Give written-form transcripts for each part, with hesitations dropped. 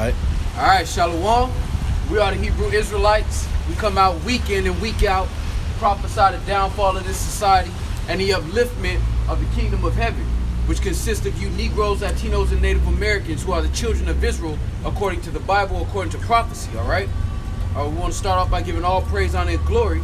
All right, Shalom. We are the Hebrew Israelites. We come out week in and week out, prophesy the downfall of this society and the upliftment of the kingdom of heaven, which consists of you Negroes, Latinos, and Native Americans who are the children of Israel according to the Bible, according to prophecy, all right? We want to start off by giving all praise, honor, and glory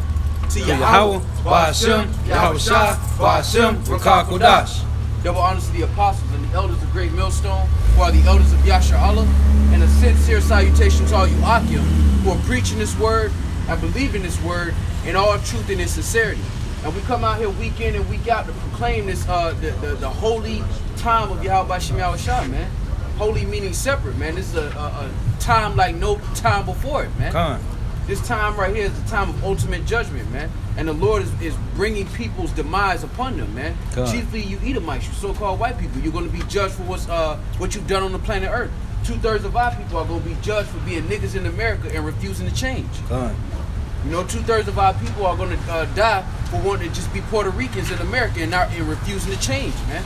to Yahweh, Ba'ashem, Yahweh Shah, Ba'ashem, Rakah Kodash. Double honors to the apostles and the elders of Great Millstone, who are the elders of Yasher Allah, and a sincere salutation to all you Akim, who are preaching this word and believing this word in all truth and in sincerity. And we come out here week in and week out to proclaim this the holy time of Yahweh Ba'ashem Yahweh Shah, man. Holy meaning separate, man. This is a time like no time before it, man. This time right here is the time of ultimate judgment, man. And the Lord is bringing people's demise upon them, man. Chiefly you Edomites, you so-called white people. You're going to be judged for what you've done on the planet Earth. 2/3 of our people are going to be judged for being niggas in America and refusing to change. You know, 2/3 of our people are going to die for wanting to just be Puerto Ricans in America and refusing to change, man.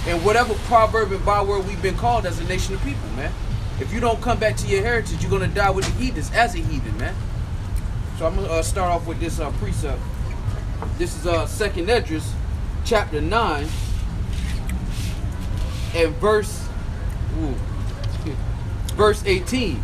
And whatever proverb and byword we've been called as a nation of people, man. If you don't come back to your heritage, you're going to die with the heathens as a heathen, man. So I'm going to start off with this precept. This is 2nd Esdras, chapter 9, and verse 18.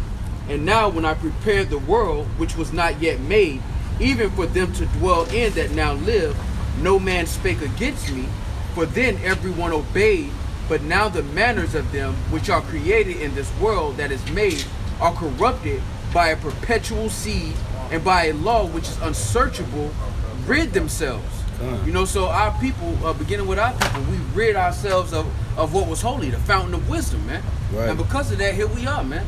And now when I prepared the world, which was not yet made, even for them to dwell in that now live, no man spake against me, for then everyone obeyed. But now the manners of them which are created in this world that is made are corrupted by a perpetual seed, and by a law which is unsearchable, rid themselves. You know, so our people, beginning with our people, we rid ourselves of what was holy, the fountain of wisdom, man. And because of that, here we are, man.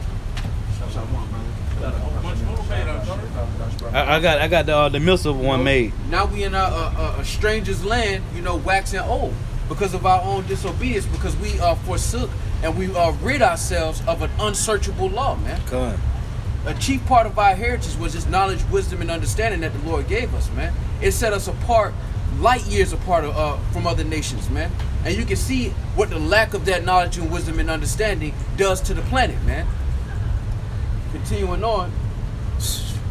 I got the missile one made. Now we in a stranger's land, you know, waxing old because of our own disobedience, because we forsook and we rid ourselves of an unsearchable law, man. A chief part of our heritage was this knowledge, wisdom, and understanding that the Lord gave us, man. It set us apart, light years apart from other nations, man. And you can see what the lack of that knowledge and wisdom and understanding does to the planet, man. Continuing on,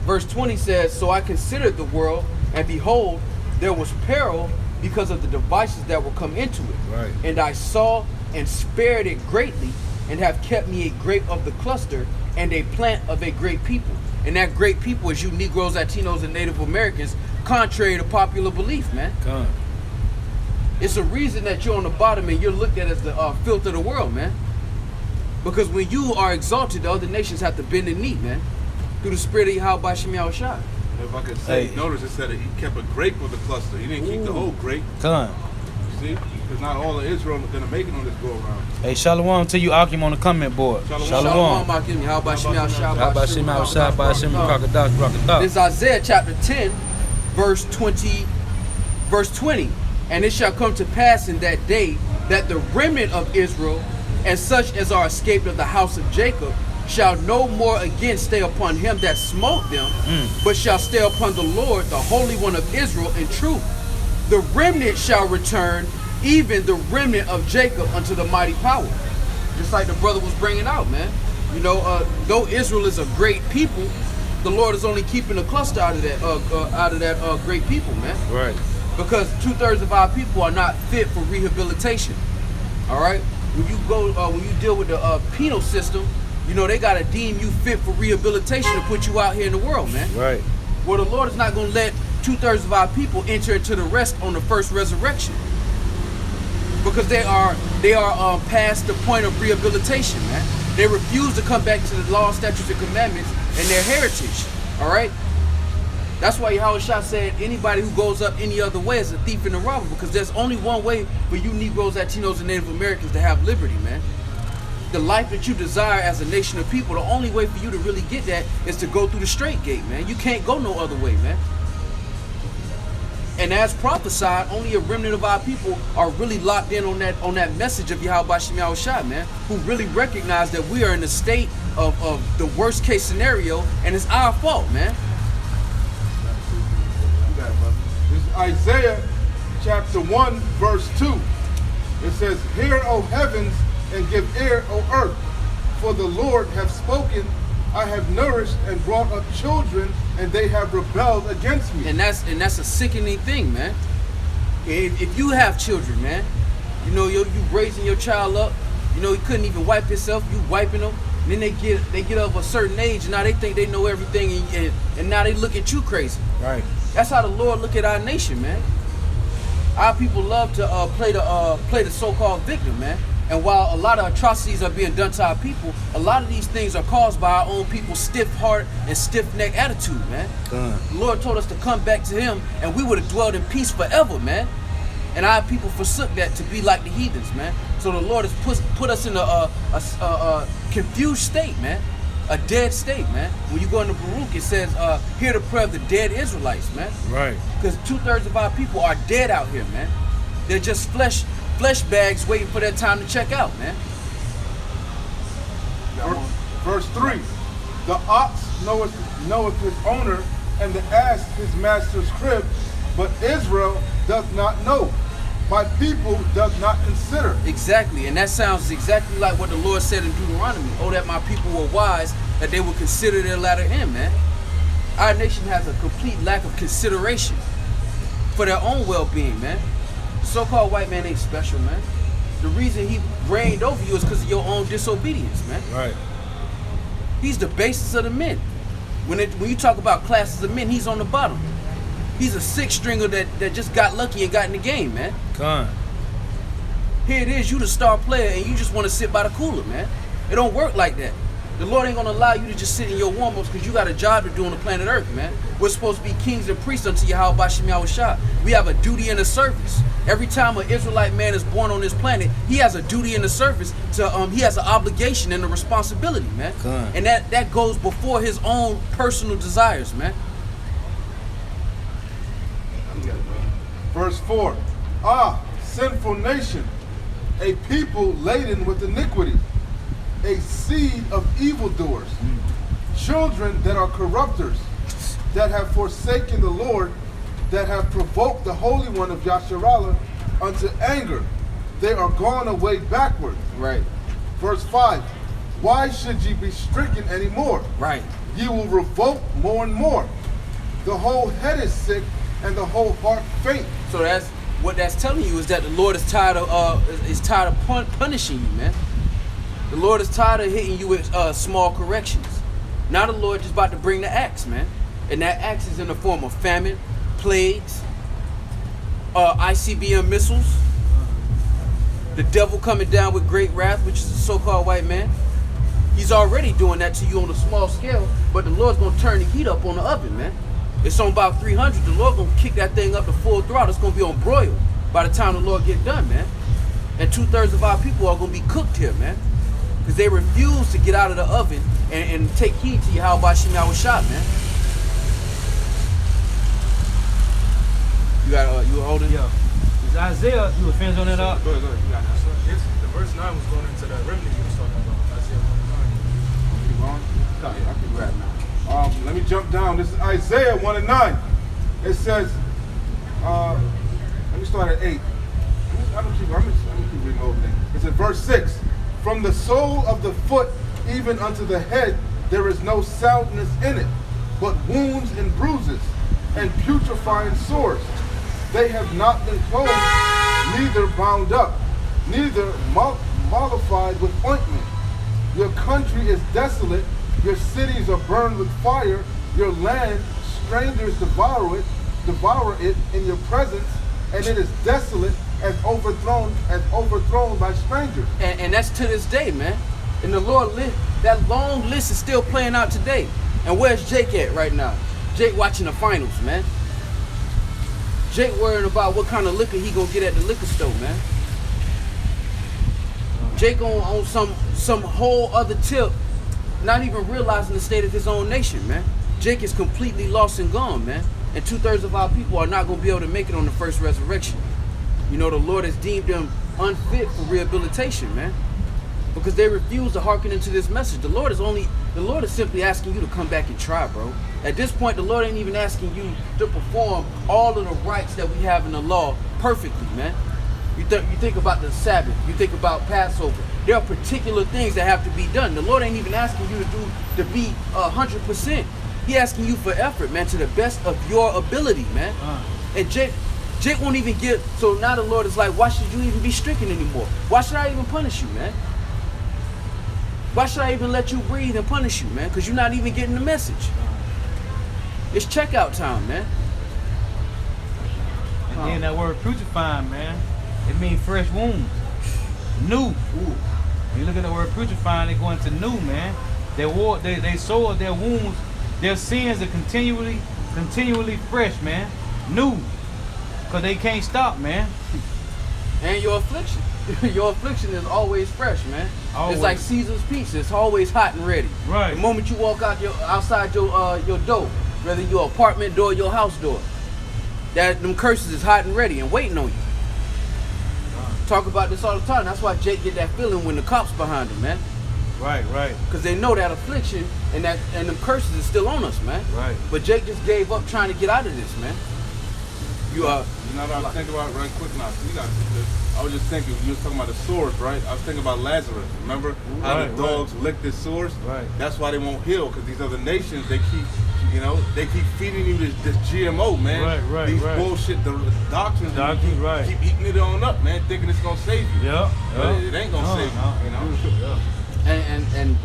verse 20 says, So I considered the world, and behold, there was peril because of the devices that will come into it. And I saw and spared it greatly, and have kept me a grape of the cluster, and a plant of a great people. And that great people is you Negroes, Latinos, and Native Americans, contrary to popular belief, man. It's a reason that you're on the bottom and you're looked at as the filth of the world, man. Because when you are exalted, the other nations have to bend the knee, man. Through the spirit of Yahweh Ba'ashem Yahweh Shah. If I could say, notice it said that he kept a grape of the cluster. He didn't keep the whole grape. See? Because not all of Israel are going to make it on this go-around. Hey, shalom to you, Akim, on the comment board. Shalom, Akim. How about Shem Yahshua? How about Shem Yahshua? Ba'ashem Rakah. This is Isaiah chapter 10, verse 20. And it shall come to pass in that day that the remnant of Israel, and such as are escaped of the house of Jacob, shall no more again stay upon him that smote them, but shall stay upon the Lord, the Holy One of Israel, in truth. The remnant shall return, even the remnant of Jacob, unto the mighty power. Just like the brother was bringing out, man. You know, though Israel is a great people, the Lord is only keeping a cluster out of that great people, man. Because 2/3 of our people are not fit for rehabilitation. All right. When you deal with the penal system, you know they gotta deem you fit for rehabilitation to put you out here in the world, man. Well, the Lord is not gonna let 2/3 of our people enter into the rest on the first resurrection, because they are past the point of rehabilitation, man. They refuse to come back to the law, statutes, and commandments and their heritage. All right. That's why Yahweh Shah said anybody who goes up any other way is a thief and a robber, because there's only one way for you Negroes, Latinos, and Native Americans to have liberty, man. The life that you desire as a nation of people, the only way for you to really get that is to go through the straight gate, man. You can't go no other way, man. And as prophesied, only a remnant of our people are really locked in on that message of Yahweh Ba'ashem Yahweh Shah, man, who really recognize that we are in a state of the worst case scenario, and it's our fault, man. This is Isaiah chapter 1, verse 2. It says, Hear, O heavens, and give ear, O earth. For the Lord hath spoken, I have nourished and brought up children, and they have rebelled against me. And that's a sickening thing, man. If you have children, man, you know you raising your child up, you know he couldn't even wipe himself, you wiping them. And then they get of a certain age, and now they think they know everything, and now they look at you crazy. Right. That's how the Lord look at our nation, man. Our people love to play the so-called victim, man. And while a lot of atrocities are being done to our people, a lot of these things are caused by our own people's stiff heart and stiff neck attitude, man. The Lord told us to come back to Him, and we would have dwelled in peace forever, man. And our people forsook that to be like the heathens, man. So the Lord has put us in a confused state, man. A dead state, man. When you go into Baruch, it says, hear the prayer of the dead Israelites, man. Right. Because 2/3 of our people are dead out here, man. They're just flesh bags waiting for their time to check out, man. Verse 3. The ox knoweth his owner, and the ass his master's crib, but Israel doth not know. My people doth not consider. Exactly, and that sounds exactly like what the Lord said in Deuteronomy. Oh, that my people were wise, that they would consider their latter end, man. Our nation has a complete lack of consideration for their own well-being, man. The so-called white man ain't special, man. The reason he reigned over you is because of your own disobedience, man. Right. He's the basis of the men. When you talk about classes of men, he's on the bottom. He's a six stringer that just got lucky and got in the game, man. Here it is, you the star player, and you just want to sit by the cooler, man. It don't work like that. The Lord ain't gonna allow you to just sit in your warm-ups because you got a job to do on the planet Earth, man. We're supposed to be kings and priests unto Yahweh Bashem Yahushua. We have a duty and a service. Every time an Israelite man is born on this planet, he has a duty and a service to he has an obligation and a responsibility, man. And that goes before his own personal desires, man. Verse 4. Sinful nation, a people laden with iniquity, a seed of evildoers, children that are corrupters, that have forsaken the Lord, that have provoked the Holy One of Yasharallah unto anger. They are gone away backward. Right. Verse 5. Why should ye be stricken anymore? Right. Ye will revolt more and more. The whole head is sick, and the whole heart faint. So that's telling you is that the Lord is tired of punishing you, man. The Lord is tired of hitting you with small corrections. Now the Lord is about to bring the axe, man. And that axe is in the form of famine, plagues, ICBM missiles, the devil coming down with great wrath, which is the so-called white man. He's already doing that to you on a small scale, but the Lord's going to turn the heat up on the oven, man. It's on about 300. The Lord going to kick that thing up to full throttle. It's going to be on broil by the time the Lord get done, man. And 2/3 of our people are going to be cooked here, man. Because they refuse to get out of the oven and take heed to Yahweh Bashem Yahushua, man. You holding? Yeah. Is Isaiah, you were finished on that up? Go ahead. You got that. The verse 9 was going into the remnant you was talking about. Isaiah 1:9. Keep going? Yeah, I can grab now. Let me jump down. This is Isaiah 1:9. It says, let me start at 8. I'm gonna keep reading the whole thing. It says, verse 6. From the sole of the foot even unto the head, there is no soundness in it, but wounds and bruises, and putrefying sores. They have not been closed, neither bound up, neither mollified with ointment. Your country is desolate, your cities are burned with fire, your land, strangers devour it in your presence, and it is desolate as overthrown by strangers. And that's to this day, man. And the Lord that long list is still playing out today. And where's Jake at right now? Jake watching the finals, man. Jake worrying about what kind of liquor he gonna get at the liquor store, man. Jake on some whole other tip, not even realizing the state of his own nation, man. Jake is completely lost and gone, man. And 2/3 of our people are not gonna be able to make it on the first resurrection. You know, the Lord has deemed them unfit for rehabilitation, man. Because they refuse to hearken into this message. The Lord is simply asking you to come back and try, bro. At this point, the Lord ain't even asking you to perform all of the rights that we have in the law perfectly, man. You think about the Sabbath. You think about Passover. There are particular things that have to be done. The Lord ain't even asking you to be 100%. He asking you for effort, man, to the best of your ability, man. And Jake won't even give. So now the Lord is like, why should you even be stricken anymore? Why should I even punish you, man? Why should I even let you breathe and punish you, man? Because you're not even getting the message. It's checkout time, man. And then that word putrefying, man, it means fresh wounds. New. When you look at the word putrefying, they go into new, man. They soiled their wounds. Their sins are continually fresh, man. New. Because they can't stop, man. And your affliction. Your affliction is always fresh, man. Always. It's like Caesar's pizza. It's always hot and ready. Right. The moment you walk outside your door, whether your apartment door or your house door, them curses is hot and ready and waiting on you. Talk about this all the time. That's why Jake get that feeling when the cops behind him, man. Right. Because they know that affliction and them curses is still on us, man. Right. But Jake just gave up trying to get out of this, man. You know what I was thinking about right quick now? I was just thinking, you was talking about the sores, right? I was thinking about Lazarus. Remember how the dogs licked his sores? Right. That's why they won't heal, because these other nations, they keep feeding you this GMO, man. Right. These bullshit doctrines, keep eating it on up, man, thinking it's gonna save you. But it ain't gonna save you, you know? And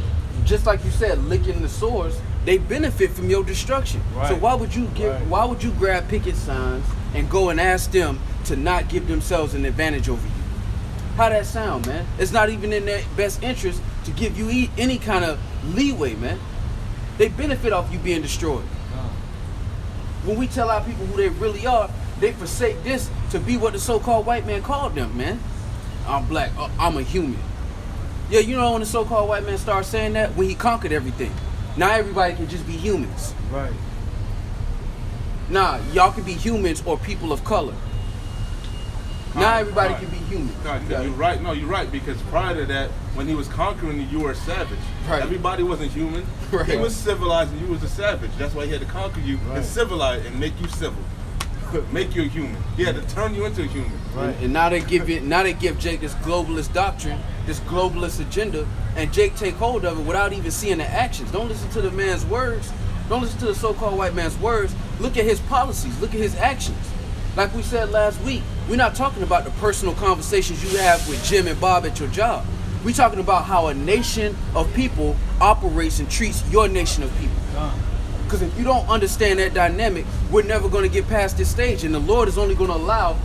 just like you said, licking the sores, they benefit from your destruction. Right. So why would you grab picket signs and go and ask them to not give themselves an advantage over you? How that sound, man? It's not even in their best interest to give you any kind of leeway, man. They benefit off you being destroyed. When we tell our people who they really are, they forsake this to be what the so-called white man called them, man. I'm black, I'm a human. Yeah, you know when the so-called white man started saying that? When he conquered everything. Now everybody can just be humans. Right. Nah, y'all can be humans or people of color. Now everybody can be human. You're right. No, you're right, because prior to that, when he was conquering you, you were a savage. Right. Everybody wasn't human. Right. He was civilized and you was a savage. That's why he had to conquer you and civilize and make you civil. Make you a human. He had to turn you into a human. Right. And now they give Jake this globalist doctrine, this globalist agenda, and Jake take hold of it without even seeing the actions. Don't listen to the man's words. Don't listen to the so-called white man's words. Look at his policies. Look at his actions. Like we said last week, we're not talking about the personal conversations you have with Jim and Bob at your job. We're talking about how a nation of people operates and treats your nation of people. Because if you don't understand that dynamic, we're never going to get past this stage. And the Lord is only going to allow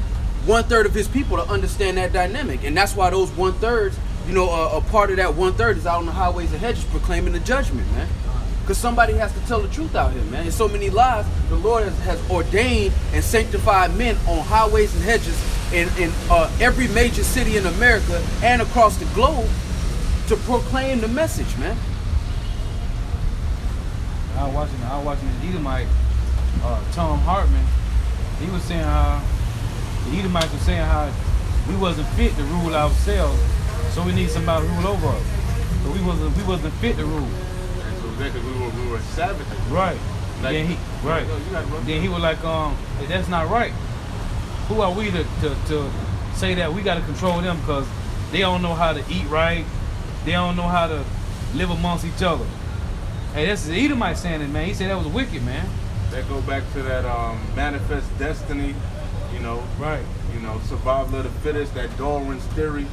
1/3 of his people to understand that dynamic. And that's why those 1/3, a part of that 1/3 is out on the highways and hedges proclaiming the judgment, man. Because somebody has to tell the truth out here, man. There's so many lies. The Lord has ordained and sanctified men on highways and hedges in every major city in America and across the globe to proclaim the message, man. I was watching the Edomite, Tom Hartman. He was saying how the Edomites were saying how we wasn't fit to rule ourselves, so we need somebody to rule over us. So we wasn't fit to rule. Because we were savages. Right. Like, then he was like, hey, that's not right. Who are we to say that we got to control them because they don't know how to eat right, they don't know how to live amongst each other. Hey, that's the Edomite saying it, man. He said that was wicked, man. That go back to that manifest destiny, Right. Survival of the fittest, that Darwin's theory,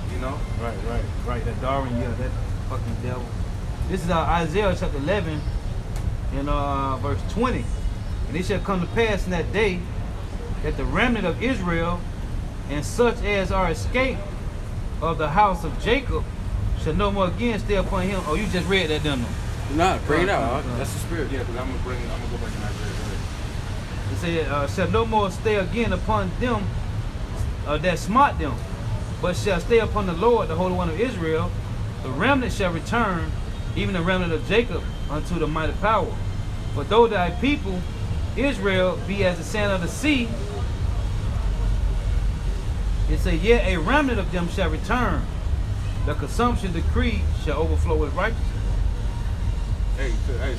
Right. That Darwin, that fucking devil. This is Isaiah chapter 11 and verse 20. And it shall come to pass in that day that the remnant of Israel and such as are escaped of the house of Jacob shall no more again stay upon him. Oh, you just read that, didn't you? Nah, bring it out. That's the spirit. Yeah, because I'm gonna go back in Isaiah. It said, shall no more stay again upon them that smite them, but shall stay upon the Lord, the Holy One of Israel. The remnant shall return, even the remnant of Jacob, unto the mighty power. But though thy people, Israel, be as the sand of the sea, it say, yet a remnant of them shall return. The consumption decree shall overflow with righteousness. Hey,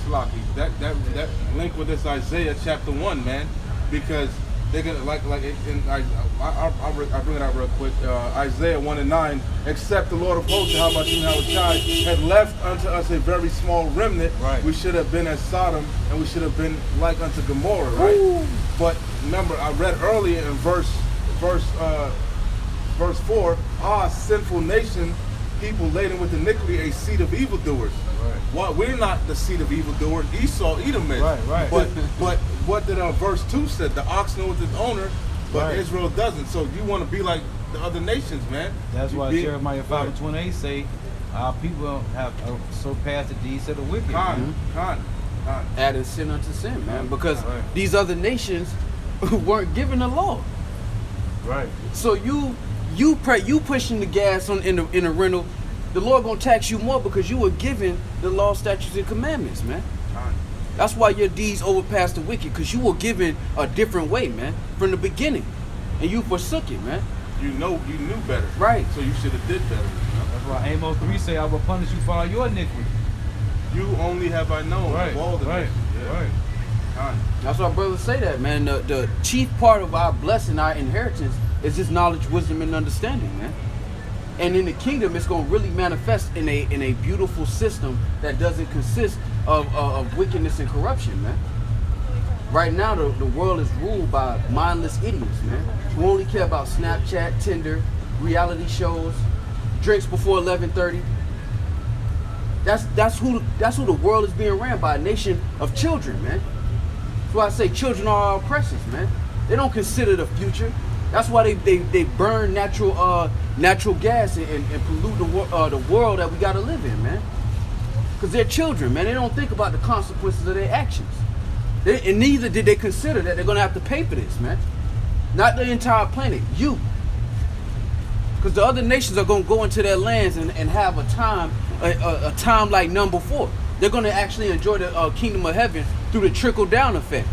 Slocky, that link with this Isaiah chapter 1, man, because they're gonna I bring it out real quick. Isaiah 1:9. Except the Lord of hosts, how about you, Hawashai, had left unto us a very small remnant. Right. We should have been as Sodom, and we should have been like unto Gomorrah, right? Ooh. But remember, I read earlier in verse 4. Sinful nation, people laden with iniquity, a seed of evildoers. Right. Well, we're not the seed of evildoers. Esau, Edom is. Right. But what did verse 2 said? The ox knows its owner, but Right. Israel doesn't. So you want to be like the other nations, man. That's why You Jeremiah 5:28 say, our people have surpassed the deeds of the wicked. Con. Added sin unto sin, man, because Right. these other nations weren't given the law. Right. So you pushing the gas in the rental, the Lord gonna tax you more because you were given the law, statutes, and commandments, man. Con. That's why your deeds overpass the wicked, because you were given a different way, man, from the beginning, and you forsook it, man. You knew better. Right. So you should have did better. That's why Amos 3 say, I will punish you for all your iniquity. You only have I known Right. of all the Right. nations. Yeah. Right. Con. That's why brothers say that, man. The chief part of our blessing, our inheritance, is just knowledge, wisdom, and understanding, man. And in the kingdom, it's gonna really manifest in a beautiful system that doesn't consist of wickedness and corruption, man. Right now, the world is ruled by mindless idiots, man, who only care about Snapchat, Tinder, reality shows, drinks before 11:30. That's who the world is being ran by, a nation of children, man. That's why I say children are our oppressors, man. They don't consider the future. That's why they burn natural gas and pollute the world that we gotta live in, man. Because they're children, man. They don't think about the consequences of their actions. And neither did they consider that they're gonna have to pay for this, man. Not the entire planet, you. Because the other nations are gonna go into their lands and have a time like none before. They're gonna actually enjoy the kingdom of heaven through the trickle-down effect.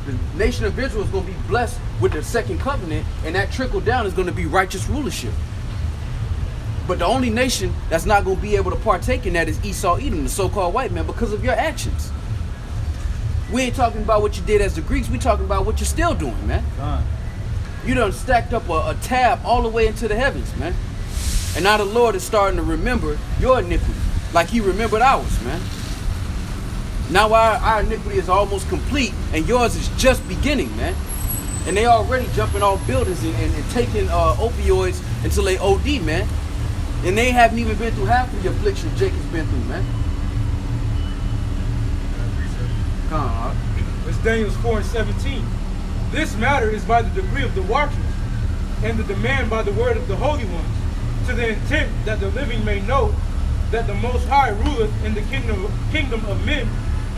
The nation of Israel is gonna be blessed with the second covenant, and that trickle-down is gonna be righteous rulership. But the only nation that's not gonna be able to partake in that is Esau, Edom, the so-called white man, because of your actions. We ain't talking about what you did as the Greeks. We talking about what you're still doing, man. You done stacked up a tab all the way into the heavens, man. And now the Lord is starting to remember your iniquity, like he remembered ours, man. Now our iniquity is almost complete, and yours is just beginning, man. And they already jumping off buildings and taking opioids until they OD, man. And they haven't even been through half of the affliction Jacob's been through, man. Come on. It's Daniel 4:17. This matter is by the decree of the watchers, and the demand by the word of the holy ones, to the intent that the living may know that the Most High ruleth in the kingdom of men,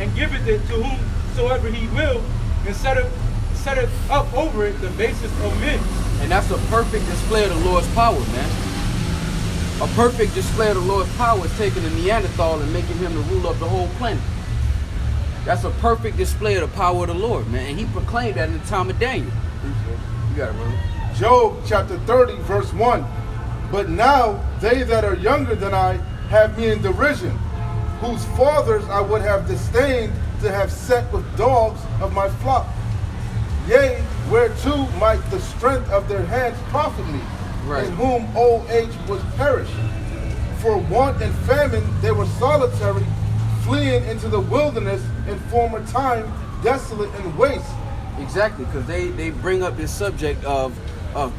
and giveth it to whomsoever he will, and setteth up over it the basis of men. And that's a perfect display of the Lord's power, man. A perfect display of the Lord's power is taking a Neanderthal and making him the ruler of the whole planet. That's a perfect display of the power of the Lord, man. And he proclaimed that in the time of Daniel. You got it, brother. Job chapter 30, verse 1. But now they that are younger than I have me in derision, whose fathers I would have disdained to have set with dogs of my flock. Yea, whereto might the strength of their hands profit me, Right. in whom old age was perished. For want and famine they were solitary, fleeing into the wilderness in former time, desolate and waste. Exactly, because they bring up this subject of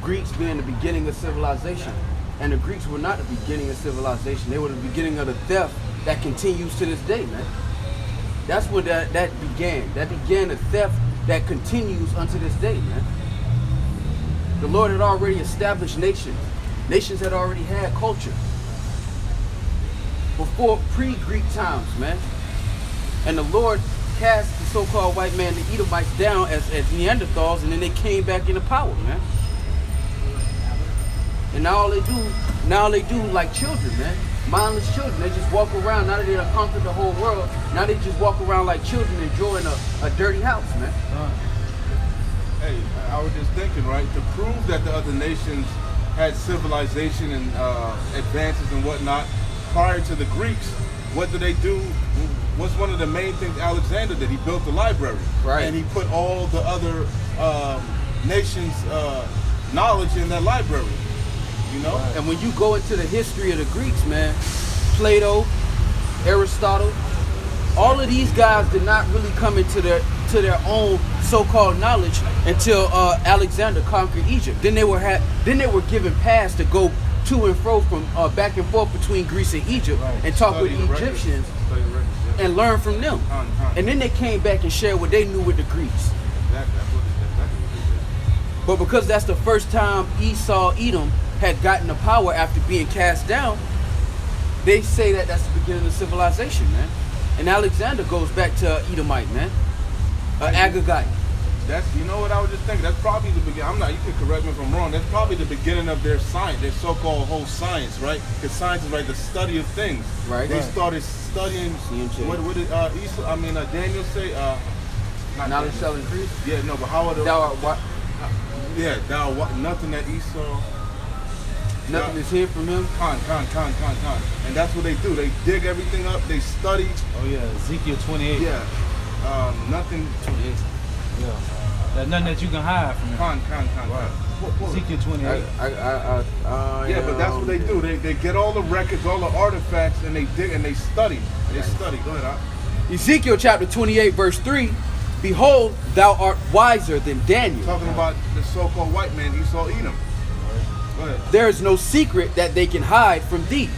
Greeks being the beginning of civilization. And the Greeks were not the beginning of civilization. They were the beginning of the theft that continues to this day, man. That's where that began. That began the theft that continues unto this day, man. The Lord had already established nations. Nations had already had culture. Before pre-Greek times, man. And the Lord cast the so-called white man, the Edomites, down as Neanderthals, and then they came back into power, man. And now they do like children, man. Mindless children. They just walk around. Now that they have conquered the whole world, now they just walk around like children enjoying a dirty house, man. Hey, I was just thinking, right, to prove that the other nations had civilization and advances and whatnot prior to the Greeks, what did they do? What's one of the main things Alexander did? He built the library. Right. And he put all the other nation's knowledge in their library. You know? And when you go into the history of the Greeks, man, Plato, Aristotle, all of these guys did not really come into their own so-called knowledge until Alexander conquered Egypt. Then they were given pass to go to and fro from back and forth between Greece and Egypt and talk with the Egyptians and learn from them. And then they came back and shared what they knew with the Greeks. Exactly what they did. But because that's the first time Edom had gotten the power after being cast down, they say that that's the beginning of civilization, man. And Alexander goes back to Edomite, man. Agagite. You know what I was just thinking? That's probably the beginning. You can correct me if I'm wrong. That's probably the beginning of their science, their so-called whole science, right? Because science is the study of things. Right. They started studying. What did Daniel say? Knowledge shall increase. Yeah, no, but how are the? Thou art what? Yeah, thou what? Nothing that Esau. Nothing is hid from him. Con. And that's what they do. They dig everything up. They study. Oh yeah, Ezekiel 28. Yeah. Nothing. 28. Yeah. There's nothing that you can hide from him. Con. Right. Ezekiel 28. Yeah, but that's what they do. They get all the records, all the artifacts, and they dig and they study. They study. Go ahead. Ezekiel chapter 28, verse 3. Behold, thou art wiser than Daniel. Talking about the so-called white man, Esau, Edom. Go ahead. There is no secret that they can hide from thee.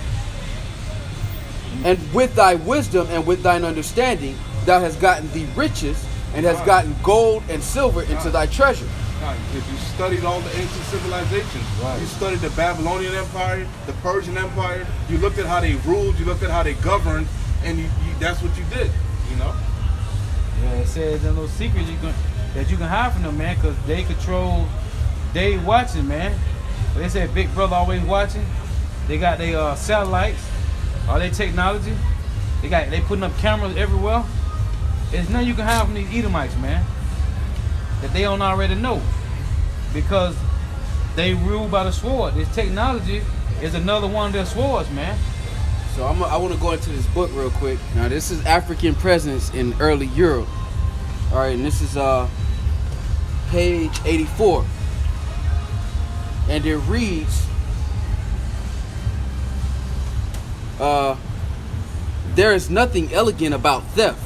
And with thy wisdom and with thine understanding, thou hast gotten thee riches, and hast gotten gold and silver into thy treasure. If you studied all the ancient civilizations, you studied the Babylonian Empire, the Persian Empire, you looked at how they ruled, you looked at how they governed, and that's what you did, you know? Yeah, it says there's no secret that you can hide from them, man, because they watching, man. They said Big Brother always watching. They got their satellites, all their technology. They putting up cameras everywhere. There's nothing you can hide from these Edomites, man, that they don't already know, because they rule by the sword. This technology is another one of their swords, man. So I want to go into this book real quick. Now this is African presence in early Europe. All right, and this is page 84, and it reads, there is nothing elegant about theft,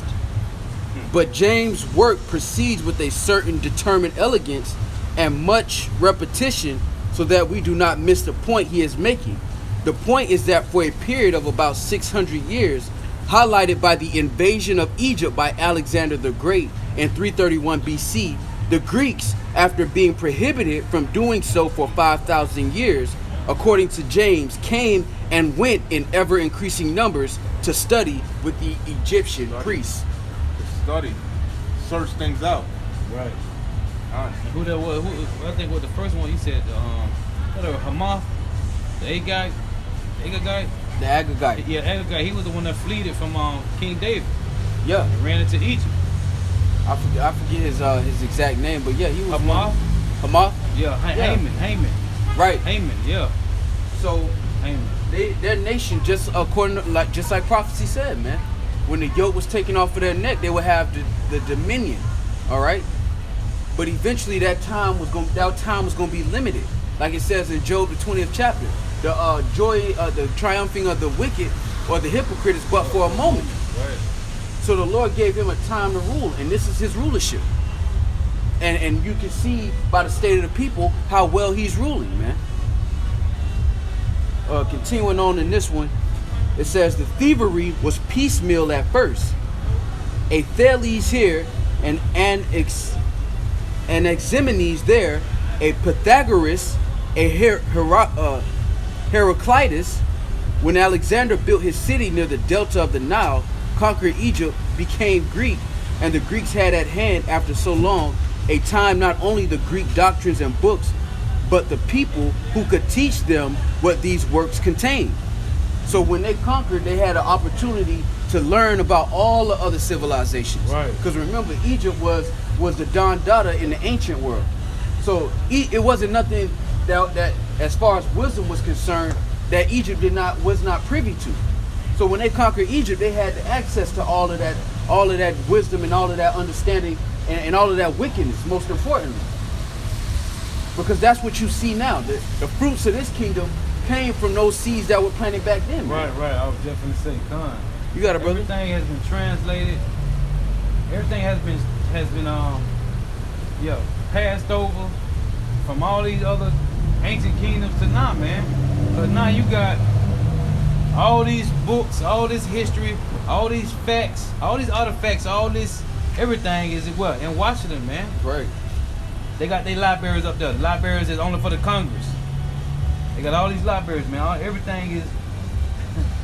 but James' work proceeds with a certain determined elegance and much repetition, so that we do not miss the point he is making. The point is that for a period of about 600 years, highlighted by the invasion of Egypt by Alexander the Great in 331 BC, the Greeks, after being prohibited from doing so for 5,000 years, according to James, came and went in ever-increasing numbers to study with the Egyptian priests. Study, search things out. Right. Who that was? I think what the first one he said, Hamath, the Agag guy. The Agagite. Yeah, Agagite. He was the one that fled from King David. Yeah. And ran into Egypt. I forget his exact name, but yeah, he was Hamath. Hamath. Yeah, Haman. Right. Haman. Yeah. So Haman. their nation, just like prophecy said, man, when the yoke was taken off of their neck, they would have the dominion. All right. But eventually that time was going to be limited, like it says in Job the 20th chapter. The the triumphing of the wicked or the hypocrite is but for a moment. Right. So the Lord gave him a time to rule, and this is his rulership. And you can see by the state of the people how well he's ruling, man. Continuing on in this one, it says the thievery was piecemeal at first. A Thales here and Exemenes there, a Pythagoras, a Heraclitus. When Alexander built his city near the delta of the Nile, conquered Egypt, became Greek, and the Greeks had at hand after so long a time not only the Greek doctrines and books, but the people who could teach them what these works contained. So when they conquered, they had an opportunity to learn about all the other civilizations. Right. Because remember, Egypt was the Don Dada in the ancient world. So it wasn't nothing that as far as wisdom was concerned, that Egypt was not privy to. So when they conquered Egypt, they had access to all of that wisdom and all of that understanding and all of that wickedness, most importantly. Because that's what you see now. The fruits of this kingdom came from those seeds that were planted back then, man. Right. I was just gonna say, con. You got it, brother. Everything has been translated. Everything has been passed over from all these other ancient kingdoms to now, man. But now you got all these books, all this history, all these facts, all these artifacts, all this everything is what in Washington, man. Right. They got their libraries up there. The libraries is only for the Congress. They got all these libraries, man. Everything is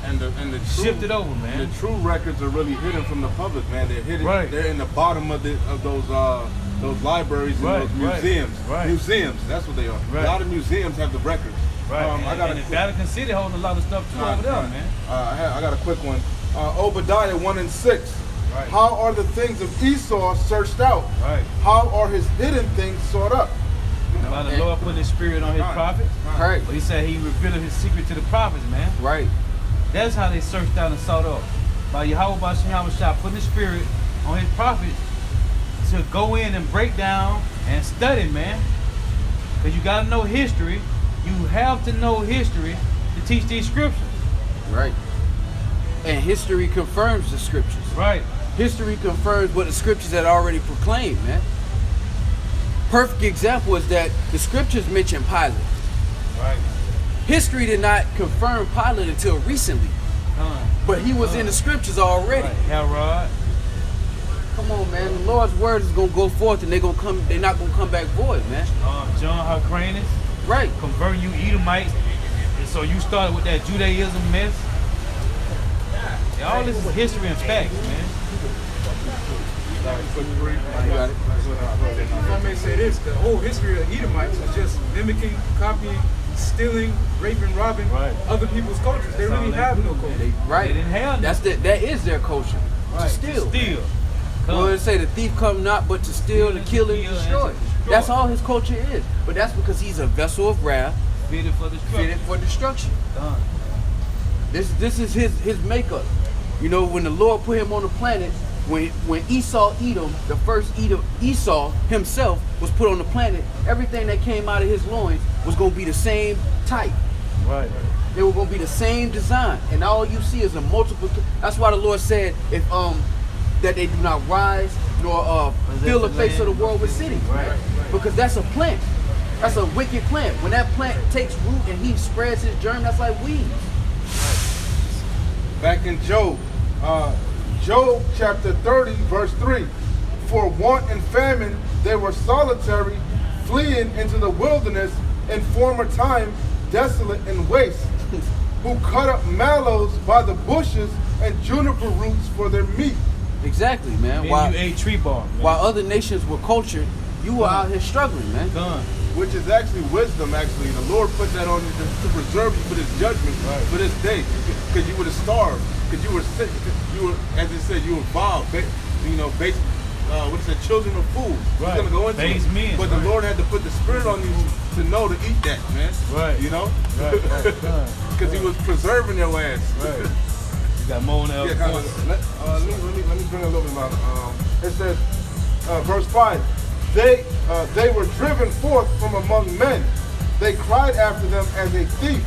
And the true, shifted over, man. The true records are really hidden from the public, man. They're hidden. Right. They're in the bottom of those libraries and those museums. Right. Museums. That's what they are. Right. A lot of museums have the records. Right. And Vatican City holding a lot of stuff too over there, man. I got a quick one. Obadiah 1:6. Right. How are the things of Esau searched out? Right. How are his hidden things sought up? While the Lord put his spirit on his prophets. Right. But he said he revealed his secret to the prophets, man. Right. That's how they searched out and sought up. By Yahweh Shah putting his spirit on his prophets to go in and break down and study, man. Because you got to know history. You have to know history to teach these scriptures. Right. And history confirms the scriptures. Right. History confirms what the scriptures had already proclaimed, man. Perfect example is that the scriptures mention Pilate. Right. History did not confirm Pilate until recently. But he was in the scriptures already. Right. Herod. Come on, man. The Lord's word is gonna go forth and they're not gonna come back void, man. John Hyrcanus. Right. Converting you Edomites. And so you started with that Judaism mess. Yeah, all this is history and facts, man. You got it. If I may say this, the whole history of Edomites was just mimicking, copying, stealing, raping, robbing other people's cultures. They really have no culture. Right. They didn't have that is their culture. right. To steal. Steal. Well, they say the thief come not but to steal, to kill, and destroy. That's all his culture is. But that's because he's a vessel of wrath, Fitted for destruction. fitted for destruction. Done. This is his makeup. You know, when the Lord put him on the planet, when Esau Edom, the first Esau himself was put on the planet, everything that came out of his loins was going to be the same type. Right. They were going to be the same design, and all you see is a multiple. That's why the Lord said, if that they do not rise nor fill the face of the world with cities, Right. because that's a plant. That's a wicked plant. When that plant takes root and he spreads his germ, that's like weeds. Back in Job, Job chapter 30, verse 3. For want and famine, they were solitary, fleeing into the wilderness in former time, desolate and waste, who cut up mallows by the bushes and juniper roots for their meat. Exactly, man. And you ate tree bark. While other nations were cultured, you were out here struggling, man. Done. Which is actually wisdom, actually. The Lord put that on you to preserve you for this judgment, for this day. Because you would have starved, because you were sick, you were, as it said, you were vile, children of fools. Right. He's going to go into Base it. men. But the Lord had to put the spirit on you to know to eat that, man. Right. You know? Right. Because he was preserving your ass. Right. You got more than Yeah, kind of, let me bring a little bit about it. It says, verse 5, they were driven forth from among men. They cried after them as a thief,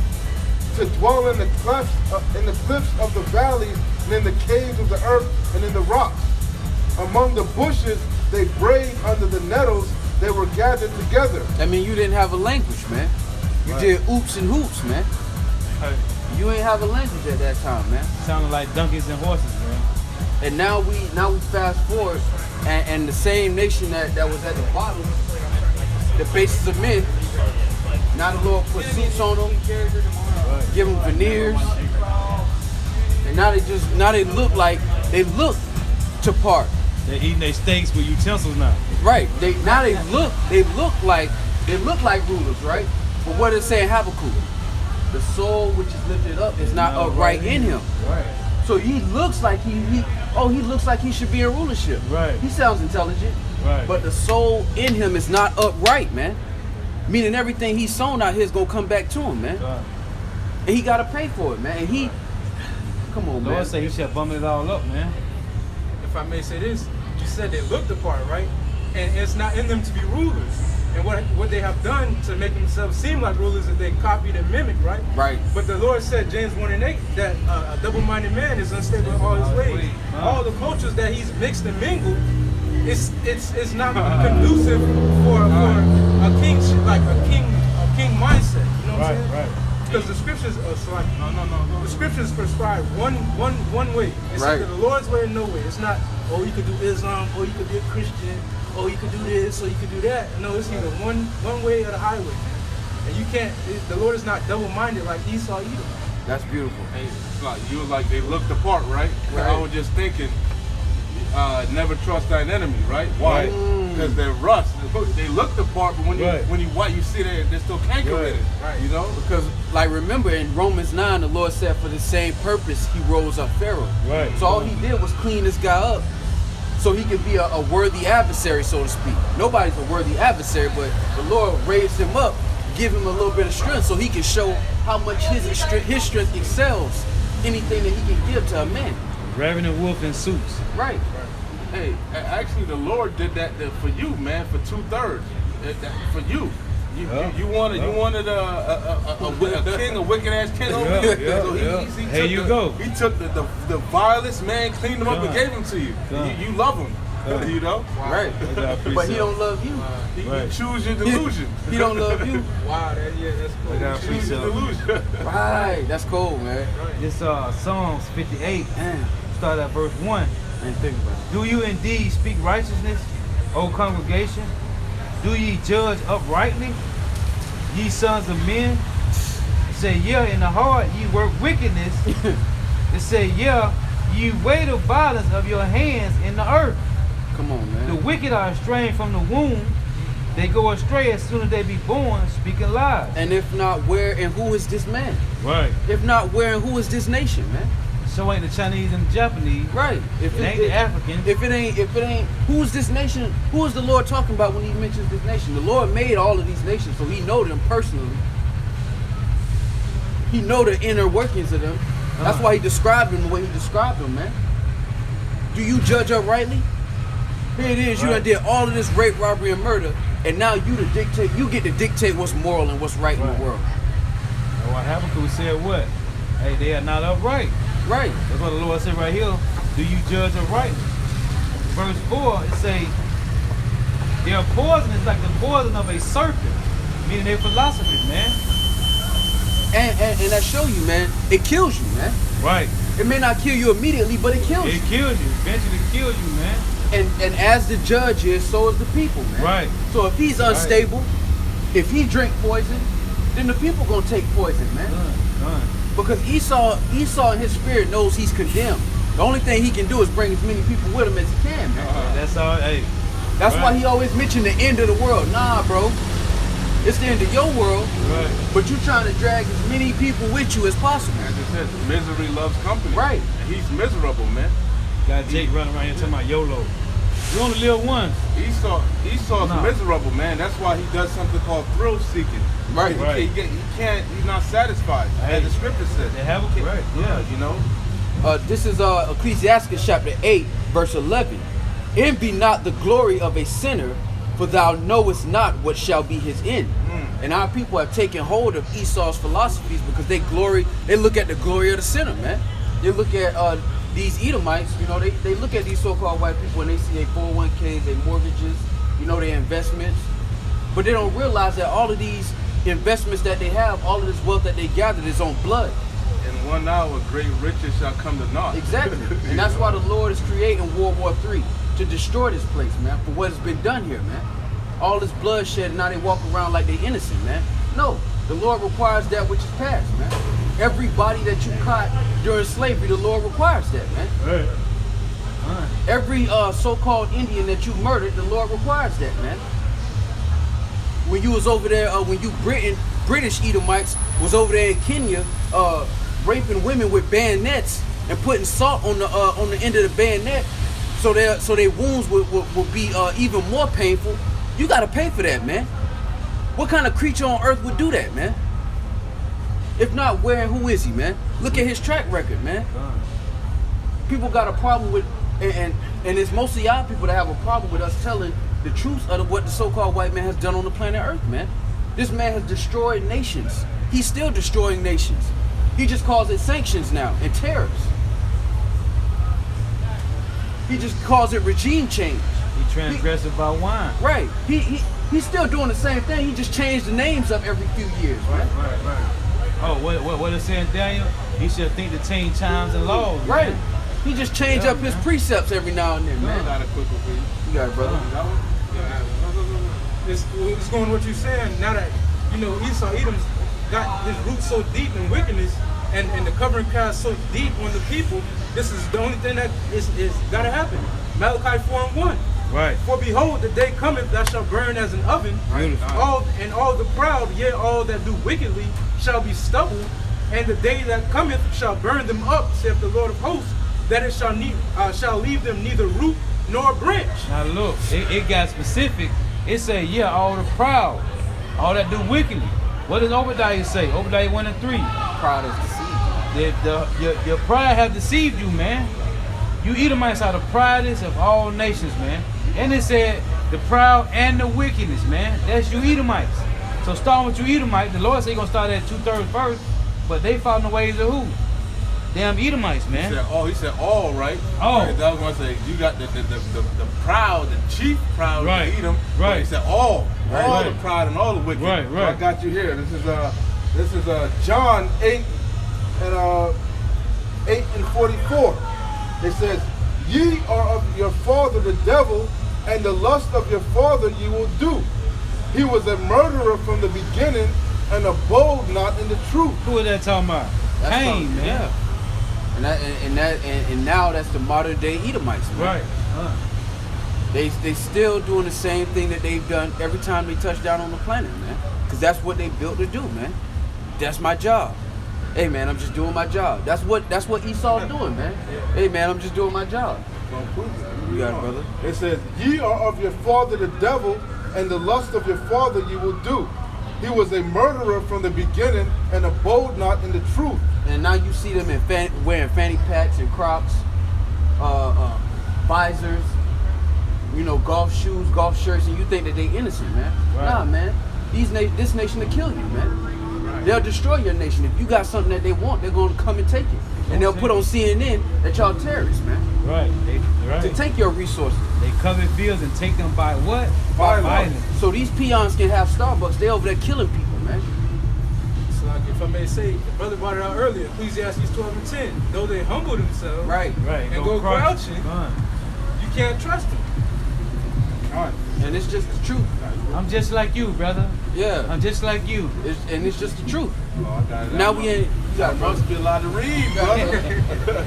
to dwell in the cliffs of the valleys, and in the caves of the earth, and in the rocks. Among the bushes they brayed, under the nettles they were gathered together. I mean, you didn't have a language, man. You did oops and hoops, man. You ain't have a language at that time, man. Sounding like donkeys and horses, man. And now we fast forward, and the same nation that was at the bottom, the basis of men, now the Lord put suits on them, give them veneers, and now they look to part. They're eating their steaks with utensils now. Right. They look like rulers, right? But what it's saying, Habakkuk, the soul which is lifted up is not upright in him. Right. So he looks like he looks like he should be in rulership. Right. He sounds intelligent. Right. But the soul in him is not upright, man. Meaning everything he's sown out here is gonna come back to him, man. Right. And he gotta pay for it, man. And come on, The man. Lord said he shall bum it all up, man. If I may say this, you said they looked the part, right? And it's not in them to be rulers. And what they have done to make themselves seem like rulers is they copied and mimicked, right? Right. But the Lord said, James 1:8, that a double-minded man is unstable in all his ways. All the cultures that he's mixed and mingled, it's not conducive for a king mindset. You know what I'm saying? Right. Because the scriptures are like No. the scriptures prescribe one way. It's Right. either the Lord's way or no way. It's not, oh, you could do Islam, or you could be a Christian, or you could do this, or you could do that. No, it's either one way or the highway, man. And you can't. The Lord is not double-minded like Esau either. That's beautiful. Hey, it's like you were like they looked apart, right? Right. I was just thinking, never trust thine enemy, right? Why? Right. Because they're rust. They look the part, but when you Right. when you watch, you see they're still canker Right. in it. Right. You know? Because, like, remember in Romans 9, the Lord said for the same purpose, he rose up Pharaoh. Right. So all he did was clean this guy up so he could be a worthy adversary, so to speak. Nobody's a worthy adversary, but the Lord raised him up, give him a little bit of strength so he can show how much his strength excels anything that he can give to a man. Ravening wolf in suits. Right. Hey, actually, the Lord did that for you, man, for 2/3. For you. You wanted a king, a wicked ass king over you. Yeah, So yeah. he Here took you go. He took the vilest man, cleaned him up, and Done. gave him to you. Done. You love him. Done. You know? Right. I got But he precept. don't love you. He Right. choose your delusion. He don't love you. Wow, that's cool. I got Choose your precept. delusion. Right. That's cool, man. This Psalms 58, Damn. start at verse 1. I didn't think about it. Do you indeed speak righteousness, O congregation? Do ye judge uprightly, ye sons of men? It say, yeah, in the heart ye work wickedness. It say, yeah, ye weigh the violence of your hands in the earth. Come on, The man. wicked are estranged from the womb. They go astray as soon as they be born, speaking lies. And if not, where and who is this man? Right. If not, where and who is this nation, man? So ain't the Chinese and the Japanese. Right. If It ain't the Africans. If it ain't, who's this nation? Who is the Lord talking about when he mentions this nation? The Lord made all of these nations, so he know them personally. He know the inner workings of them. That's why he described them the way he described them, man. Do you judge uprightly? Here it is, you done Right. did all of this rape, robbery, and murder, and now you get to dictate what's moral and what's right in Right. the world. And what happened? Because we said what? Hey, they are not upright. Right. That's what the Lord said right here. Do you judge uprightly? Verse 4, it say, their poison is like the poison of a serpent, meaning their philosophy, man. And that show you, man, it kills you, man. Right. It may not kill you immediately, but it kills It you. kills you. Eventually kill you, man. And as the judge is, so is the people, man. Right. So if he's unstable, if he drink poison, then the people gonna take poison, man. Done. Because Esau in his spirit knows he's condemned. The only thing he can do is bring as many people with him as he can, man. That's all. Hey. That's why right. he always mentioned the end of the world. Nah, bro. It's the end of your world, Right. but you trying to drag as many people with you as possible. As it says, misery loves company. Right. And he's miserable, man. Got Jake running around here talking about YOLO. You only live once. Esau's No. miserable, man. That's why he does something called thrill seeking. Right. Right. He's not satisfied, Hey. as the scripture says. They have a right. Yeah. You know? This is Ecclesiastes chapter 8, verse 11. Envy not the glory of a sinner, for thou knowest not what shall be his end. And our people have taken hold of Esau's philosophies because they look at the glory of the sinner, man. They look at these Edomites, you know, they look at these so-called white people and they see their 401ks, their mortgages, you know, their investments. But they don't realize that all of these investments that they have, all of this wealth that they gathered is on blood. In 1 hour, great riches shall come to naught. Exactly. And that's why the Lord is creating World War III, to destroy this place, man, for what has been done here, man. All this bloodshed, and now they walk around like they innocent, man. No, the Lord requires that which is past, man. Every body that you caught during slavery, the Lord requires that, man. Right. Every so-called Indian that you murdered, the Lord requires that, man. When you was over there, when you British Edomites was over there in Kenya, raping women with bayonets and putting salt on the end of the bayonet, so their wounds will be even more painful. You gotta pay for that, man. What kind of creature on earth would do that, man? If not, where and who is he, man? Look at his track record, man. People got a problem with And it's mostly y'all people that have a problem with us telling the truth of what the so-called white man has done on the planet Earth, man. This man has destroyed nations. He's still destroying nations. He just calls it sanctions now and tariffs. He just calls it regime change. He transgressive by wine. Right. He's still doing the same thing. He just changed the names up every few years, man. Right. Oh, what it's saying, Daniel? He should think to change times and laws. Right. Man. He just changed up his precepts every now and then, man. I got a quick one for you. You got it, brother. That one? It's going what you're saying. Now that Edom's got his roots so deep in wickedness, and the covering cast so deep on the people, this is the only thing that is gotta happen. Malachi 4:1. Right. For behold, the day cometh that shall burn as an oven. Beautiful. All the proud, yet all that do wickedly, shall be stubble. And the day that cometh shall burn them up, saith the Lord of hosts, that it shall leave them neither root nor branch. Now look, it got specific. It say, yeah, all the proud, all that do wickedly. What does Obadiah say? Obadiah 1:3. Proud is deceived. Your pride have deceived you, man. You Edomites are the proudest of all nations, man. And it said the proud and the wickedness, man. That's you Edomites. So starting with you Edomites, the Lord said he's gonna start at 2/3 first, but they following the ways of who? Damn Edomites, man. He said all, right? All. Right, I was gonna say you got the proud, the chief proud Right. of Edom. Right. But he said all Right. the proud and all the wicked. Right, So right. I got you here. This is John 8:44. It says, "Ye are of your father the devil, and the lust of your father ye will do. He was a murderer from the beginning, and abode not in the truth." Who is that talking about? That's Cain, something, man. Yeah. And now that's the modern day Edomites, man. Right. They still doing the same thing that they've done every time they touch down on the planet, man. Because that's what they built to do, man. That's my job. Hey, man, I'm just doing my job. That's what Esau's doing, man. Hey, man, I'm just doing my job. You got it, brother. It says, "Ye are of your father the devil, and the lust of your father you will do. He was a murderer from the beginning, and abode not in the truth." And now you see them wearing fanny packs and Crocs, visors, golf shoes, golf shirts, and you think that they innocent, man. Right. Nah, man. This nation will kill you, man. They'll destroy your nation. If you got something that they want, they're going to come and take it. And they'll put on CNN that y'all terrorists, man. Right. To take your resources. They covet fields and take them by what? Violence. So these peons can have Starbucks. They over there killing people, man. So like, if I may say, the brother brought it out earlier, Ecclesiastes 12:10. Though they humble themselves Right. and go crouching, you can't trust them. And it's just the truth. I'm just like you, brother. Yeah. I'm just like you. It's just the truth. Oh, I got it. Now we ain't. You got it, brother. Must be a lot to read, brother. You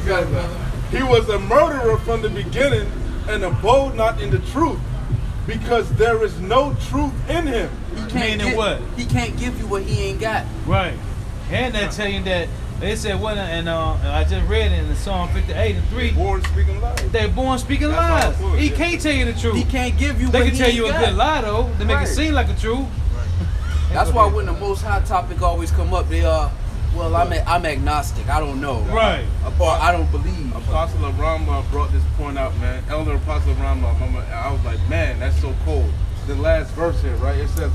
got it, brother. He was a murderer from the beginning, and abode not in the truth, because there is no truth in him. Meaning what? He can't give you what he ain't got. Right. And they're telling you that they said what, and I just read it in the Psalm 58:3. Born speaking lies. They're born speaking That's lies. all it was, He yeah. can't tell you the truth. He can't give you They what can he tell ain't you a got. good lie though, to make Right. it seem like a truth. That's why when the Most High topic always come up, they well, I'm agnostic. I don't know. Right. Or I don't believe. Apostle Rama brought this point out, man. Elder Apostle Rama, I was like, man, that's so cold. The last verse here, right? It says,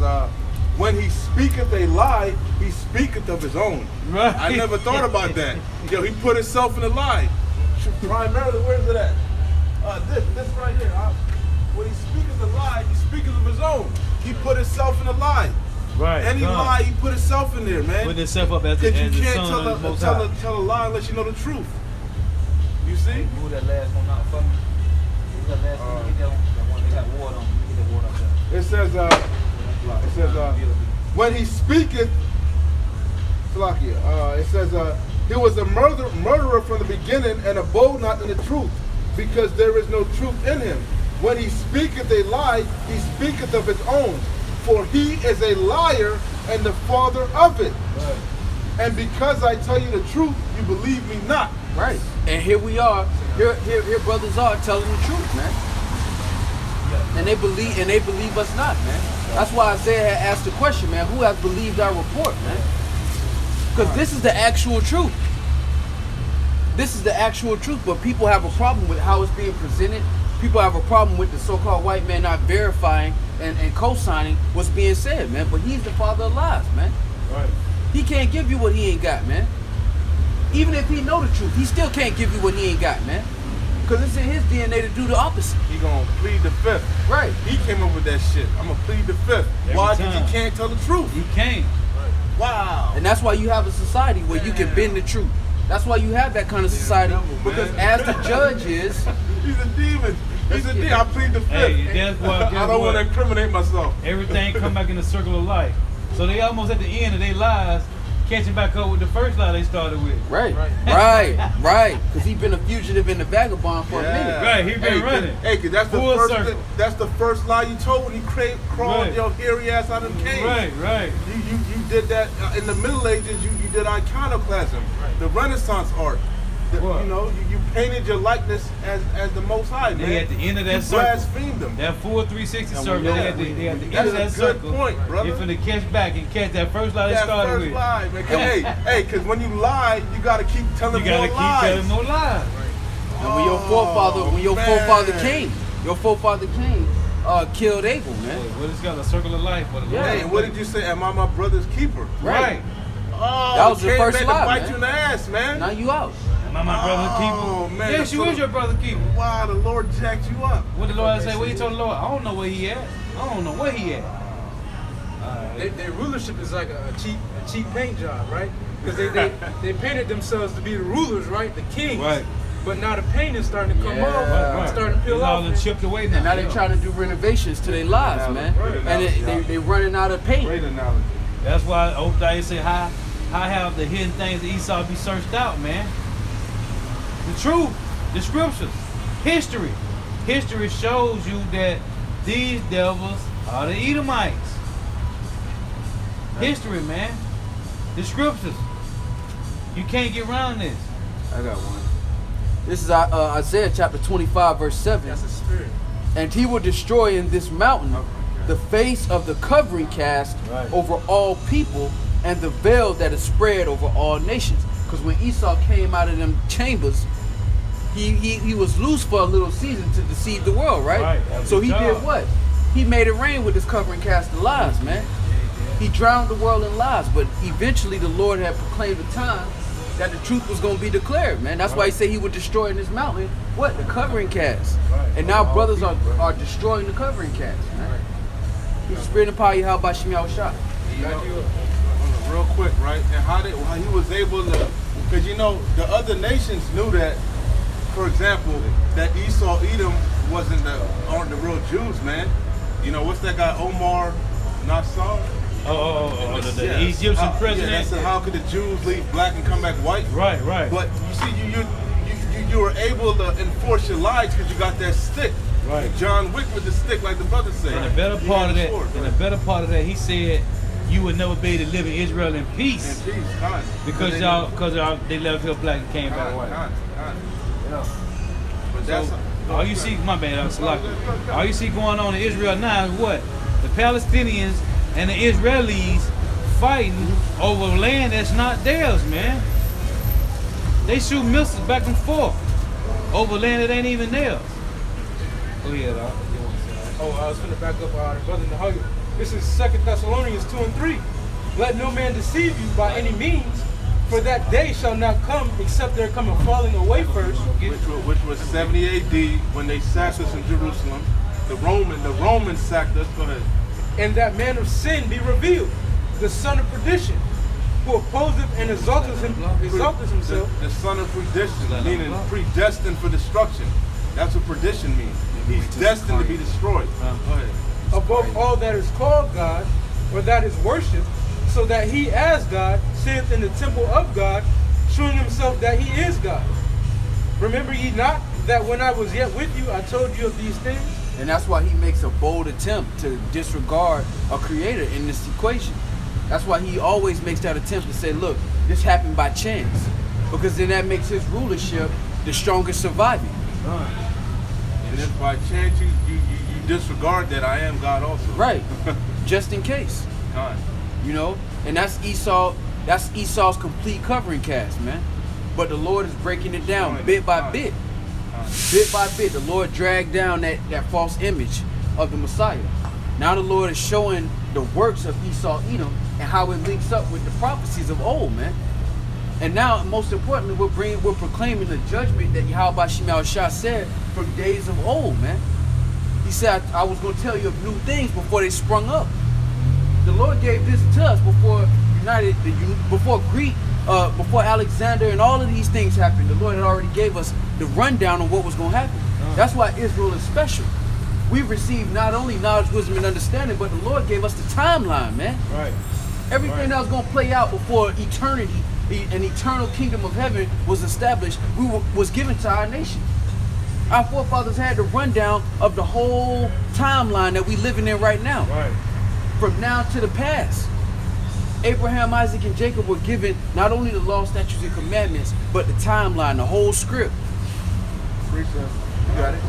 when he speaketh a lie, he speaketh of his own. Right. I never thought about that. He put himself in a lie. Primarily, where's it at? This right here. When he speaketh a lie, he speaketh of his own. He put himself in a lie. Right. Any lie, he put himself in there, man. Put himself up as the Because you can't son of the Most High. tell a lie unless you know the truth. You see? Move that last one out for me. Move that last one. Get that one. They got water on. Get that water out there. It says, when he speaketh, it says, he was a murderer from the beginning, and abode not in the truth, because there is no truth in him. When he speaketh a lie, he speaketh of his own, for he is a liar and the father of it. Right. And because I tell you the truth, you believe me not. Right. And here we are. Here brothers are telling the truth, man. And they believe us not, man. That's why Isaiah had asked the question, man, who has believed our report, man? Because this is the actual truth. This is the actual truth, but people have a problem with how it's being presented. People have a problem with the so-called white man not verifying and co-signing what's being said, man. But he's the father of lies, man. Right. He can't give you what he ain't got, man. Even if he know the truth, he still can't give you what he ain't got, man. Because it's in his DNA to do the opposite. He gonna plead the fifth. Right. He came up with that shit. I'm gonna plead the fifth. Every Why? Because time. he can't tell the truth. You can't. Wow. And that's why you have a society where you can bend the truth. That's why you have that kind of society. Because as the judge is, He's a demon. He's a demon. I plead the fifth. Hey, that's why. I don't want to incriminate myself. Everything come back in the circle of life. So they almost at the end of their lives, catching back up with the first lie they started with. right. Because he's been a fugitive and a vagabond for a minute. Right, he been running. Hey, cause that's the Full first. circle. That's the first lie you told when he crawled Right. your hairy ass out of the cave. Right. You did that in the Middle Ages. You did iconoclasm, the Renaissance art. What? You know, you painted your likeness as the Most High. They man. at the end of that you circle. blasphemed them. That full 360 And circle, we know they at the end That's of that a good circle. point, brother. You're finna catch back and catch that first lie they That started first with. lie, man. 'Cause, hey, because when you lie, you gotta keep telling You gotta more keep lies. telling more lies. And when your forefather Cain killed Abel, man. What is called a circle of life? What Yeah. Hey, what did you say? Am I my brother's keeper? Right. Oh, That was the came first back lie, to bite man. you in the ass, man. Now you out. Am I my brother Oh, keeper? man, Yes, you so- is your brother keeper. Wow, the Lord jacked you up. What the Lord say? What he told the Lord? I don't know where he at. I don't know where he at. Their rulership is like a cheap paint job, right? Because they painted themselves to be the rulers, right? The kings. Right. But now the paint is starting to come Yeah. off, Right. starting to peel It's all off. done chipped away now. And now they trying to do renovations to their lives, man. Right. And they running out of paint. Great analogy. That's why Obadiah say, how have the hidden things of Esau be searched out, man? The truth, the scriptures, history. History shows you that these devils are the Edomites. History, man. The scriptures. You can't get around this. I got one. This is Isaiah chapter 25, verse 7. That's a spirit. And he will destroy in this mountain the face of the covering cast Right. over all people and the veil that is spread over all nations. Because when Esau came out of them chambers, he was loose for a little season to deceive the world, right? Right, that was So his he job. did what? He made it rain with his covering cast of lies, man. He drowned the world in lies, but eventually the Lord had proclaimed a time that the truth was going to be declared, man. That's why he said he would destroy in this mountain what? The covering cast. Right. And now All brothers people, right. are destroying the covering cast, man. He's the spirit and power, how about Shemiah Shah? You know, real quick, right? And how he was able to, because you know the other nations knew that. For example, that Esau, Edom aren't the real Jews, man. You know what's that guy Omar Nassar? The Yeah. Egyptian How, president. Yeah, they said how could the Jews leave black and come back white? Right. But you see, you were able to enforce your lies because you got that stick. Right. John Wick with the stick, like the brother said. And the better He part had of a that, sword, and right? the better part of that, he said, you would never be able to live in Israel in peace And peace, kind. because they left here black and came back white. Kind. Yeah. But that's So, all you see, my bad, all you see going on in Israel now is what? The Palestinians and the Israelis fighting over land that's not theirs, man. They shoot missiles back and forth over land that ain't even theirs. Go ahead, dog. Oh, I was finna back up the brother in the hug. This is 2 Thessalonians 2 and 3. Let no man deceive you by any means, for that day shall not come except there come a falling away first. which was 70 AD when they sacked us in Jerusalem. The Romans sacked us. Go ahead. And that man of sin be revealed, the son of perdition, who opposeth and exalteth himself. The son of perdition, meaning predestined for destruction. That's what perdition means. He's destined to be destroyed. Go ahead. Above all that is called God, or that is worshipped, so that he as God sitteth in the temple of God, showing himself that he is God. Remember ye not that when I was yet with you, I told you of these things? And that's why he makes a bold attempt to disregard a creator in this equation. That's why he always makes that attempt to say, look, this happened by chance. Because then that makes his rulership the strongest surviving. And if by chance you disregard that, I am God also. Right. Just in case. God. You know? And that's Esau's complete covering cast, man. But the Lord is breaking it down bit by bit. Bit by bit, the Lord dragged down that false image of the Messiah. Now the Lord is showing the works of Esau, Edom, and how it links up with the prophecies of old, man. And now, most importantly, we're proclaiming the judgment that Yahweh Shemel Shah said from days of old, man. He said, I was going to tell you of new things before they sprung up. The Lord gave this to us before before Alexander and all of these things happened. The Lord had already gave us the rundown on what was going to happen. That's why Israel is special. We received not only knowledge, wisdom, and understanding, but the Lord gave us the timeline, man. Right. Everything that was going to play out before eternity, an eternal kingdom of heaven was established, was given to our nation. Our forefathers had the rundown of the whole timeline that we living in right now. Right. From now to the past. Abraham, Isaac, and Jacob were given not only the law, statutes, and commandments, but the timeline, the whole script. Precept. You got it.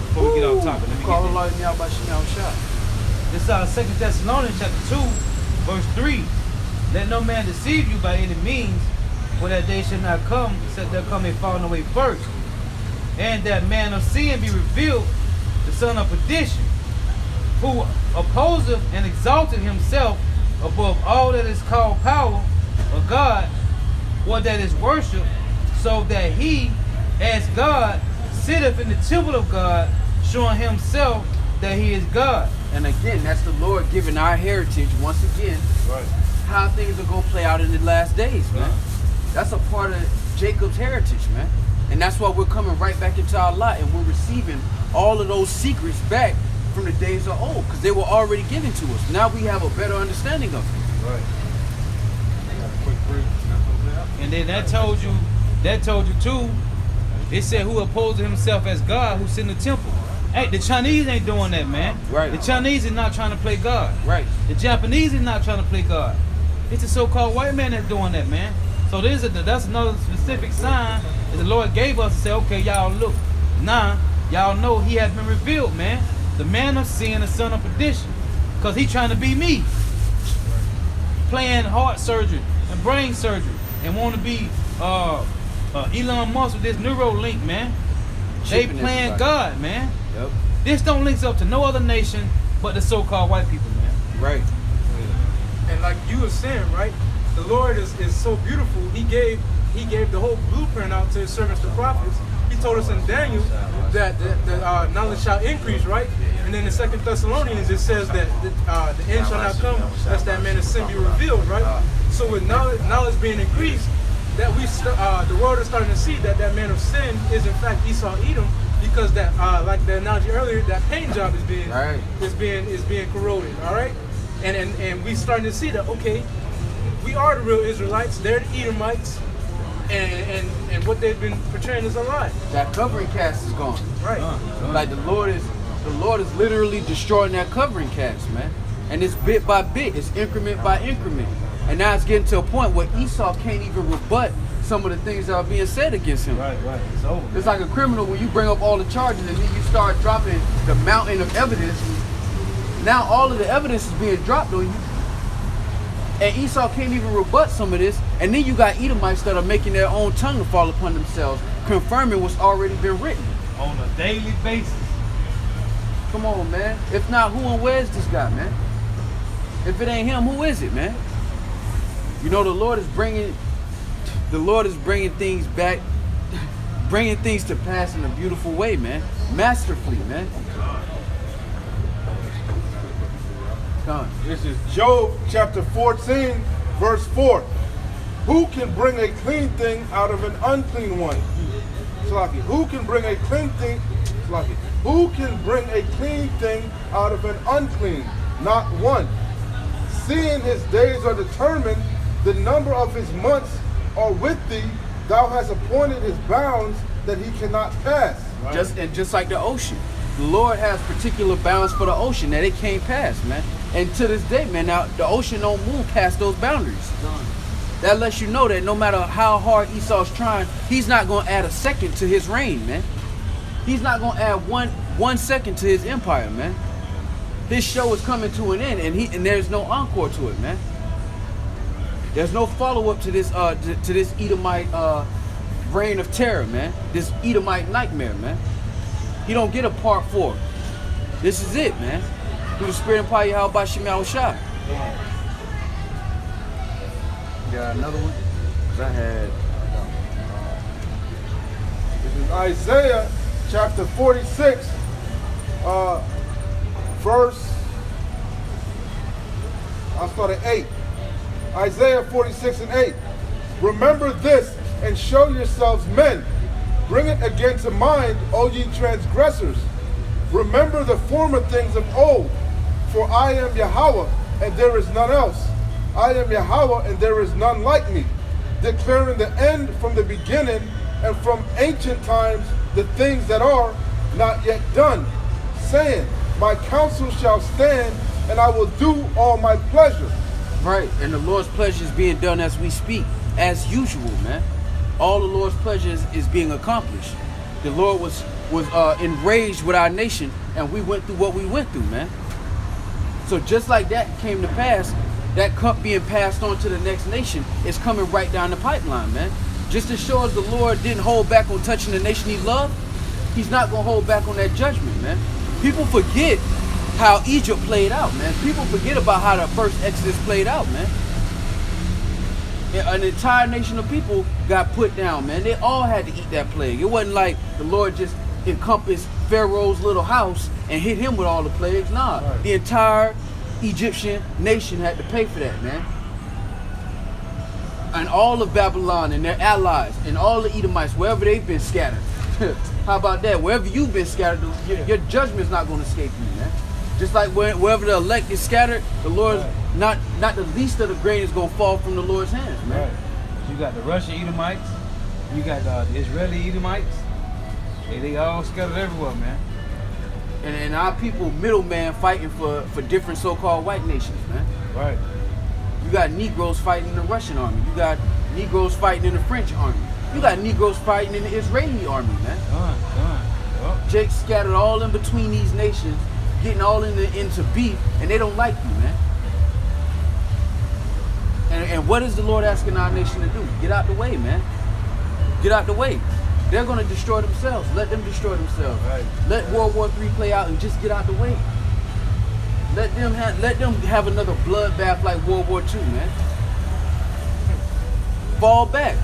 Before we get off topic, let me Call get Allah this. Yahweh Shemel Shah. This is 2 Thessalonians chapter 2, verse 3. Let no man deceive you by any means, for that day shall not come, except there come a falling away first. And that man of sin be revealed, the son of perdition, who opposeth and exalted himself above all that is called power of God, or that is worshipped, so that he, as God, sitteth in the temple of God, showing himself that he is God. And again, that's the Lord giving our heritage once again, Right. how things are going to play out in the last days, man. Right. That's a part of Jacob's heritage, man. And that's why we're coming right back into our lot, and we're receiving all of those secrets back from the days of old, because they were already given to us. Now we have a better understanding of it. Right. Got a quick brief. And then that told you too, it said who opposes himself as God, who's in the temple. Hey, the Chinese ain't doing that, man. Right. The Chinese is not trying to play God. Right. The Japanese is not trying to play God. It's the so-called white man that's doing that, man. So that's another specific sign that the Lord gave us to say, okay, y'all look, now y'all know he has been revealed, man. The man of sin, the son of perdition. Because he trying to be me. Playing heart surgery and brain surgery. And want to be Elon Musk with this Neuralink, man. They Chipping playing everybody. God, man. Yep. This don't link up to no other nation but the so-called white people, man. Right. And like you were saying, right? The Lord is so beautiful. He gave the whole blueprint out to his servants, the prophets. He told us in Daniel that the knowledge shall increase, right? And then in 2 Thessalonians it says that the end shall not come lest that man of sin be revealed, right? So with knowledge being increased, that the world is starting to see that man of sin is in fact Esau Edom, because that like the analogy earlier, that paint job is being corroded, all right? And we starting to see that, okay, we are the real Israelites, they're the Edomites, and what they've been portraying is a lie. That covering cast is gone. Right. Like the Lord is literally destroying that covering cast, man. And it's bit by bit, it's increment by increment. And now it's getting to a point where Esau can't even rebut some of the things that are being said against him. Right. It's over. It's like a criminal when you bring up all the charges and then you start dropping the mountain of evidence. Now all of the evidence is being dropped on you. And Esau can't even rebut some of this. And then you got Edomites that are making their own tongue to fall upon themselves, confirming what's already been written. On a daily basis. Come on, man. If not, who and where is this guy, man? If it ain't him, who is it, man? You know, the Lord is bringing things back, bringing things to pass in a beautiful way, man. Masterfully, man. Come on. This is Job chapter 14, verse 4. Who can bring a clean thing out of an unclean one? Slaki. Who can bring a clean thing? Slaki. Who can bring a clean thing out of an unclean? Not one. Seeing his days are determined, the number of his months are with thee. Thou hast appointed his bounds that he cannot pass. Right. Just like the ocean. The Lord has particular bounds for the ocean that it can't pass, man. And to this day, man, now the ocean don't move past those boundaries. That lets you know that no matter how hard Esau's trying, he's not going to add a second to his reign, man. He's not going to add one second to his empire, man. His show is coming to an end, and there's no encore to it, man. There's no follow-up to this to this Edomite reign of terror, man. This Edomite nightmare, man. He don't get a part 4. This is it, man. Through the spirit and power, how about Shemal Shah? Got another one? 'Cause I had. This is Isaiah chapter 46, verse. I'll start at 8. Isaiah 46 and 8. Remember this and show yourselves men. Bring it again to mind, O ye transgressors. Remember the former things of old. For I am Yahweh, and there is none else. I am Yahweh, and there is none like me. Declaring the end from the beginning, and from ancient times the things that are not yet done. Saying, my counsel shall stand, and I will do all my pleasure. Right, and the Lord's pleasure is being done as we speak, as usual, man. All the Lord's pleasure is being accomplished. The Lord was enraged with our nation, and we went through what we went through, man. So just like that came to pass, that cup being passed on to the next nation is coming right down the pipeline, man. Just to show us the Lord didn't hold back on touching the nation he loved, he's not going to hold back on that judgment, man. People forget how Egypt played out, man. People forget about how the first Exodus played out, man. An entire nation of people got put down, man. They all had to eat that plague. It wasn't like the Lord just encompassed Pharaoh's little house and hit him with all the plagues. Nah, right. The entire Egyptian nation had to pay for that, man. And all of Babylon and their allies and all the Edomites, wherever they've been scattered. How about that? Wherever you've been scattered, your judgment's not going to escape you, man. Just like wherever the elect is scattered, the Lord's not the least of the grain is going to fall from the Lord's hands, man. Right. You got the Russian Edomites, you got the Israeli Edomites, they all scattered everywhere, man. And our people, middleman, fighting for different so-called white nations, man. Right. You got Negroes fighting in the Russian army. You got Negroes fighting in the French army. You got Negroes fighting in the Israeli army, man. Well. Jake scattered all in between these nations, getting all into beef, and they don't like you, man. And what is the Lord asking our nation to do? Get out the way, man. Get out the way. They're going to destroy themselves. Let them destroy themselves. Right. Let World War III play out and just get out the way. Let them have another bloodbath like World War II, man. Fall back.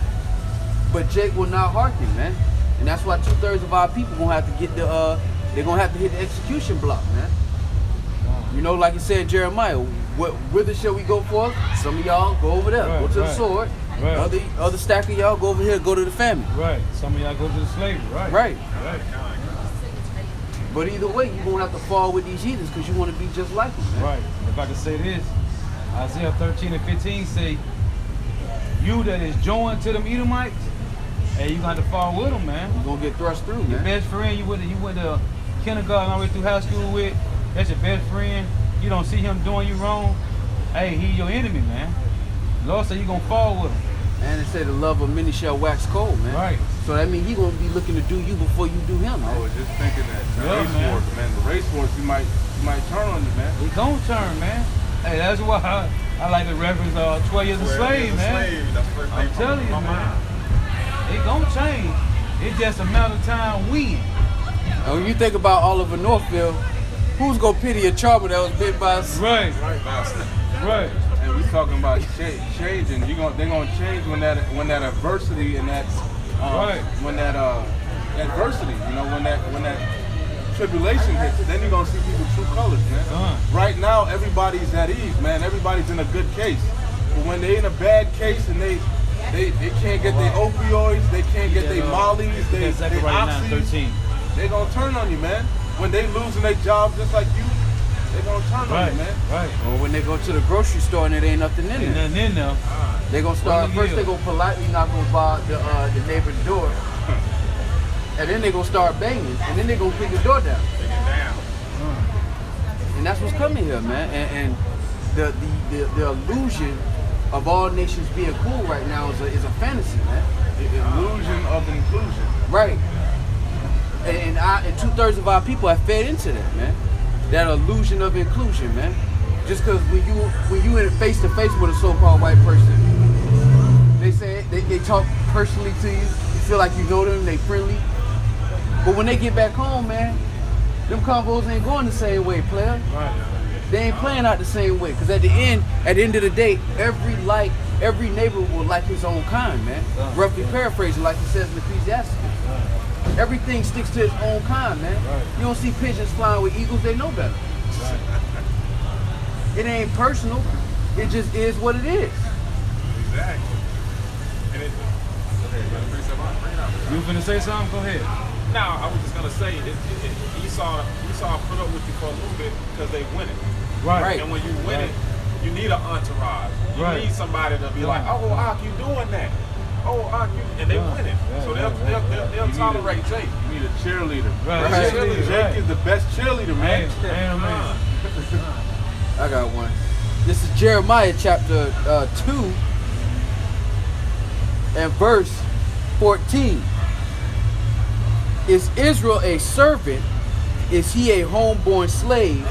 But Jake will not hearken, man. And that's why 2/3 of our people gonna have to get they're gonna have to hit the execution block, man. You know, like it said in Jeremiah, whither shall we go forth? Some of y'all go over there, go to the sword. Right. Other stack of y'all go over here, go to the famine. Right. Some of y'all go to the slavery. Right. But either way, you're gonna have to fall with these heathens because you want to be just like them, man. Right. If I can say this, Isaiah 13 and 15 say, you that is joined to them Edomites, hey, you gonna have to fall with them, man. You're gonna get thrust through, man. Your best friend you went to kindergarten all the way through high school with, that's your best friend. You don't see him doing you wrong. Hey, he's your enemy, man. Lord said you gonna fall with him. And it said the love of many shall wax cold, man. Right. So that means he gonna be looking to do you before you do him, man. I was just thinking that race wars, man. The race wars, he might turn on you, man. He gonna turn, man. Hey, that's why I like to reference 12 Years a Slave, man. I'm telling you, man. It gonna change. It's just a matter of time when. And when you think about Oliver Northfield, who's gonna pity a charmer that was bit by us? Right. And we talking about changing. They're gonna change when that adversity and that when that adversity, you know, when that tribulation hits, then you're gonna see people's true colors, man. Right now, everybody's at ease, man. Everybody's in a good case. But when they're in a bad case and they can't get their opioids, they can't get their mollies, they oxys, they gonna turn on you, man. When they losing their jobs just like you, they gonna turn on you, man. Right. Or when they go to the grocery store and it ain't nothing in there. Nothing in there. They gonna start first. They gonna politely knock on the neighbor's door, and then they gonna start banging, and then they gonna kick the door down. And that's what's coming here, man. And the illusion of all nations being cool right now is a fantasy, man. The illusion of inclusion. Right. And 2/3 of our people have fed into that, man. That illusion of inclusion, man. Just because when you in face to face with a so-called white person, They say they talk personally to you. You feel like you know them. They friendly. But when they get back home, man, them convos ain't going the same way, player. Right. They ain't playing out the same way. Cause at the end of the day, every neighbor will like his own kind, man. Roughly paraphrasing, like it says in Ecclesiastes. Everything sticks to its own kind, man. Right. You don't see pigeons flying with eagles, they know better. Right. It ain't personal. It just is what it is. Exactly. And it, You finna say something? Go ahead. now, I was just gonna say, Esau put up with you for a little bit because they win it. Right. And when you win it, you need an entourage. You Right. need somebody to be Right. like, oh, Ak, you doing that? Oh, Ak, you, and they win it. So they'll tolerate Jake. You need a cheerleader. Right. Right. Jake is the best cheerleader, man. Man. I got one. This is Jeremiah chapter 2 and verse 14. Is Israel a servant? Is he a homeborn slave?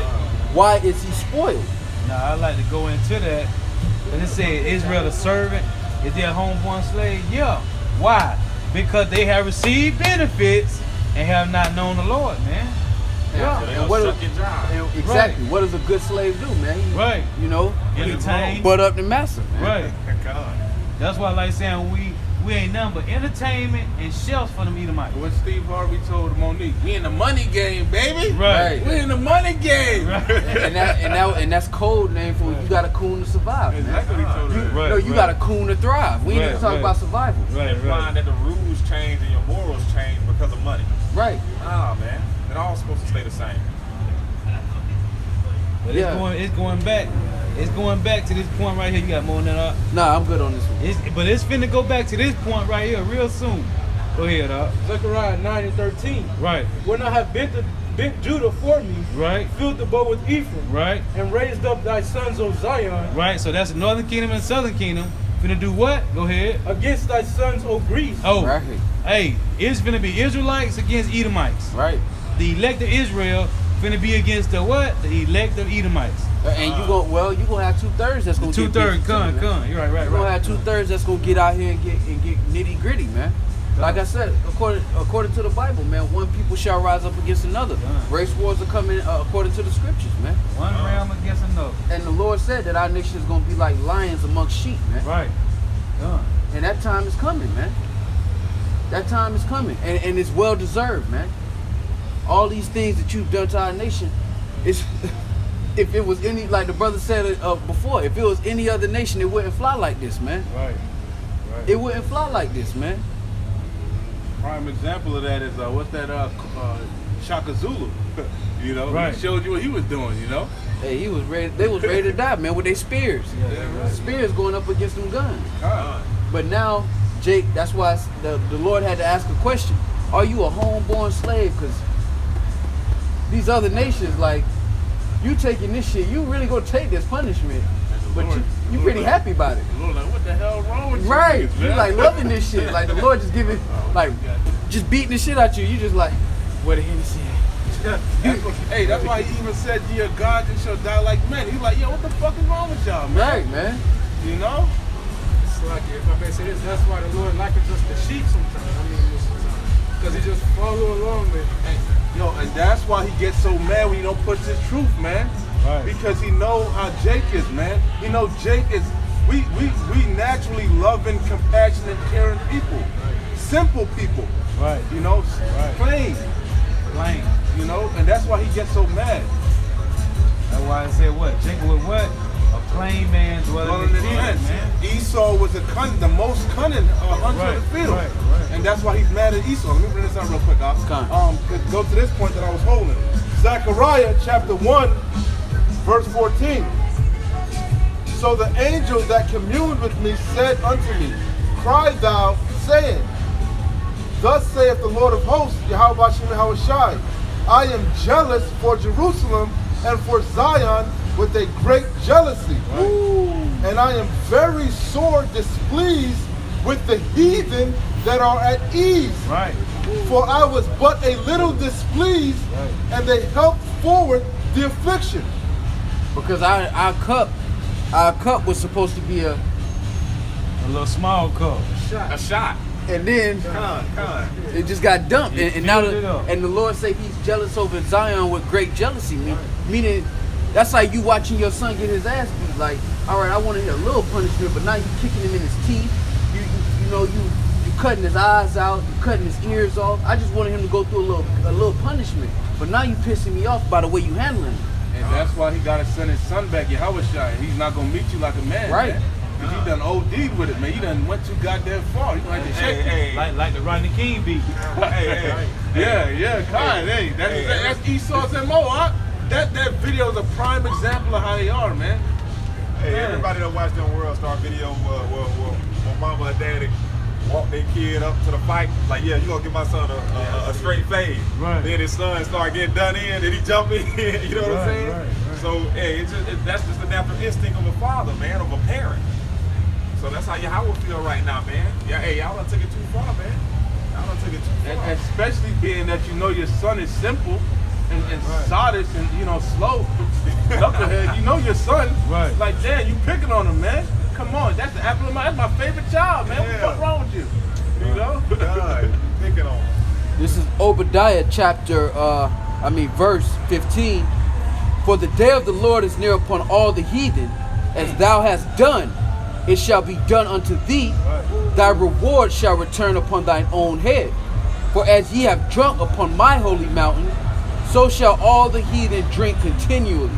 Why is he spoiled? Now I like to go into that. And it said Israel the servant, is they a homeborn slave? Yeah. Why? Because they have received benefits and have not known the Lord, man. Yeah. So And they'll what suck your job. and exactly. Right. What does a good slave do, man? He, Right. You know, Entertain. butt up the master, man. Right. God. That's why I like saying we ain't nothing but entertainment and shells for them Edomites. What Steve Harvey told Monique, we in the money game, baby. Right. We in the money game. And that's code name for you got a coon to survive, man. Exactly what he told her. Right. No, you got a coon to thrive. We ain't Right, even talking right. about survival. Right, Implying that the rules change and your morals change because of money. Right. Nah, man. It all supposed to stay the same. But Yeah. it's going back. It's going back to this point right here. You got more than that up. Nah, I'm good on this one. But it's finna go back to this point right here real soon. Go ahead, up. Zechariah 9 and 13. Right, When I have bent Judah for me, right, filled the bow with Ephraim, right, and raised up thy sons, O Zion, right. So that's the northern kingdom and southern kingdom. Finna do what? Go ahead. against thy sons, O Greece. Oh, Right. hey, it's finna be Israelites against Edomites. Right. The elect of Israel finna be against the what? The elect of Edomites. And you gonna have 2/3 that's gonna get 2/3, busy too, man. come. You're right, You're gonna have 2/3 that's gonna get out here and get nitty gritty, man. Like I said, according to the Bible, man, one people shall rise up against another. Race wars are coming according to the scriptures, man. One realm against another. And the Lord said that our nation is gonna be like lions amongst sheep, man. Right. Done. And that time is coming, man. That time is coming, and it's well deserved, man. All these things that you've done to our nation, it's if it was any, like the brother said before, if it was any other nation, it wouldn't fly like this, man. Right. It wouldn't fly like this, man. Prime example of that is what's that Shaka Zulu? You know, Right. he showed you what he was doing. You know, Hey, he was ready. They was ready to die, man, with their spears. Yeah. Spears going up against them guns. God. But now, Jake, that's why the Lord had to ask a question: are you a homeborn slave? Because these other nations, like, you taking this shit, you really gonna take this punishment, but you pretty happy about it. The Lord, like, what the hell wrong with you? Right, niggas, you man? like loving this shit. Like the Lord just giving, like, just beating the shit out you. You just like, where the Hennessy at? Hey, that's why he even said, "Dear God, you shall die like men." He's like, "Yo, what the fuck is wrong with y'all, man?" Right, man. You know? It's like, if I may say this, that's why the Lord likens us to sheep sometimes. I mean, because he just follow along with it. Yo, and that's why he gets so mad when you don't push his truth, man. Right. Because he know how Jake is, man. He know Jake is. We naturally loving, compassionate, caring people, simple people. Right. You know, Right. plain. Plain. You know, and that's why he gets so mad. That's why I said what? Jacob was what? A plain man dwelling in the tent, man. Esau was the most cunning hunter Right, of the field. right, right. And that's why he's mad at Esau. Let me bring this out real quick, go to this point that I was holding. Zechariah chapter 1, verse 14. So the angel that communed with me said unto me, Cry thou, saying, Thus saith the Lord of hosts, Yahweh Shem Yahushai, I am jealous for Jerusalem and for Zion with a great jealousy. And I am very sore displeased with the heathen that are at ease. Right. For I was but a little displeased, Right. and they helped forward the affliction. Because our cup was supposed to be a A little small cup. A shot. And then Con. it just got dumped. And now filled it up. and the Lord say he's jealous over Zion with great jealousy. Meaning that's like you watching your son get his ass beat. Like, all right, I want to hear a little punishment, but now you kicking him in his teeth. You cutting his eyes out, you cutting his ears off. I just wanted him to go through a little punishment. But now you pissing me off by the way you handling him. And that's why he gotta send his son back, Yahushua. He's not gonna meet you like a man, Right. man. Cause he done OD'd with it, man. You done went too goddamn far. You gonna have to check it. Like the Rodney King beat. Yeah, kind. Hey, that's Esau's MO, huh? That video is a prime example of how they are, man. Hey, Man. everybody that watched them World Star video when mama and daddy walked their kid up to the fight, like, yeah, you gonna give my son a straight fade. Right. Then his son start getting done in, then he jump in, you know what I'm saying? Right. So, hey, that's just the natural instinct of a father, man, of a parent. So that's how Yahweh feel right now, man. Yeah, hey, y'all done took it too far, man. Y'all done took it too far. And especially being that you know your son is simple and sodish and slow, knucklehead. You know your son. Right. Like, damn, you picking on him, man. Come on, that's the apple of my. That's my favorite child, man. What the fuck wrong with you? You know? God, you picking on him. This is Obadiah verse 15. For the day of the Lord is near upon all the heathen, as thou hast done, it shall be done unto thee. Thy reward shall return upon thine own head. For as ye have drunk upon my holy mountain, so shall all the heathen drink continually.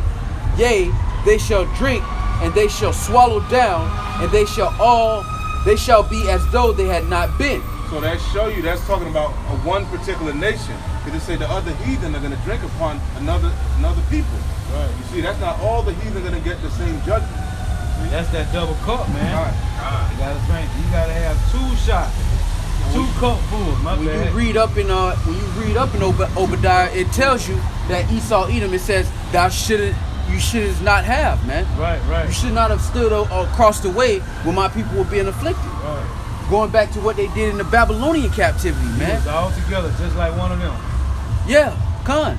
Yea, they shall drink, and they shall swallow down, and they shall be as though they had not been. So that show you that's talking about one particular nation. Because they say the other heathen are going to drink upon another people. Right. You see, that's not all the heathen going to get the same judgment. That's that double cup, man. All right. You gotta drink. You gotta have 2 shots, 2 cupfuls. When you read up in Obadiah, it tells you that Esau Edom. It says you shouldn't not have, man. Right. You should not have stood across the way when my people were being afflicted. Right. Going back to what they did in the Babylonian captivity, It man. was all together, just like one of them. Yeah, Khan.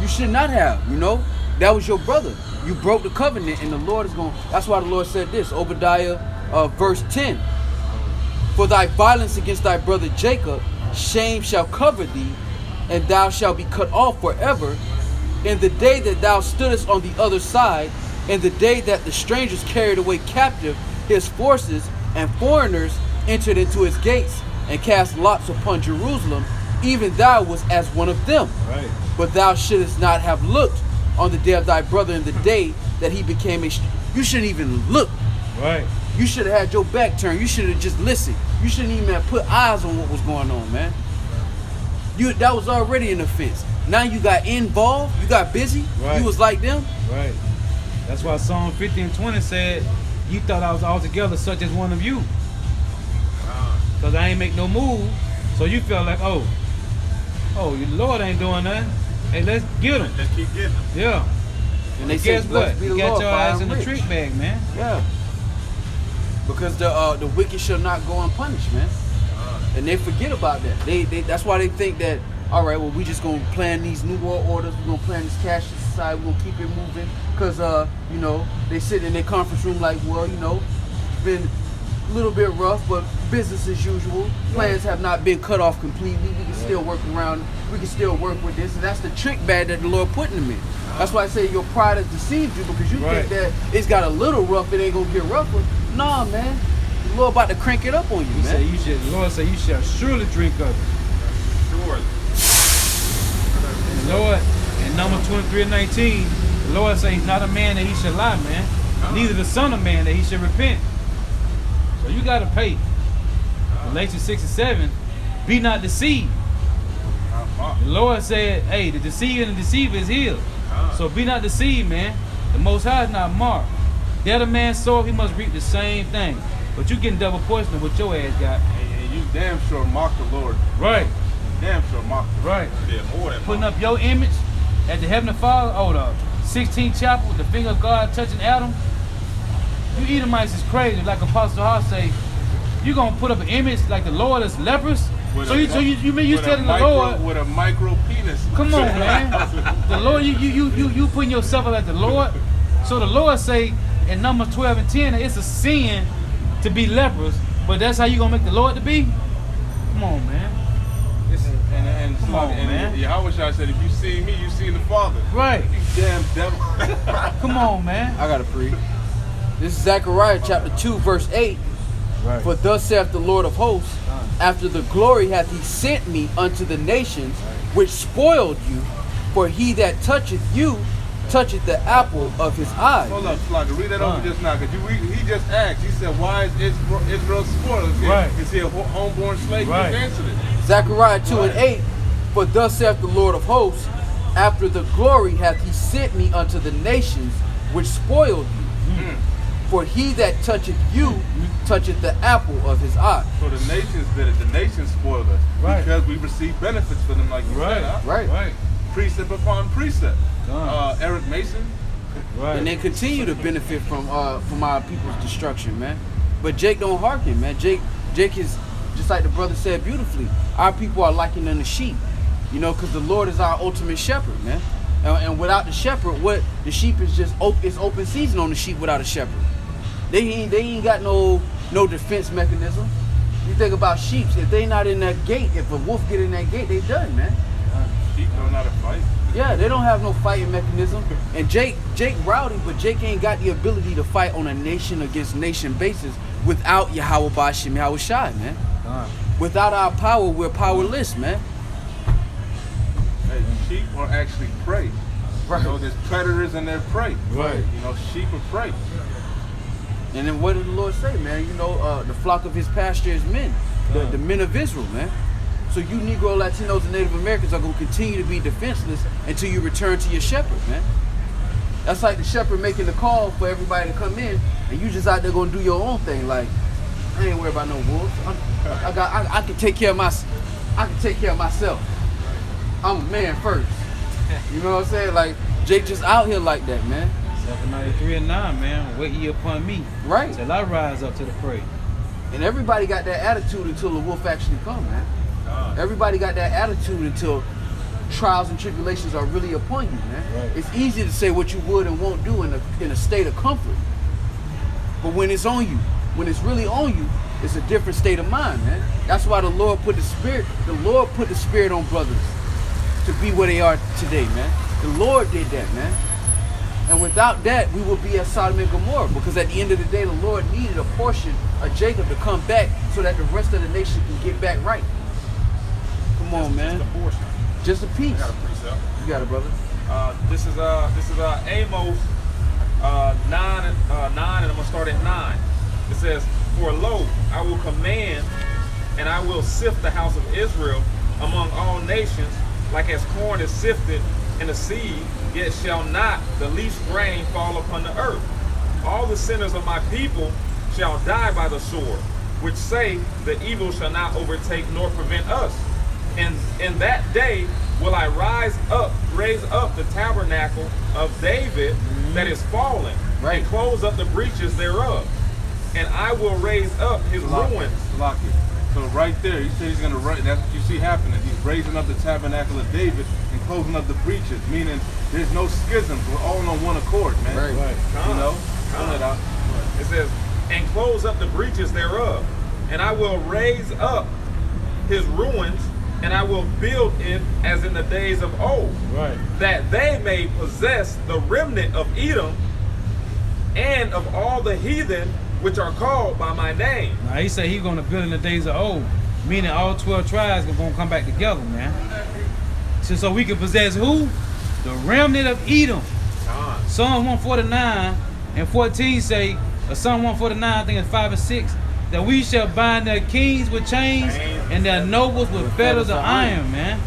You should not have, That was your brother. You broke the covenant, and the Lord is going. That's why the Lord said this, Obadiah verse 10. For thy violence against thy brother Jacob, shame shall cover thee, and thou shalt be cut off forever. In the day that thou stoodest on the other side, in the day that the strangers carried away captive his forces, and foreigners entered into his gates, and cast lots upon Jerusalem, even thou was as one of them. Right. But thou shouldest not have looked on the day of thy brother, in the day that he became you shouldn't even look. Right. You should have had your back turned. You should have just listened. You shouldn't even have put eyes on what was going on, man. That was already an offense. Now you got involved. You got busy. Right. You was like them. Right. That's why Psalm 50 and 20 said, you thought I was altogether such as one of you. Because I ain't make no move. So you felt like, oh, your Lord ain't doing nothing. Hey, let's get him. Let's keep getting them. Yeah. And they Guess said, what? "Blessed be You the got Lord, your for I eyes am in the rich." trick bag, man. Yeah. Because the wicked shall not go unpunished, man. And they forget about that. They that's why they think that, all right, well, we just gonna plan these new world orders. We're gonna plan this cashless society. We're gonna keep it moving. Because they sit in their conference room like, well, it's been a little bit rough, but business as usual. Plans have not been cut off completely. We can still work around. We can still work with this, and that's the trick bag that the Lord put in them in. That's why I say your pride has deceived you, because you think that it's got a little rough, it ain't gonna get rougher. Nah, man. The Lord about to crank it up on you, man. The Lord said you shall surely drink of it. Sure. And the Lord, in Numbers 23:19, the Lord said he's not a man that he should lie, man. Neither the son of man that he should repent. So you gotta pay. Galatians 6:7, be not deceived. The Lord said, hey, the deceiver and the deceiver is healed. So be not deceived, man. The Most High is not marked. That a man sow, he must reap the same thing. But you getting double portion of what your ass got. And you damn sure mock the Lord. Right. Damn sure mock the Lord. Right. Yeah, more than Putting up your image at the Heavenly Father, the 16th chapel, the finger of God touching Adam. You Edomites is crazy, like Apostle Hall say. You gonna put up an image like the Lord is leprous? So you telling the Lord with a micro penis. Come on, man. The Lord, you putting yourself up at the Lord. So the Lord say in Numbers 12 and 10 that it's a sin to be lepers, but that's how you gonna make the Lord to be? Come on, man. And Come on, man. Yahweh Shai said, if you see me, you see the Father. Right. You damn devil. Come on, man. I gotta preach. This is Zechariah chapter 2, verse 8. Right. For thus saith the Lord of hosts, after the glory hath he sent me unto the nations, which spoiled you. For he that toucheth you, toucheth the apple of his eye. Hold up, Slugger. Read that over just now. Because he just asked. He said, why is Israel spoiled? Right. Is he a homeborn slave? Right. You answered it. Zechariah 2 and 8. For thus saith the Lord of hosts, after the glory hath he sent me unto the nations, which spoiled you. For he that toucheth you, toucheth the apple of his eye. So the nations did it. The nations spoiled us. Right. Because we received benefits for them, like you said. Huh? Right. Precept upon precept. Eric Mason. Right. And they continue to benefit from our people's destruction, man. But Jake don't hearken, man. Jake is, just like the brother said beautifully, our people are likened unto sheep. You know, because the Lord is our ultimate shepherd, man. And without the shepherd, what the sheep is just it's open season on the sheep without a shepherd. They ain't got no defense mechanism. You think about sheep, if they not in that gate, if a wolf get in that gate, they done, man. Sheep don't know how to fight. Yeah, they don't have no fighting mechanism. And Jake rowdy, but Jake ain't got the ability to fight on a nation against nation basis without Yahweh Bashim Yahweh Shai, man. Without our power, we're powerless, man. Hey, sheep are actually prey. Right. You know, there's predators and they're prey. Right. You know, sheep are prey. And then what did the Lord say, man? You know, the flock of his pasture is men, the men of Israel, man. So you Negro, Latinos, and Native Americans are going to continue to be defenseless until you return to your shepherd, man. That's like the shepherd making the call for everybody to come in, and you just out there going to do your own thing. Like, I ain't worried about no wolves. I can take care of myself. I'm a man first. You know what I'm saying? Like, Jake just out here like that, man. 793 and 9, man. Wait ye upon me. Right. Till I rise up to the prey. And everybody got that attitude until the wolf actually come, man. Everybody got that attitude until trials and tribulations are really upon you, man. Right. It's easy to say what you would and won't do in a state of comfort. But when it's on you, when it's really on you, it's a different state of mind, man. That's why the Lord put the spirit on brothers to be where they are today, man. The Lord did that, man. And without that, we would be at Sodom and Gomorrah, because at the end of the day, the Lord needed a portion of Jacob to come back so that the rest of the nation can get back right. Come on, man. Just a portion. Just a piece. I got a precept. You got it, brother. This is Amos 9, and I'm gonna start at 9. It says, "For lo, I will command, and I will sift the house of Israel among all nations, like as corn is sifted in the seed. Yet shall not the least grain fall upon the earth. All the sinners of my people shall die by the sword, which say the evil shall not overtake nor prevent us. And in that day will I raise up the tabernacle of David that is fallen, Right. and close up the breaches thereof. And I will raise up his ruins." Lock it. So right there, he said he's going to write. That's what you see happening. He's raising up the tabernacle of David and closing up the breaches, meaning there's no schisms. We're all on one accord, man. Right. You know? Pull it out. It says, "And close up the breaches thereof, and I will raise up his ruins, and I will build it as in the days of old, Right. that they may possess the remnant of Edom and of all the heathen which are called by my name." Now he said he's gonna build in the days of old, meaning all 12 tribes are gonna come back together, man. So we can possess who? The remnant of Edom. Psalm 149 and 14 say, Psalm 149, I think it's 5 and 6, that we shall bind their kings with chains and their nobles with fetters of iron, man.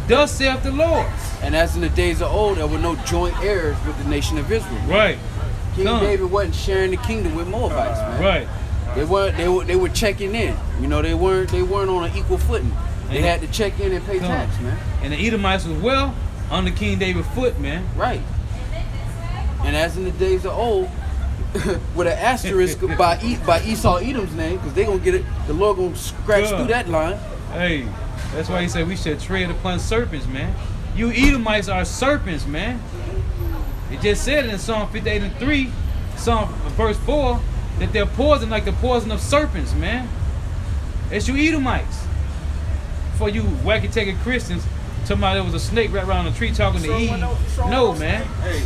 Thus saith the Lord. And as in the days of old, there were no joint heirs with the nation of Israel. Right. King Come. David wasn't sharing the kingdom with Moabites, man. Right. They were checking in. You know, they weren't on an equal footing. They had to check in and pay Come. tax, man. And the Edomites was well under King David's foot, man. Right. And as in the days of old, with an asterisk by Esau Edom's name, because they gonna get it. The Lord gonna scratch Good. through that line. Hey, that's why he said we should tread upon serpents, man. You Edomites are serpents, man. It just said it in Psalm 58 and 3, verse 4, that they're poison like the poison of serpents, man. It's you Edomites. For you wacky-taking Christians, talking about there was a snake right around the tree talking to Eve. No, man. Hey,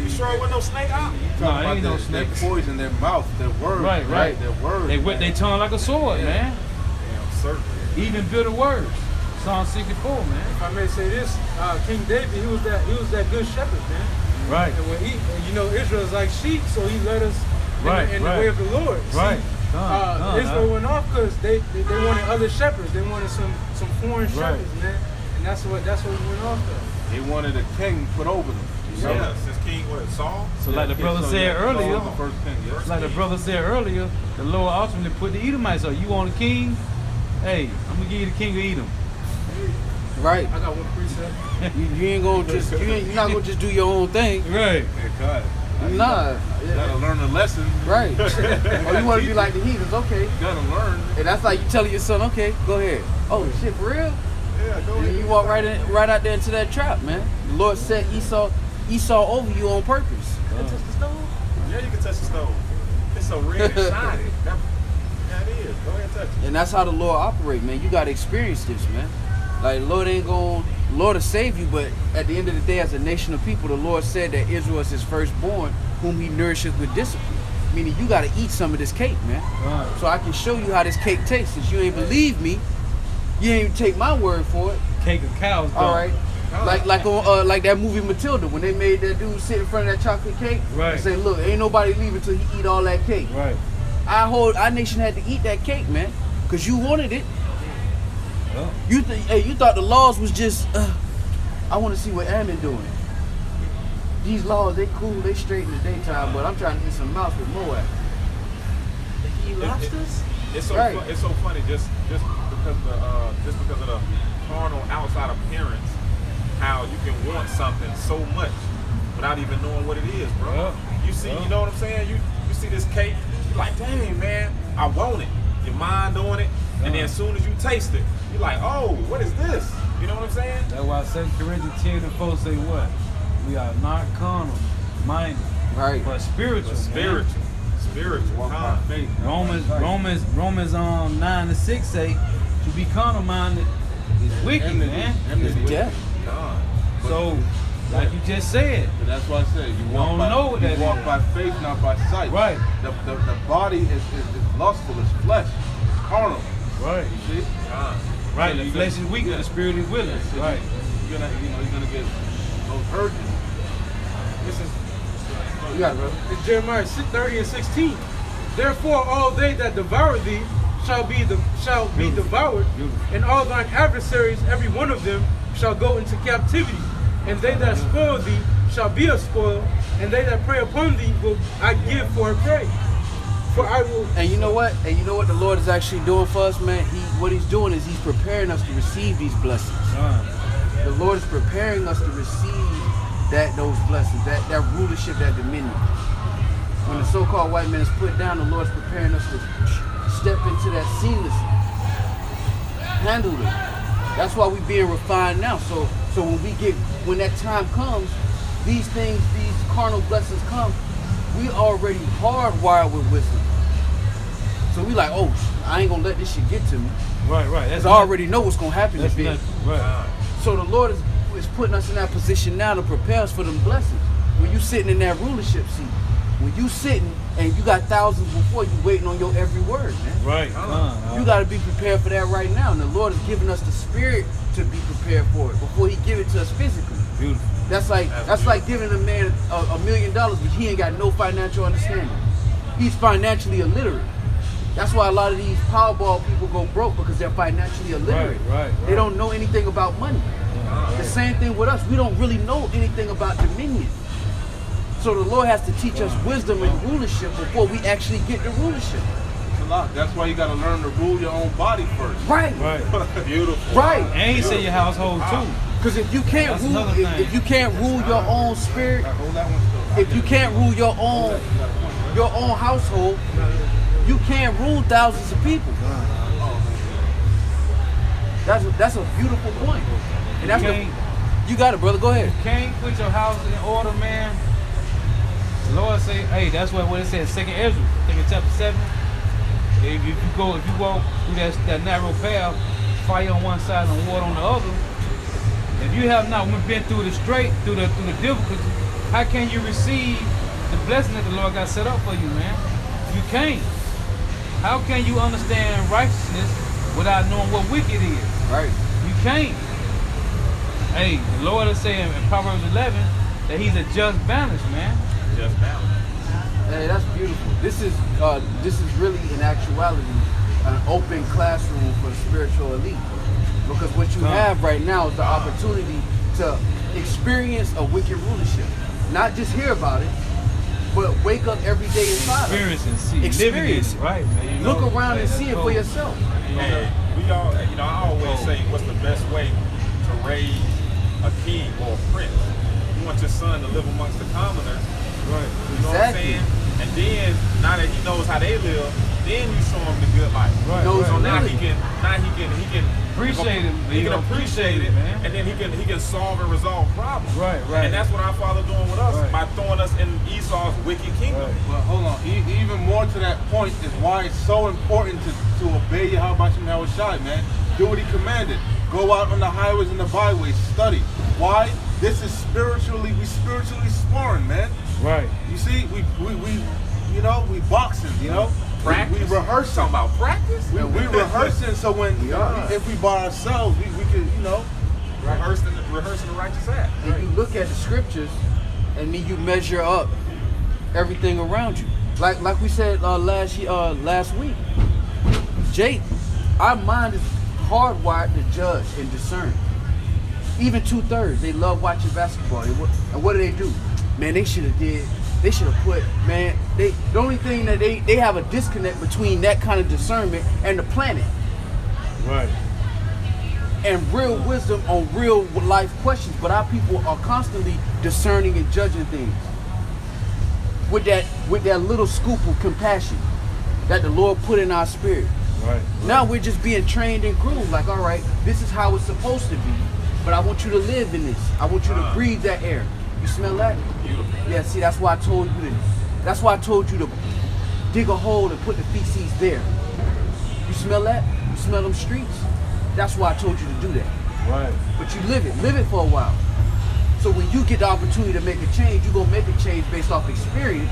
You sure it wasn't no snake out? No, it ain't no They snakes. poison their mouth, their words. Right. Their words. They whip their tongue like a sword, man. Damn, serpent. Even bitter words. Psalm 64, man. If I may say this, King David, he was that good shepherd, man. Right. And when Israel's like sheep, so he led us in the way of the Lord. Right. See, Israel went off because they wanted other shepherds. They wanted some foreign shepherds, man. And that's what went off of. They wanted a king put over them. Yeah, since King what, Saul? So like the brother said earlier, Saul was the first king, yeah. like the brother said earlier, the Lord ultimately put the Edomites up. You want a king? Hey, I'm gonna give you the king of Edom. Right. I got one precept. You ain't gonna just you're not gonna just do your own thing. Right. Yeah, God. Nah. You gotta learn a lesson. Right. Or you want to be like the heathens? Okay. You gotta learn. And that's like you telling your son, okay, go ahead. Oh shit, for real? Yeah, go And ahead. you walk right out there into that trap, man. The Lord set Esau over you on purpose. Can I touch the stove? Yeah, you can touch the stove. It's so red and shiny. Yeah, it is. Go ahead and touch it. And that's how the Lord operate, man. You gotta experience this, man. Like Lord will save you, but at the end of the day, as a nation of people, the Lord said that Israel is his firstborn, whom he nourishes with discipline. Meaning you gotta eat some of this cake, man. Right. So I can show you how this cake tastes. Since you ain't believe me, you ain't even take my word for it. Cake of cows. All right. Like that movie Matilda, when they made that dude sit in front of that chocolate cake Right. and say, look, ain't nobody leaving till he eat all that cake. Right. Our nation had to eat that cake, man, because you wanted it. Well, You thought the laws was just, I want to see what Ammon doing. These laws, they cool, they straight in the daytime, but I'm trying to eat some mouse with Moab. They eat lobsters? It's so Right. it's so funny just because of the carnal outside appearance, how you can want something so much without even knowing what it is, bro. Yeah. You see, Yeah. you know what I'm saying? You see this cake, you're like, dang man, I want it. Your mind doing it, and then as soon as you taste it, you're like, oh, what is this? You know what I'm saying? that's why 2 Corinthians 10 and 4 say what? We are not carnal minded, Right. but spiritual. But man. spiritual, Walk by huh? faith. Romans 9 and 6 say to be carnal minded is wicked, Enmity. man. Enmity. It's death. God. So, like you just said, But that's why I said you walk don't by, know what that you walk is. by faith, not by sight. Right. The body is lustful, it's flesh, carnal. right, You see? God. right. So The you flesh gotta- is weak, but the spirit is willing. So Right. You're gonna get those urges. This is You got it, brother. It's Jeremiah 30 and 16. Therefore, all they that devour thee shall be devoured, Beautiful. and all thine adversaries, every one of them, shall go into captivity. And they that spoil thee shall be a spoil, and they that prey upon thee will I give for a prey. For I will. And you know what? And you know what the Lord is actually doing for us, man? What he's doing is he's preparing us to receive these blessings. The Lord is preparing us to receive those blessings, that rulership, that dominion. When the so-called white man is put down, the Lord is preparing us to step into that seamlessly. Handle it. That's why we're being refined now. So when that time comes, these carnal blessings come, we already hardwired with wisdom. So we like, oh, I ain't gonna let this shit get to me. Right. Because I already know what's gonna happen That's if it. not, right. So the Lord is putting us in that position now to prepare us for them blessings. When you sitting in that rulership seat, when you sitting and you got thousands before you waiting on your every word, man. Right. You got to be prepared for that right now. And the Lord has given us the spirit to be prepared for it before he give it to us physically. Beautiful. That's like giving a man $1 million, but he ain't got no financial understanding. He's financially illiterate. That's why a lot of these Powerball people go broke, because they're financially illiterate. Right. They don't know anything about money. The same thing with us. We don't really know anything about dominion. So the Lord has to teach us wisdom and rulership before we actually get the rulership. It's a lot. That's why you gotta learn to rule your own body first. Right. Beautiful. Right. And he said your household too. Because if you can't That's rule, another thing. if you can't rule your own spirit, Hold that one still. if you can't rule your own household, you can't rule thousands of people. That's a beautiful point. And that's what, you got it, brother. Go ahead. Can't put your house in order, man. The Lord say, hey, that's what it says, 2nd Ezra, I think in chapter 7. If you walk through that narrow path, fire on one side and water on the other, if you have not been through the straight, through the difficulty, how can you receive the blessing that the Lord got set up for you, man? You can't. How can you understand righteousness without knowing what wicked is? Right. You can't. Hey, the Lord is saying in Proverbs 11 that He's a just balance, man. Just balance. Hey, that's beautiful. This is really in actuality an open classroom for the spiritual elite. Because what you have right now is the opportunity to experience a wicked rulership. Not just hear about it, but wake up every day inside Experience and see. Experience Living in it, right, man. Look around and see it for yourself. Hey, we all, I always say, what's the best way to raise a king or a prince? You want your son to live amongst the commoners. Right. You know what I'm saying? And then, now that he knows how they live, then you show him the good life. Right. Knows So now really. he can Appreciate it. He can appreciate it, man. and then he can solve and resolve problems. Right. And that's what our Father doing with us Right. by throwing us in Esau's wicked kingdom. Right. But hold on, even more to that point is why it's so important to obey Yahweh Shai, man. Do what he commanded. Go out on the highways and the byways, study. Why? This is we spiritually sparring, man. Right. You see, we boxing, Practice. We rehearsing. Talking about practice. We rehearsing, so when if we by ourselves, we could, Rehearsing the righteous act. And you look at the scriptures, and then you measure up everything around you. Like we said last week, Jake, our mind is hardwired to judge and discern. Even 2/3, they love watching basketball. And what do? Man, they should have put, man, the only thing that they have a disconnect between that kind of discernment and the planet. Right. And real wisdom on real life questions. But our people are constantly discerning and judging things with that little scoop of compassion that the Lord put in our spirit. Right. Now we're just being trained and groomed. Like, all right, this is how it's supposed to be. But I want you to live in this. I want you to breathe that air. You smell that? Beautiful. Yeah, see, that's why I told you to dig a hole and put the feces there. You smell that? You smell them streets? That's why I told you to do that. Right. But you live it for a while. So when you get the opportunity to make a change, you're going to make a change based off experience,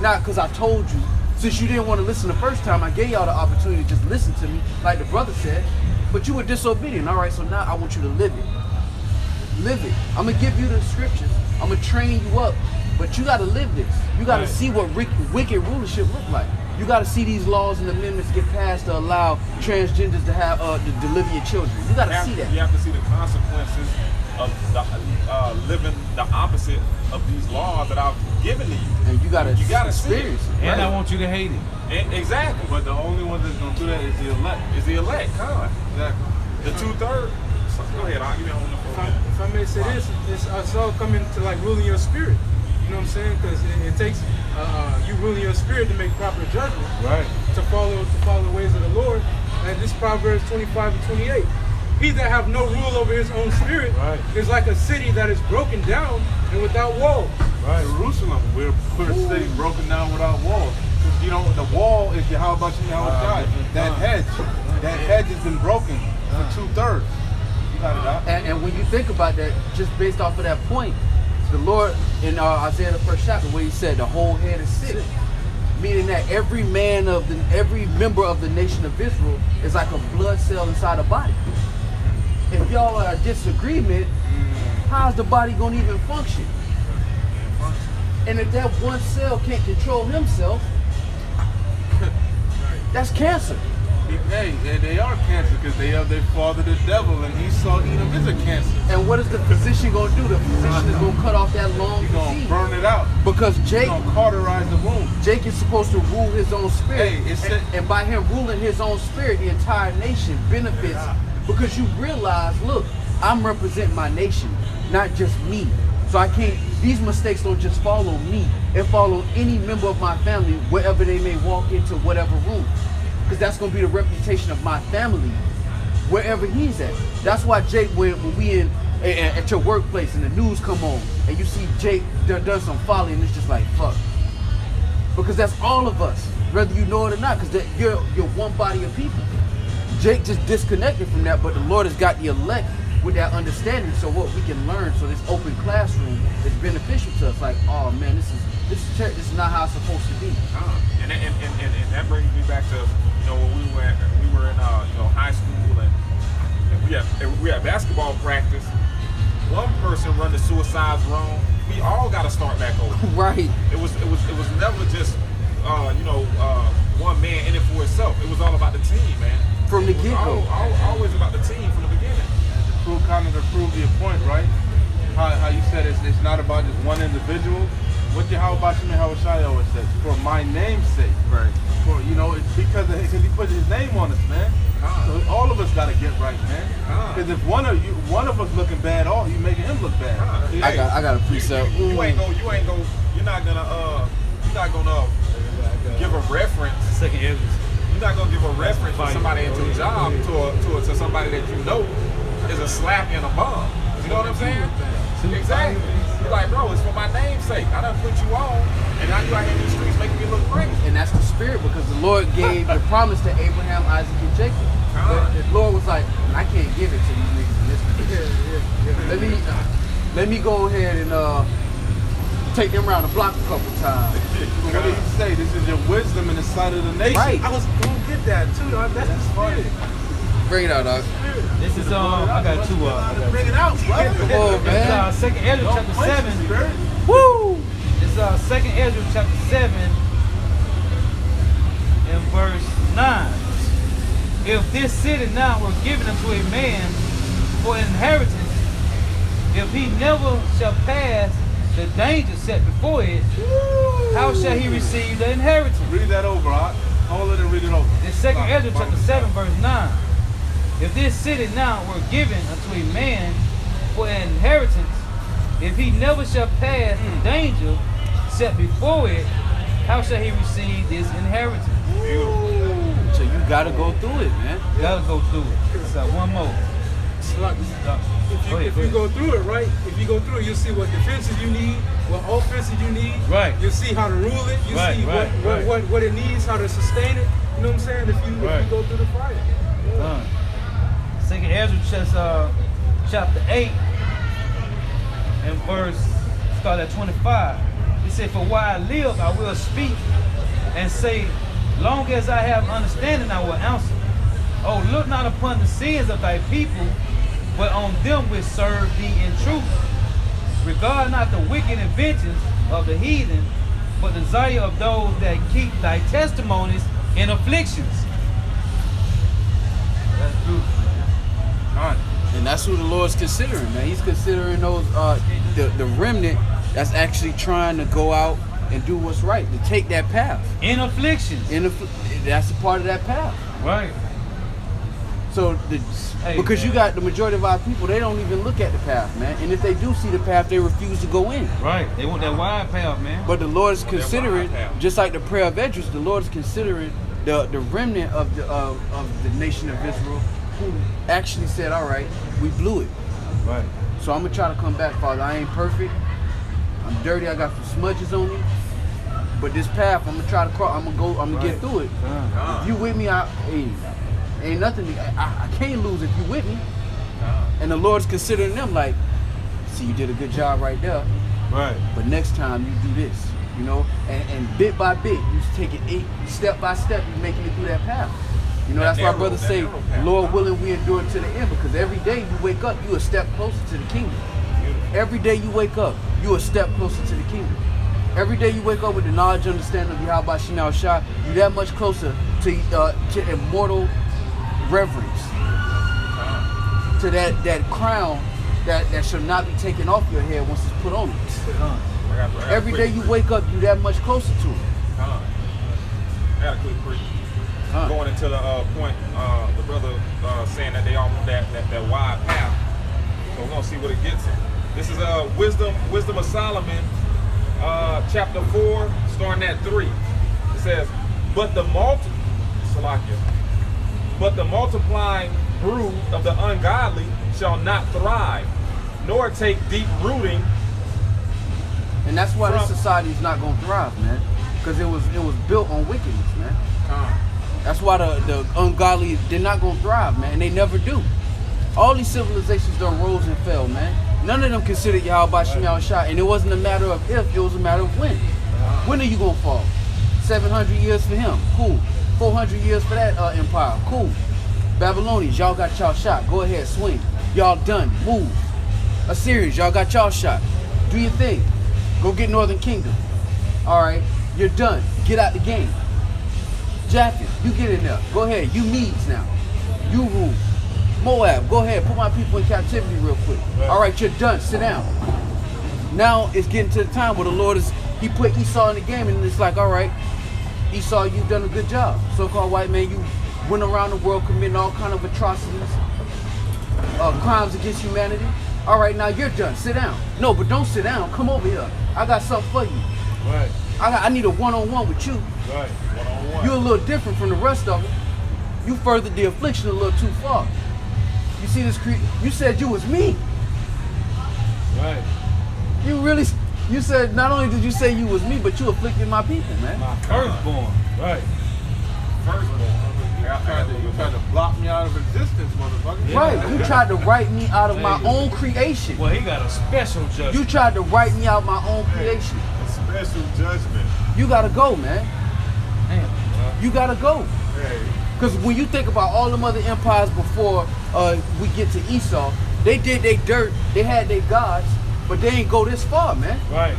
not because I told you. Since you didn't want to listen the first time, I gave y'all the opportunity to just listen to me, like the brother said, but you were disobedient. All right, so now I want you to live it. Live it. I'm going to give you the scriptures. I'm going to train you up, but you got to live this. You got to see what wicked rulership look like. You got to see these laws and amendments get passed to allow transgenders to have to deliver your children. You got to see that. You have to see the consequences of living the opposite of these laws that I've given to you. And you got to see it. experience it. And I want you to hate it. Exactly. But the only one that's gonna do that is the elect. Is the elect, God. Exactly. The 2/3. Go ahead, I'll give you on the phone. If I may say this, it's all coming to like ruling your spirit. You know what I'm saying? Because it takes you ruling your spirit to make proper judgment. Right. To follow the ways of the Lord. And this Proverbs 25 and 28. He that have no rule over his own spirit is like a city that is broken down and without walls. Right. Jerusalem, we're a city broken down without walls. You know, the wall is Yahweh Shai. That hedge has been broken for 2/3. You got it out. And when you think about that, just based off of that point, the Lord in Isaiah the 1st chapter, where he said the whole head is sick, meaning that every member of the nation of Israel is like a blood cell inside a body. If y'all are in disagreement, how's the body gonna even function? And if that one cell can't control himself, that's cancer. Hey, they are cancer because they have their father the devil, and Esau Edom is a cancer. And what is the physician gonna do? The physician is gonna cut off that long He's gonna disease. burn it out. Because He's gonna cauterize the wound. Jake is supposed to rule his own spirit. Hey, and by him ruling his own spirit, the entire nation benefits. Because you realize, look, I'm representing my nation, not just me. So these mistakes don't just fall on me. It fall on any member of my family, wherever they may walk into whatever room. Because that's going to be the reputation of my family, wherever he's at. That's why Jake, when we in at your workplace and the news come on and you see Jake done some folly and it's just like, fuck. Because that's all of us, whether you know it or not, because you're one body of people. Jake just disconnected from that, but the Lord has got the elect with that understanding, so what we can learn, so this open classroom is beneficial to us. Like, oh man, this is church, this is not how it's supposed to be. And that brings me back to, you know, when we were in you know, high school and we had basketball practice. One person run the suicides wrong. We all got to start back over. Right. It was never just you know, one man in it for itself. It was all about the team, man. From the get-go. Always about the team from the beginning. Kind of to prove your point, right? How you said it's not about just one individual. What how about you, how Shai always says, for my name's sake. Right. For, you know, it's because he put his name on us, man. So all of us gotta get right, man. Because if one of us looking bad, you making him look bad. I got a precept. You're not gonna give a reference. Second evidence. You're not gonna give a reference to somebody at your job to somebody that you know is a slap and a bomb. You know what I'm saying? Exactly. You're like, bro, it's for my name's sake. I done put you on, and now you out here in these streets making me look crazy. And that's the spirit, because the Lord gave the promise to Abraham, Isaac, and Jacob. But the Lord was like, I can't give it to these niggas in this position. Let me go ahead and take them around the block a couple times. What did he say? This is your wisdom in the sight of the nation. Right. I was gonna get that too, dog. That's the spirit. Bring it out, dog. This is I got two. Bring it out, brother. Come on, man. This is Second Ezra chapter 7. Woo! This is Second Ezra chapter 7 and verse 9. If this city now were given unto a man for inheritance, if he never shall pass the danger set before it, how shall he receive the inheritance? Read that over, hold it and read it over. In Second Ezra chapter 7 verse 9. If this city now were given unto a man for an inheritance, if he never shall pass the danger set before it, how shall he receive this inheritance? Beautiful. So you gotta go through it, man. You gotta go through it. So one more. If you go through it, right? If you go through it, you'll see what defenses you need, what offenses you need. Right. You'll see how to rule it. You see what it needs, how to sustain it. You know what I'm saying? If you go through the fire. Done. Second Ezra chapter 8 and verse start at 25. He said, for while I live I will speak and say, long as I have understanding I will answer. Oh, look not upon the sins of thy people, but on them which serve thee in truth. Regard not the wicked inventions of the heathen, but desire of those that keep thy testimonies in afflictions. That's true. And that's who the Lord's considering, man. He's considering those the remnant that's actually trying to go out and do what's right, to take that path. In afflictions. That's a part of that path. Right. So because you got the majority of our people, they don't even look at the path, man. And if they do see the path, they refuse to go in. Right. They want that wide path, man. But the Lord is considering, just like the prayer of Esdras, the Lord is considering the remnant of the nation of Israel, who actually said, all right, we blew it. Right. So I'm gonna try to come back, Father. I ain't perfect. I'm dirty. I got some smudges on me. But this path, I'm gonna try to cross. I'm gonna get through it. If you with me, ain't nothing. I can't lose if you with me. And the Lord's considering them like, see, you did a good job right there. Right. But next time you do this, you know, and bit by bit, you take it step by step, you're making it through that path. You know, that's why brothers say, Lord willing, we endure to the end, because every day you wake up, you a step closer to the kingdom. Every day you wake up, you a step closer to the kingdom. Every day you wake up with the knowledge and understanding of Yahweh Shinal Shah, you're that much closer to immortal reverence, to that crown that should not be taken off your head once it's put on it. Every day you wake up, you're that much closer to it. I got a quick preach. Going into the point, the brother saying that they all want that wide path. So we're gonna see what it gets in. This is Wisdom of Solomon, chapter 4, starting at 3. It says, but the multiplying brood of the ungodly shall not thrive, nor take deep rooting. And that's why this From- society is not gonna thrive, man. Because it was built on wickedness, man. That's why the ungodly, they're not gonna thrive, man. And they never do. All these civilizations done rose and fell, man. None of them considered Yahweh Shem Shah, and it wasn't a matter of if, it was a matter of when. When are you gonna fall? 700 years for him, cool. 400 years for that empire, cool. Babylonians, y'all got y'all shot. Go ahead, swing. Y'all done, move. Assyrians, y'all got y'all shot. Do your thing. Go get Northern Kingdom. All right, you're done. Get out the game. Japheth, you get in there. Go ahead. You Medes now. You rule. Moab, go ahead. Put my people in captivity real quick. All right, you're done. Sit down. Now it's getting to the time where the Lord he put Esau in the game, and it's like, all right, Esau, you've done a good job. So-called white man, you went around the world committing all kind of atrocities, crimes against humanity. All right, now you're done. Sit down. No, but don't sit down. Come over here. I got something for you. Right. I need a one-on-one with you. Right. One-on-one. You're a little different from the rest of them. You furthered the affliction a little too far. You see this? You said you was me. Right. You said not only did you say you was me, but you afflicted my people, man. My firstborn. Right. You tried to block me out of existence, motherfucker. Yeah. Right. You tried to write me out of my own creation. Well, he got a special judgment. You tried to write me out my own creation. Special judgment. You gotta go, man. Damn. You gotta go. Hey. Because when you think about all them other empires before we get to Esau, they did their dirt, they had their gods, but they ain't go this far, man. Right.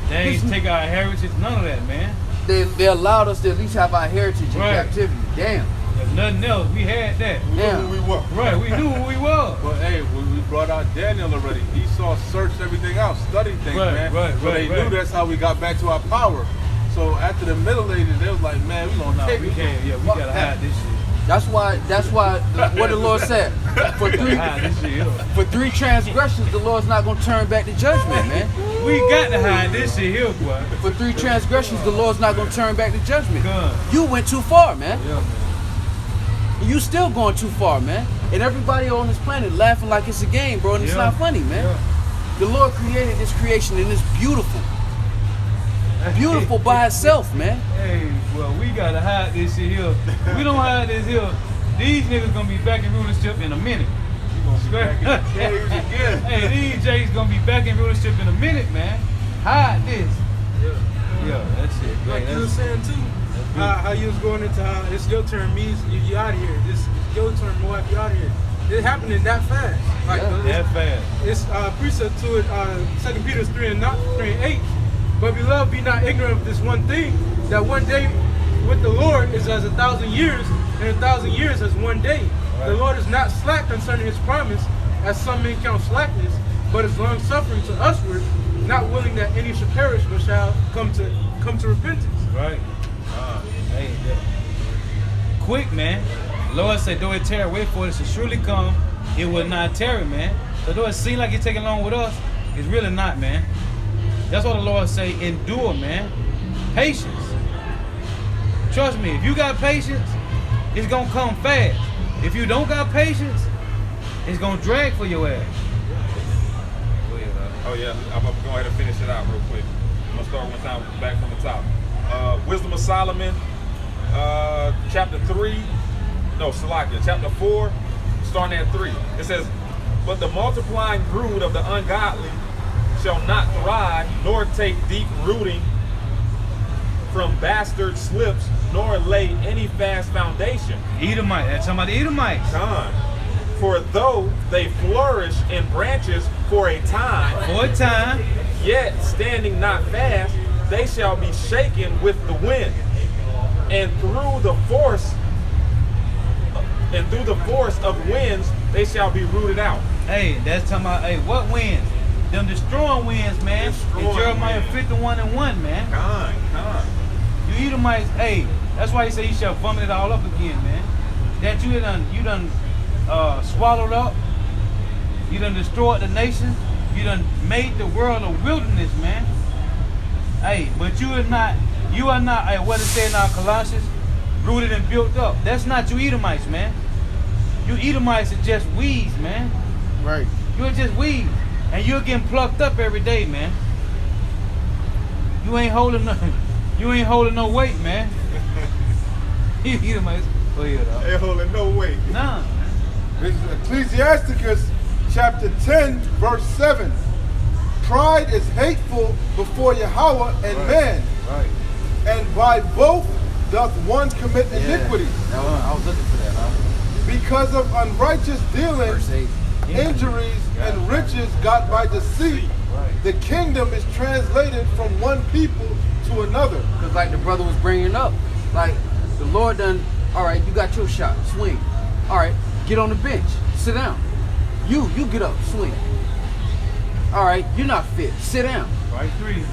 They ain't take our heritage, none of that, man. They allowed us to at least have our heritage in Right. captivity. Damn. There's nothing else. We had that. We knew Yeah. who we were. Right. We knew who we were. But hey, when we brought out Daniel already, Esau searched everything out, studied things, Right, man. right, so they right. knew that's how we got back to our power. So after the Middle Ages, they was like, man, we gonna No, take we it. can't. Yeah, we Fuck gotta that. hide this shit. That's why what the Lord said. For We three gotta hide this shit here. for 3 transgressions, the Lord's not gonna turn back the judgment, man. We got to hide this shit here, boy. For 3 transgressions, the Lord's not gonna turn back the judgment. Good. You went too far, man. Yeah, man. You still going too far, man. And everybody on this planet laughing like it's a game, bro, and it's Yeah. not funny, man. Yeah. The Lord created this creation and it's beautiful. Beautiful by itself, man. Hey, well, we gotta hide this shit here. We don't hide this here. These niggas gonna be back in rulership in a minute. Back in the caves again. Hey, these J's gonna be back in rulership in a minute, man. Hide this. Yeah, that's it. Like Man, you were that's, saying too, how you was going into how it's your turn means you out of here. This your turn, Moab, you out of here. It happening that fast. Like that fast. it's precept to it, 2 Peter 3 and 8. But beloved, be not ignorant of this one thing, that one day with the Lord is as 1,000 years, and 1,000 years as one day. Right. The Lord is not slack concerning his promise, as some men count slackness, but is long suffering to usward, not willing that any should perish, but shall come to repentance. Right. Hey, yeah. Quick, man. Lord said, though it tarry, wait for it to surely come, it will not tarry, man. So though it seems like it's taking long with us, it's really not, man. That's what the Lord say, endure, man. Patience. Trust me, if you got patience, it's gonna come fast. If you don't got patience, it's gonna drag for your ass. Go ahead, Oh yeah, I'm gonna go ahead and finish it out real quick. I'm gonna start one time back from the top. Wisdom of Solomon, chapter 3, no, Salakia, chapter 4, starting at 3. It says, but the multiplying brood of the ungodly shall not thrive, nor take deep rooting from bastard slips, nor lay any fast foundation. Edomite, that's talking about the Edomites. Con. For though they flourish in branches for a time, For a time, yet standing not fast, they shall be shaken with the wind, and through the force of winds they shall be rooted out. hey, that's talking about, hey, what winds? Them destroying winds, man. Destroying In Jeremiah winds. 51 and 1, man. Con. You Edomites, hey, that's why he said you shall vomit it all up again, man. That you done swallowed up, you done destroyed the nation, you done made the world a wilderness, man. Hey, but you are not, hey, what it said now, Colossians, rooted and built up. That's not you Edomites, man. You Edomites are just weeds, man. Right. You're just weeds. And you're getting plucked up every day, man. You ain't holding no weight, man. You might go ahead, dog. Ain't holding no weight. Nah, man. This is Ecclesiasticus chapter 10, verse 7. Pride is hateful before Yahweh and man, Right. and by both doth one commit iniquity. I was looking for that. Because of unrighteous dealings, Verse 8. injuries, and riches got by deceit, Right. the kingdom is translated from one people to another. Because like the brother was bringing up, like the Lord done, all right, you got your shot, swing. All right, get on the bench, sit down. You get up, swing. All right, you're not fit, sit down. Right 3.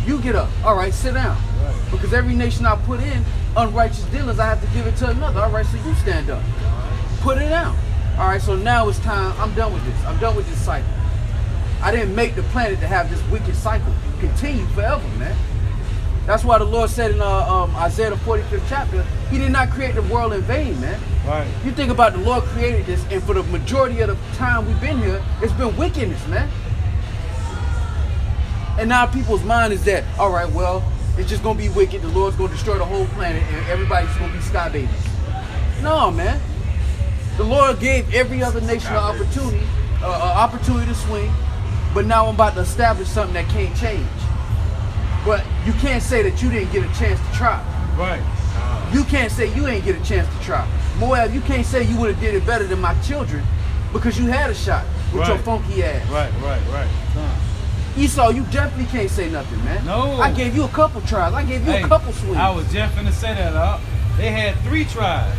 You get up, all right, sit down. Right. Because every nation I put in, unrighteous dealings, I have to give it to another. All right, so you stand up, put it down. All right, so now it's time, I'm done with this. I'm done with this cycle. I didn't make the planet to have this wicked cycle continue forever, man. That's why the Lord said in Isaiah the 45th chapter, he did not create the world in vain, man. Right. You think about the Lord created this, and for the majority of the time we've been here, it's been wickedness, man. And now people's mind is that, all right, well, it's just gonna be wicked, the Lord's gonna destroy the whole planet, and everybody's gonna be sky babies. No, man. The Lord gave every other nation an opportunity to swing, but now I'm about to establish something that can't change. But you can't say that you didn't get a chance to try. Right. You can't say you ain't get a chance to try. Moab, you can't say you would have did it better than my children because you had a shot with your Right. funky ass. Right. Esau, you definitely can't say nothing, man. No. I gave you a couple tries. I gave you a couple swings. I was just finna say that, up. They had 3 tribes.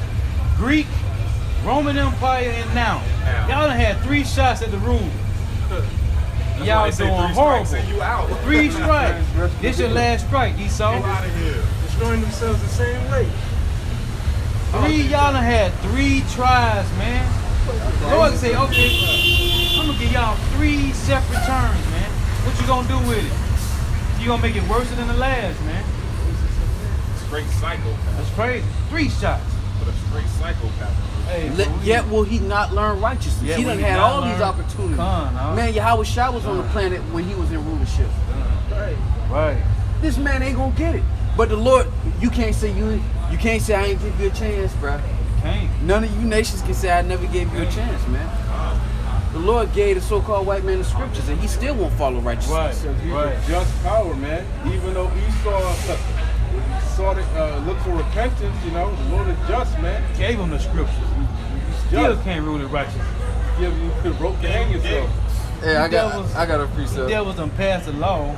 Greek, Roman Empire, and now. Y'all done had 3 shots at the room. Y'all doing horrible. You out. 3 strikes. This your last strike, Esau. Get out of here. Destroying themselves the same way. 3, y'all done had 3 tries, man. The Lord say, okay, I'm gonna give y'all 3 separate turns, man. What you gonna do with it? You gonna make it worse than the last, man. Straight psychopath. That's crazy. 3 shots. But a straight psychopath. Hey, Yet will he not learn righteousness? Yet He will done he had not all these learn- opportunities. Come on, Man, Yahweh Shah was on the planet when he was in rulership. Right. This man ain't gonna get it. But the Lord, you can't say you can't say I ain't give you a chance, bruh. Can't. None of you nations can say I never gave you a chance, man. The Lord gave the so-called white man the scriptures, and he still won't follow righteousness. Right. Because he's Right. a just power, man. Even though Esau looked for repentance, the Lord is just, man. Gave him the scriptures. Still can't rule it righteous. You broke the hang yourself. Hey, I got a The precept. devils done passed a law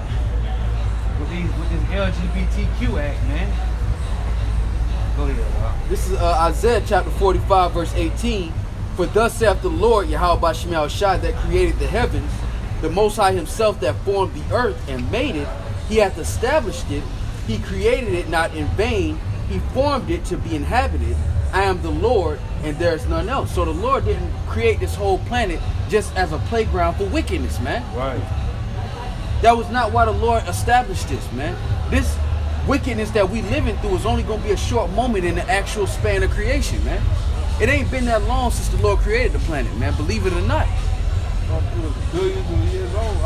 with this LGBTQ act, man. Go ahead, dog. This is Isaiah chapter 45, verse 18. For thus saith the Lord, Yahweh Bashem Shai, that created the heavens, the Most High himself that formed the earth and made it. He hath established it. He created it not in vain. He formed it to be inhabited. I am the Lord, and there is none else. So the Lord didn't create this whole planet just as a playground for wickedness, man. Right. That was not why the Lord established this, man. This wickedness that we living through is only going to be a short moment in the actual span of creation, man. It ain't been that long since the Lord created the planet, man, believe it or not. It was billions of years old.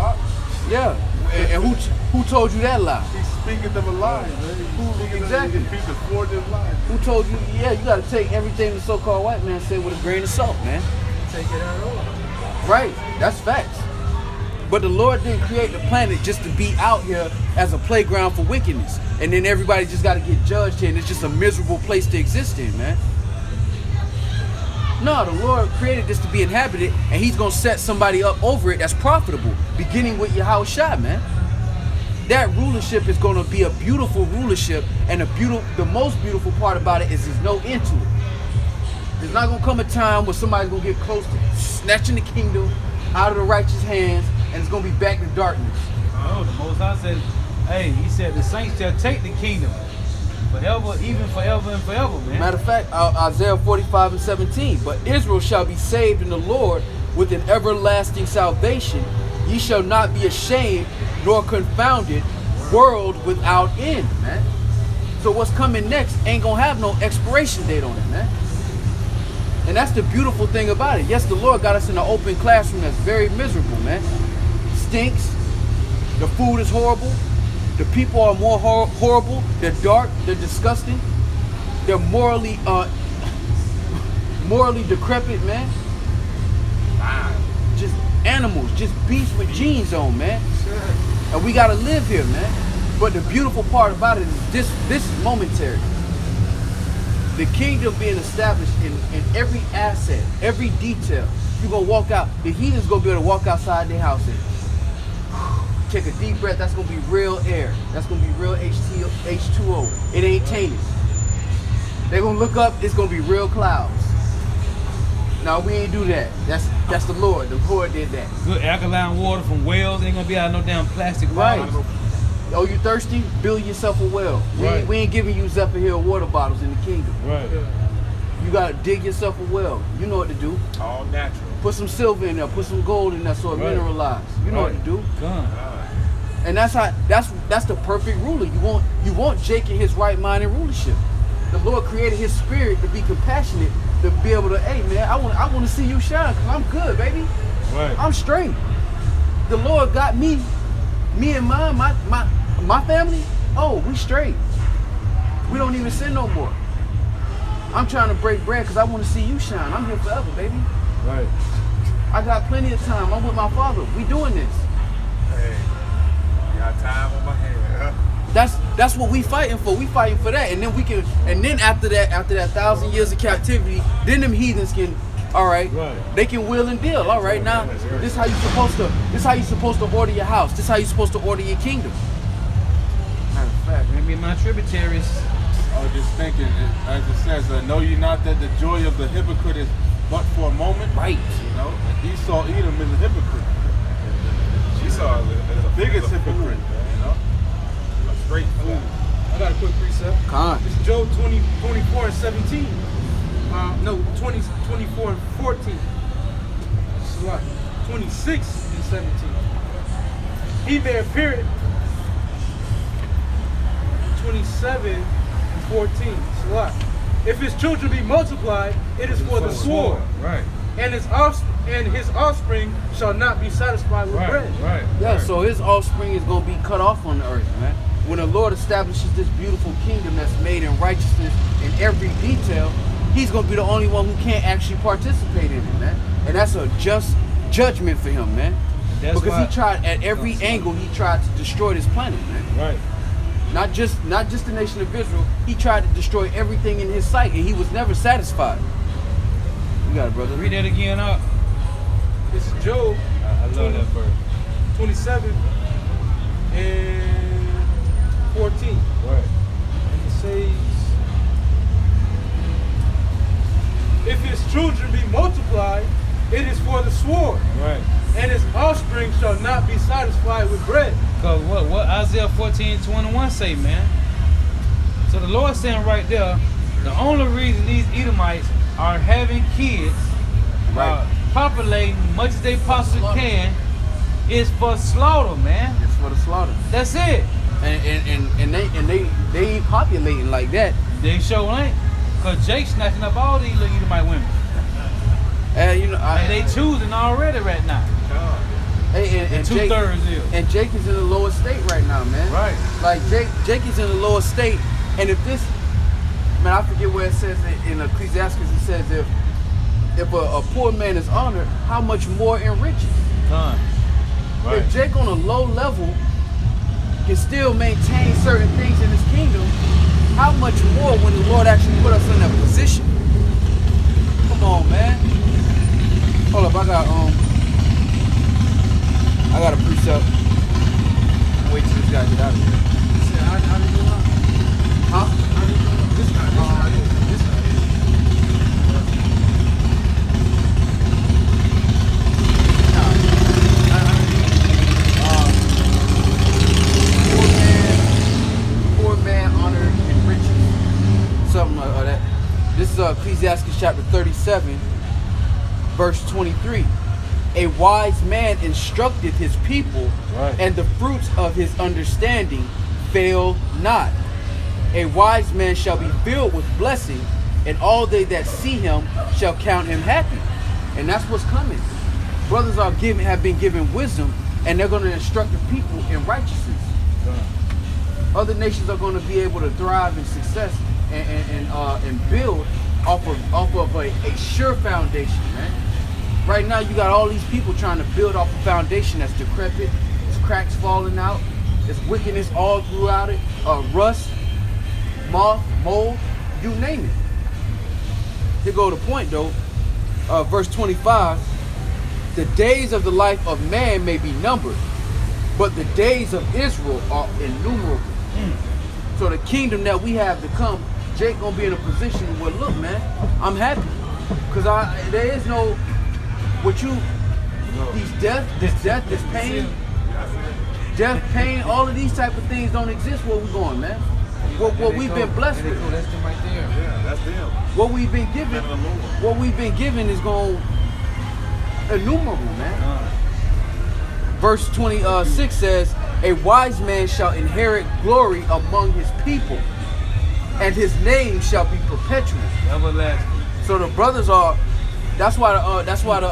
Yeah. And who told you that lie? He's speaking of a lie, man. Exactly. He's a forged lie. Who told you, yeah, you got to take everything the so-called white man said with a grain of salt, man. Take it out all. Right, that's facts. But the Lord didn't create the planet just to be out here as a playground for wickedness. And then everybody just got to get judged here, and it's just a miserable place to exist in, man. No, the Lord created this to be inhabited, and he's going to set somebody up over it that's profitable, beginning with Yahweh Shai, man. That rulership is going to be a beautiful rulership, and the most beautiful part about it is there's no end to it. There's not going to come a time where somebody's going to get close to snatching the kingdom out of the righteous hands, and it's going to be back to darkness. Oh, the Most High said, hey, he said the saints shall take the kingdom forever, even forever and forever, man. Matter of fact, Isaiah 45 and 17, but Israel shall be saved in the Lord with an everlasting salvation. Ye shall not be ashamed nor confounded, world without end, man. So what's coming next ain't gonna have no expiration date on it, man. And that's the beautiful thing about it. Yes, the Lord got us in an open classroom that's very miserable, man. stinks. The food is horrible. The people are more horrible. They're dark. They're disgusting. They're morally decrepit, man. Just animals, just beasts with genes on, man. And we gotta live here, man. But the beautiful part about it is this is momentary. The kingdom being established in every asset, every detail. You're gonna walk out, the heathen's gonna be able to walk outside their house and take a deep breath. That's gonna be real air. That's gonna be real H2O. It ain't tainted. They're gonna look up, it's gonna be real clouds. No, we ain't do that. That's the Lord. The Lord did that. Good alkaline water from wells. Ain't gonna be out no damn plastic Right. bottles. Oh, you thirsty? Build yourself a well. Right. We ain't giving you Zephyr Hill water bottles in the kingdom. Right. You gotta dig yourself a well. You know what to do. All natural. Put some silver in there. Put some gold in there so it Right. mineralizes. You know what to do. Come. And that's the perfect ruler. You want Jake in his right mind and rulership. The Lord created his spirit to be compassionate, to be able to, hey man, I want to see you shine because I'm good, baby. Right. I'm straight. The Lord got me and mine, my family. Oh, we straight. We don't even sin no more. I'm trying to break bread because I want to see you shine. I'm here forever, baby. Right. I got plenty of time. I'm with my father. We doing this. Hey, got time on my hands. That's what we fighting for. We fighting for that, and then we can. And then after that 1,000 years of captivity, then them heathens can. All right, Right. They can wheel and deal. All right, now this is how you supposed to. This is how you supposed to order your house. This is how you supposed to order your kingdom. Matter of fact, Maybe my tributaries. I was just thinking, as it says, know ye not that the joy of the hypocrite is but for a moment? right? You know, and Esau Edom is a hypocrite. She saw it as The a biggest as a fool, hypocrite, you know? a straight fool. I got a quick precept. Con. It's Job 24 and 17. No, 24 and 14. Salah. 26 and 17. He may appear 27 and 14. Salah. If his children be multiplied, it is for the sword. Right. And his offspring shall not be satisfied with Right. bread. Right. Yeah. Right. So his offspring is gonna be cut off on the earth, man. When the Lord establishes this beautiful kingdom that's made in righteousness in every detail, he's gonna be the only one who can't actually participate in it, man. And that's a just judgment for him, man. That's Because why- he tried at every angle. He tried to destroy this planet, man. Right. Not just the nation of Israel. He tried to destroy everything in his sight, and he was never satisfied. You got it, brother. Read that again up. This is Job I love that verse. 27 and 14. Right. And it says, if his children be multiplied, it is for the sword, Right. and his offspring shall not be satisfied with bread. Because what Isaiah 14:21 say, man? So the Lord saying right there, the only reason these Edomites are having kids, Right. populating much as they possibly can, is for slaughter, man. It's for the slaughter. That's it. And they ain't populating like that. They sure ain't. Because Jake snatching up all these little Edomite women. And you know, And they choosing already right now. and Jake, 2/3 is. and Jake is in the lowest state right now, man. Right. Like Jake is in the lowest state, and if this, man, I forget where it says in Ecclesiastes. It says if a poor man is honored, how much more in riches? Done. Right. If Jake on a low level can still maintain certain things in his kingdom, how much more when the Lord actually put us in that position? Come on, man. Hold up, I got a precept. Wait till this guy get out of here. Huh? Poor man honored in riches. Something like that. This is Ecclesiastes chapter 37, verse 23. A wise man instructeth his people, Right. and the fruits of his understanding fail not. A wise man shall be filled with blessing, and all they that see him shall count him happy. And that's what's coming. Brothers have been given wisdom, and they're going to instruct the people in righteousness. Other nations are going to be able to thrive in success and build off of a sure foundation, man. Right now, you got all these people trying to build off a foundation that's decrepit. There's cracks falling out. There's wickedness all throughout it. Rust, moth, mold, you name it. Here go the point, though. Verse 25. The days of the life of man may be numbered, but the days of Israel are innumerable. So the kingdom that we have to come, Jake gonna be in a position where, look, man, I'm happy, cause there is no this pain, all of these type of things don't exist where we going, man. What we've been blessed with. That's them right there. Yeah, that's them. What we've been given is going innumerable, man. Verse 26 says, a wise man shall inherit glory among his people, and his name shall be perpetual. Everlasting. So the brothers are. That's why the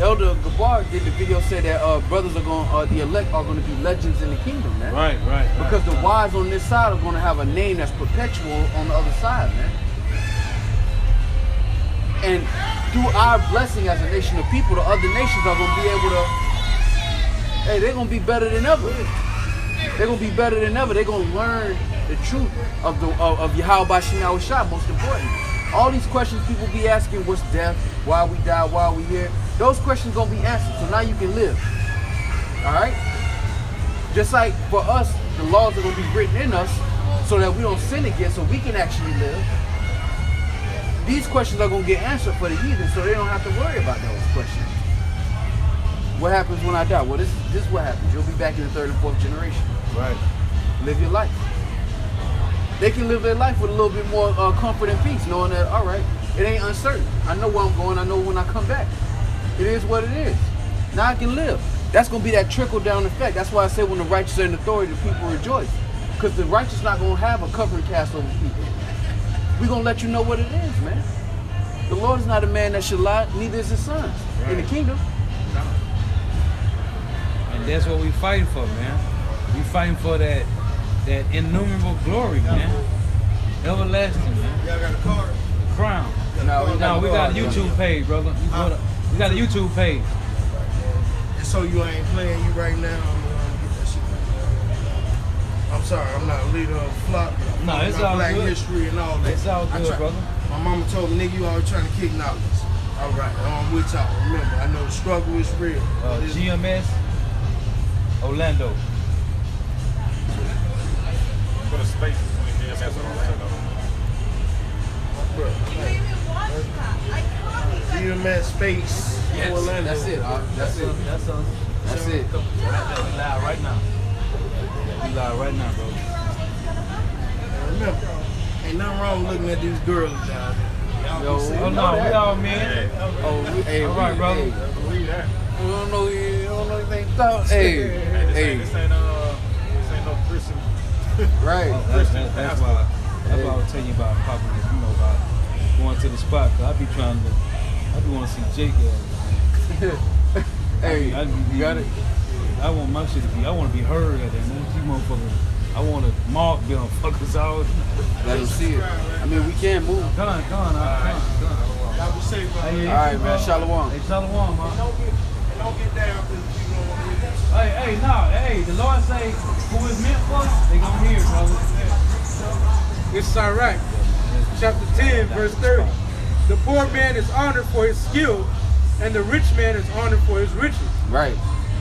Elder Gabar did the video, said that brothers are going, the elect are going to be legends in the kingdom, man. Right. Because the wise on this side are going to have a name that's perpetual on the other side, man. And through our blessing as a nation of people, the other nations are going to be able to. Hey, they're going to be better than ever. They're going to be better than ever. They're going to learn the truth of Yahweh Bashim Yahushua, most important. All these questions people be asking, what's death, why we die, why we here, those questions going to be answered, so now you can live. All right? Just like for us, the laws are going to be written in us so that we don't sin again, so we can actually live. These questions are going to get answered for the heathen, so they don't have to worry about those questions. What happens when I die? Well, this is what happens. You'll be back in the third and fourth generation. Right. Live your life. They can live their life with a little bit more comfort and peace, knowing that, all right, it ain't uncertain. I know where I'm going. I know when I come back. It is what it is. Now I can live. That's going to be that trickle-down effect. That's why I say when the righteous are in authority, the people rejoice. Because the righteous not going to have a covering cast over people. We're going to let you know what it is, man. The Lord is not a man that should lie, neither is his sons in the kingdom. And that's what we fighting for, man. We fighting for that innumerable glory, man. Everlasting, man. Y'all got a card? Crown. No, we got a YouTube page, brother. We got a YouTube page. And so you ain't playing you right now. Get that shit. I'm sorry, I'm not a leader of the flock. No, it's my all black good. history and all that. It's all good, brother. My mama told me, nigga, you always trying to kick knowledge. All right, I'm with y'all. Remember, I know the struggle is real. GMS Orlando. Put a space between GMS and Orlando. GMS space Orlando. That's it. That's it. That's us. That's it. We live right now. We live right now, bro. Remember, ain't nothing wrong with looking at these girls down there. Yo, Oh no, we all men. Hey, All right, brother. Read that. You don't know anything about. Hey, This ain't no Christian. right. That's why I was telling you about popping, about going to the spot. Cause I be want to see Jake. Hey, you got it. I want my shit to be. I want to be heard at that, man. You motherfuckers. I want to mark them fuckers out. Let them see it. I mean, we can't move. Come on. Y'all be safe, bro. Hey, All right, man. Shalom. Hey, shalom, man. Don't get down because you don't want to hear that. Hey, the Lord say, who is meant for, they gonna hear, brother. It's Sirach, chapter 10, verse 30. The poor man is honored for his skill, and the rich man is honored for his riches. Right,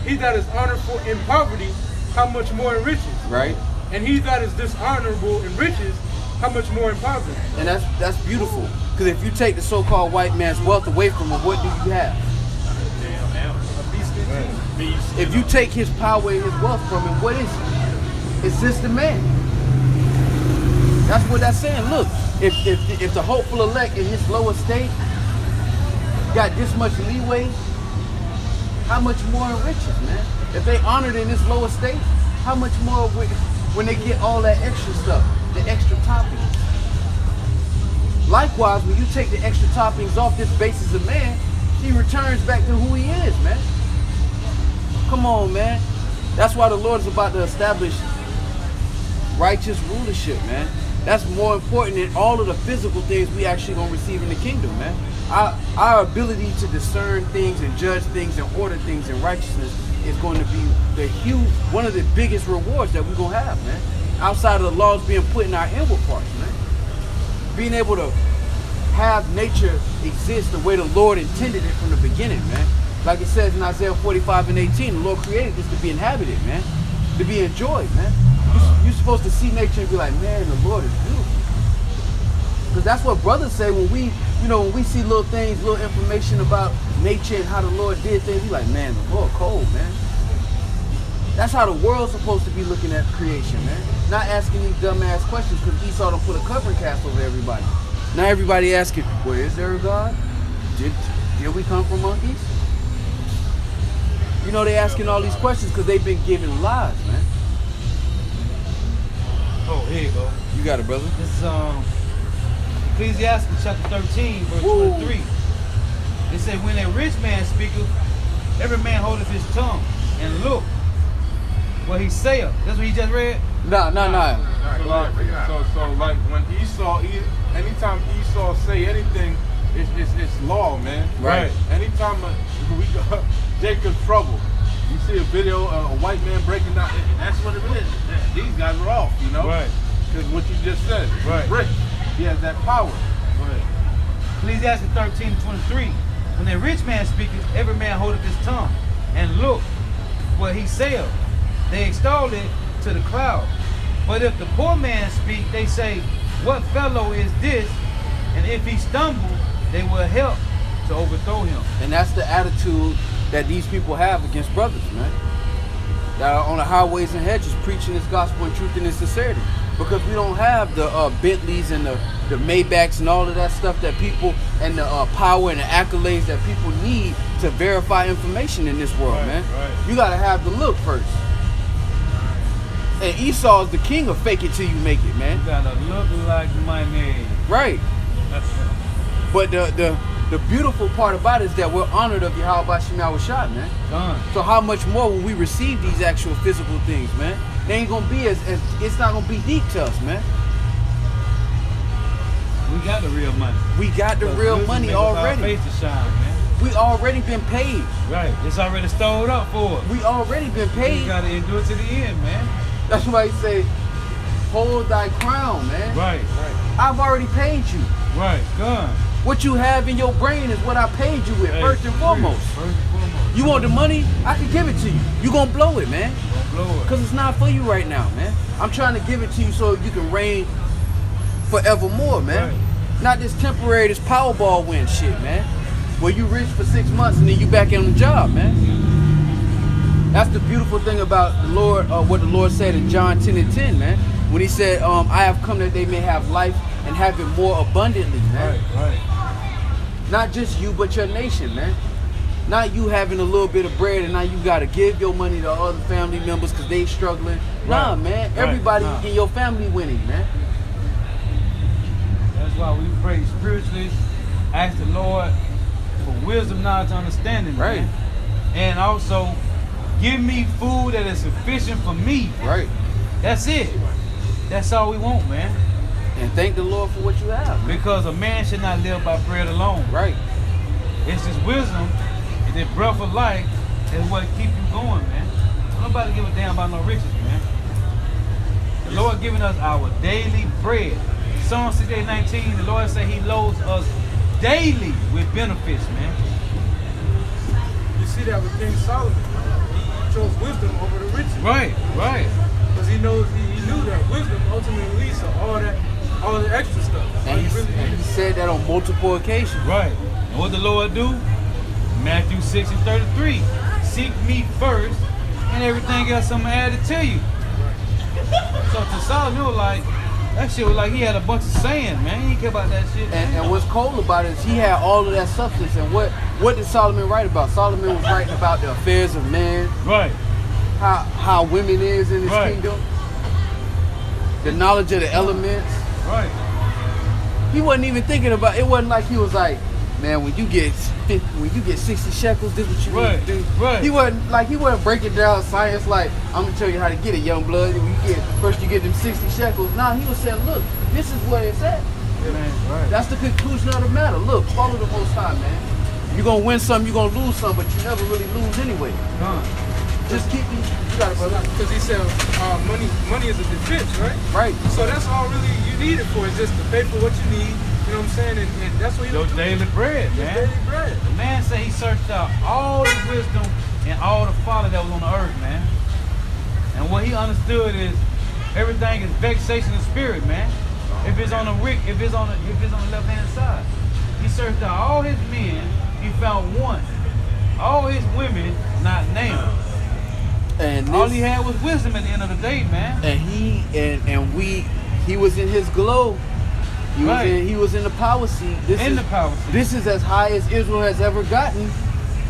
He that is honored for in poverty, how much more in riches? right. And he that is dishonorable in riches, how much more in poverty? And that's beautiful. Because if you take the so-called white man's wealth away from him, what do you have? If you take his power and his wealth from him, what is it? It's just the man. That's what that's saying. Look, if the hopeful elect in his lower state got this much leeway, how much more in riches, man? If they honored in this lower state, how much more when they get all that extra stuff, the extra toppings? Likewise, when you take the extra toppings off this basis of man, he returns back to who he is, man. Come on, man. That's why the Lord is about to establish righteous rulership, man. That's more important than all of the physical things we actually gonna receive in the kingdom, man. Our ability to discern things and judge things and order things in righteousness is going to be one of the biggest rewards that we're gonna have, man. Outside of the laws being put in our inward parts, man. Being able to have nature exist the way the Lord intended it from the beginning, man. Like it says in Isaiah 45:18, the Lord created this to be inhabited, man. To be enjoyed, man. You're supposed to see nature and be like, man, the Lord is beautiful. Because that's what brothers say when we see little things, little information about nature and how the Lord did things. We like, man, the Lord cold, man. That's how the world's supposed to be looking at creation, man. Not asking these dumbass questions because Esau done put a covering cast over everybody. Now everybody asking, well, is there a God? Did we come from monkeys? You know, they asking all these questions because they've been given lies, man. Oh, here you go. You got it, brother. This is Ecclesiastes chapter 13, verse 23. It said, when a rich man speaketh, every man holdeth his tongue, and look what he saith. That's what he just read? Nah. So like when Esau, anytime Esau say anything, it's law, man. Right. Anytime we got Jacob's trouble, you see a video of a white man breaking down. That's what it is. These guys are off, you know. Right. Because what you just said. Right. He's rich. He has that power. Right. Ecclesiastes 13:23. When a rich man speaketh, every man holdeth his tongue, and look what he saith. They extol it to the cloud. But if the poor man speak, they say, what fellow is this? And if he stumble, they will help to overthrow him. And that's the attitude that these people have against brothers, man. That are on the highways and hedges preaching this gospel in truth and in sincerity. Because we don't have the Bentleys and the Maybachs and all of that stuff that people, and the power and the accolades that people need to verify information in this world, man. Right. You gotta have the look first. And Esau is the king of fake it till you make it, man. You gotta look like money. Right. But the beautiful part about it is that we're honored of Yahweh Shem Yahushua, man. Done. So how much more when we receive these actual physical things, man? They ain't gonna be as it's not gonna be deep to us, man. We got the real money. We got the real money already. Face to shine, man. We already been paid. Right. It's already stored up for us. We already been You paid. gotta endure to the end, man. That's why he say, hold thy crown, man. Right. I've already paid you. Right. Gone. What you have in your brain is what I paid you with, Hey, first and foremost. First and foremost. You want the money? I can give it to you. You gonna blow it, man. Don't blow it. Because it's not for you right now, man. I'm trying to give it to you so you can reign forevermore, man. Right. Not this temporary, this Powerball win shit, man. Where you rich for 6 months and then you back on the job, man. That's the beautiful thing about the Lord, what the Lord said in John 10:10, man. When he said, I have come that they may have life and have it more abundantly, man. Right. Not just you, but your nation, man. Not you having a little bit of bread and now you got to give your money to other family members because they struggling. Nah, man. Everybody in your family winning, man. That's why we pray spiritually. Ask the Lord for wisdom, knowledge, understanding, Right. man. And also, give me food that is sufficient for me. Right. That's it. That's all we want, man. And thank the Lord for what you have, man. Because a man should not live by bread alone. Right. It's this wisdom and this breath of life is what keep you going, man. Nobody give a damn about no riches, man. The Lord giving us our daily bread. Psalm 68:19, the Lord said he loads us daily with benefits, man. You see that with King Solomon. He chose wisdom over the riches. Right. Because he knew that wisdom ultimately leads to all the extra stuff. And he said that on multiple occasions. Right. And what the Lord do? Matthew 6:33. Seek me first, and everything else I'm added to you. So to Solomon, it was like, that shit was like he had a bunch of sand, man. He didn't care about that shit. And what's cool about it is he had all of that substance. And what did Solomon write about? Solomon was writing about the affairs of man, Right. how women is in his Right. kingdom, the knowledge of the elements. Right. He wasn't even thinking about, it wasn't like he was like, Man, when you get 60 shekels, this is what you need to do. Right. He wasn't breaking down science like, I'm gonna tell you how to get it, young blood. First you get them 60 shekels. Nah, he was saying, look, this is where it's at. Man, right. That's the conclusion of the matter. Look, follow the Most High, man. You're gonna win some, you're gonna lose some, but you never really lose anyway. Just keep me. You got it, brother. Because he said money is a defense, right? Right. So that's all really you need it for, is just to pay for what you need. You know what I'm saying? And that's what he Your was doing. daily bread, Your man. daily bread. The man said he searched out all the wisdom and all the folly that was on the earth, man. And what he understood is everything is vexation of spirit, man. If it's on the left hand side, he searched out all his men. He found one. All his women, not named. And All he had was wisdom at the end of the day, man. And he was in his glow. He was in the power seat. This is as high as Israel has ever gotten.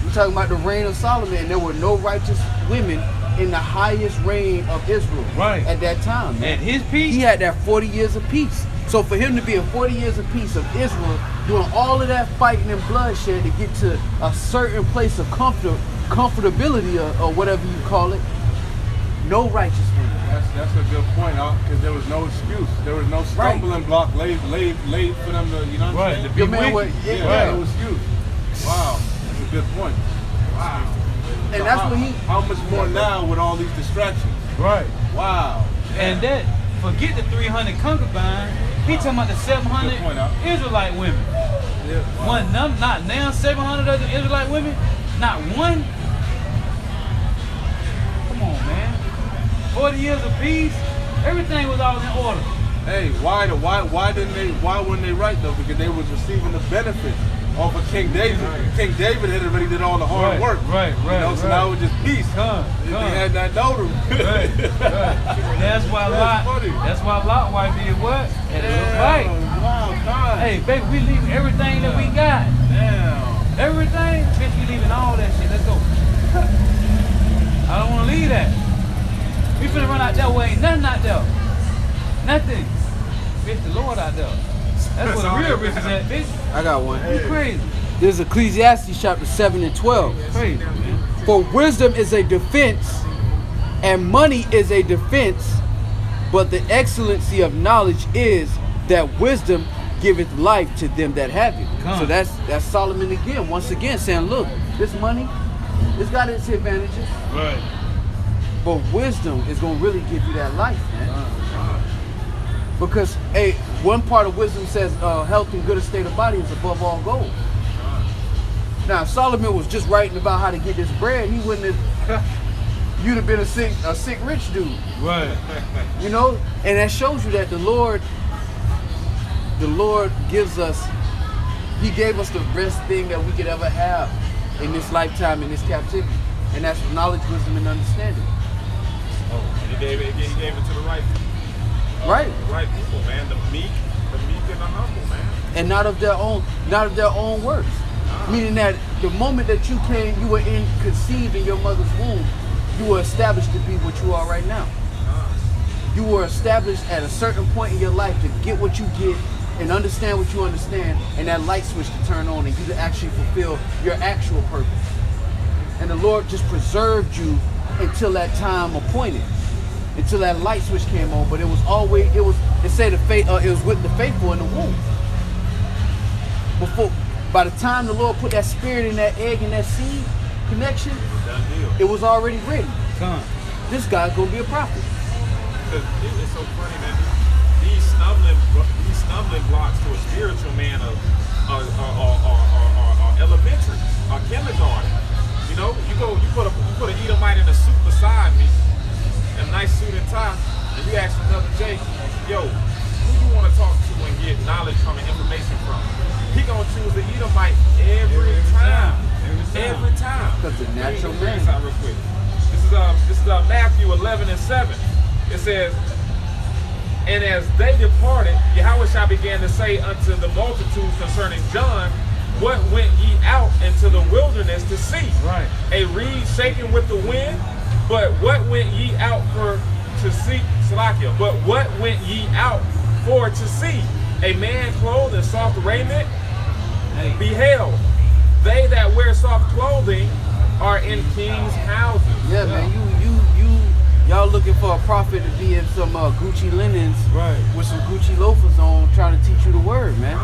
We're talking about the reign of Solomon, and there were no righteous women in the highest reign of Israel at that time. Man. At his peace, he had that 40 years of peace. So for him to be in 40 years of peace of Israel, doing all of that fighting and bloodshed to get to a certain place of comfortability or whatever you call it, no righteous women. That's a good point, because there was no excuse. There was no stumbling block laid for them to, you know what I'm saying? Your man was, no excuse. Wow, that's a good point. Wow. And So that's what he. How much more now with all these distractions? right. Wow. And that, forget the 300 concubines. He talking about the 700 Good point, Israelite women. Yeah. One, not now 700 other Israelite women. Not one. Come on, man. 40 years of peace. Everything was all in order. Hey, why wouldn't they right though? Because they was receiving the benefits off of King David. King David had already did all the hard work. Right. So now it was just peace. They had that notary. Right. That's why Lot wife did what? Had a little fight. Wow, God. Hey, baby, we leaving everything that we got. Damn. Everything? Bitch, we leaving all that shit. Let's go. I don't want to leave that. We finna run out there where ain't nothing out there. Nothing. Bitch, the Lord out there. That's where the real rich is at, bitch. I got one. You crazy. This is Ecclesiastes chapter 7 and 12. Crazy, man. For wisdom is a defense, and money is a defense, but the excellency of knowledge is that wisdom giveth life to them that have it. So that's Solomon again, once again saying, look, this money, it's got its advantages. Right. But wisdom is going to really give you that life, man. Because one part of wisdom says health and good estate of body is above all gold. Now, if Solomon was just writing about how to get this bread, he wouldn't have, you'd have been a sick rich dude. Right. You know? And that shows you that the Lord gives us, he gave us the best thing that we could ever have in this lifetime, in this captivity. And that's knowledge, wisdom, and understanding. Oh, and he gave it to the right people. Right. The right people, man. The meek and the humble, man. And not of their own works. Meaning that the moment that you were conceived in your mother's womb, you were established to be what you are right now. You were established at a certain point in your life to get what you get and understand what you understand, and that light switch to turn on and you to actually fulfill your actual purpose. And the Lord just preserved you until that time appointed, until that light switch came on. But it was always, it was with the faithful in the womb. By the time the Lord put that spirit in that egg and that seed connection, it was already ready. This guy's gonna be a prophet. It's so funny, man. These stumbling blocks to a spiritual man are elementary, are kindergarten. You know, you put an Edomite in a suit beside me, a nice suit and tie, and you ask another Jake, yo, who you want to talk to and get knowledge from and information from? He gonna choose the Edomite every time. Every time. Because the natural man. Real quick. This is Matthew 11 and 7. It says, and as they departed, Yahweh began to say unto the multitude concerning John, what went ye out into the wilderness to see? Right. A reed shaken with the wind? But what went ye out to see? Salakia. But what went ye out for to see? A man clothed in soft raiment? Hey. Beheld, they that wear soft clothing are in kings' houses. Yeah, man, y'all looking for a prophet to be in some Gucci linens Right. with some Gucci loafers on, trying to teach you the word, man.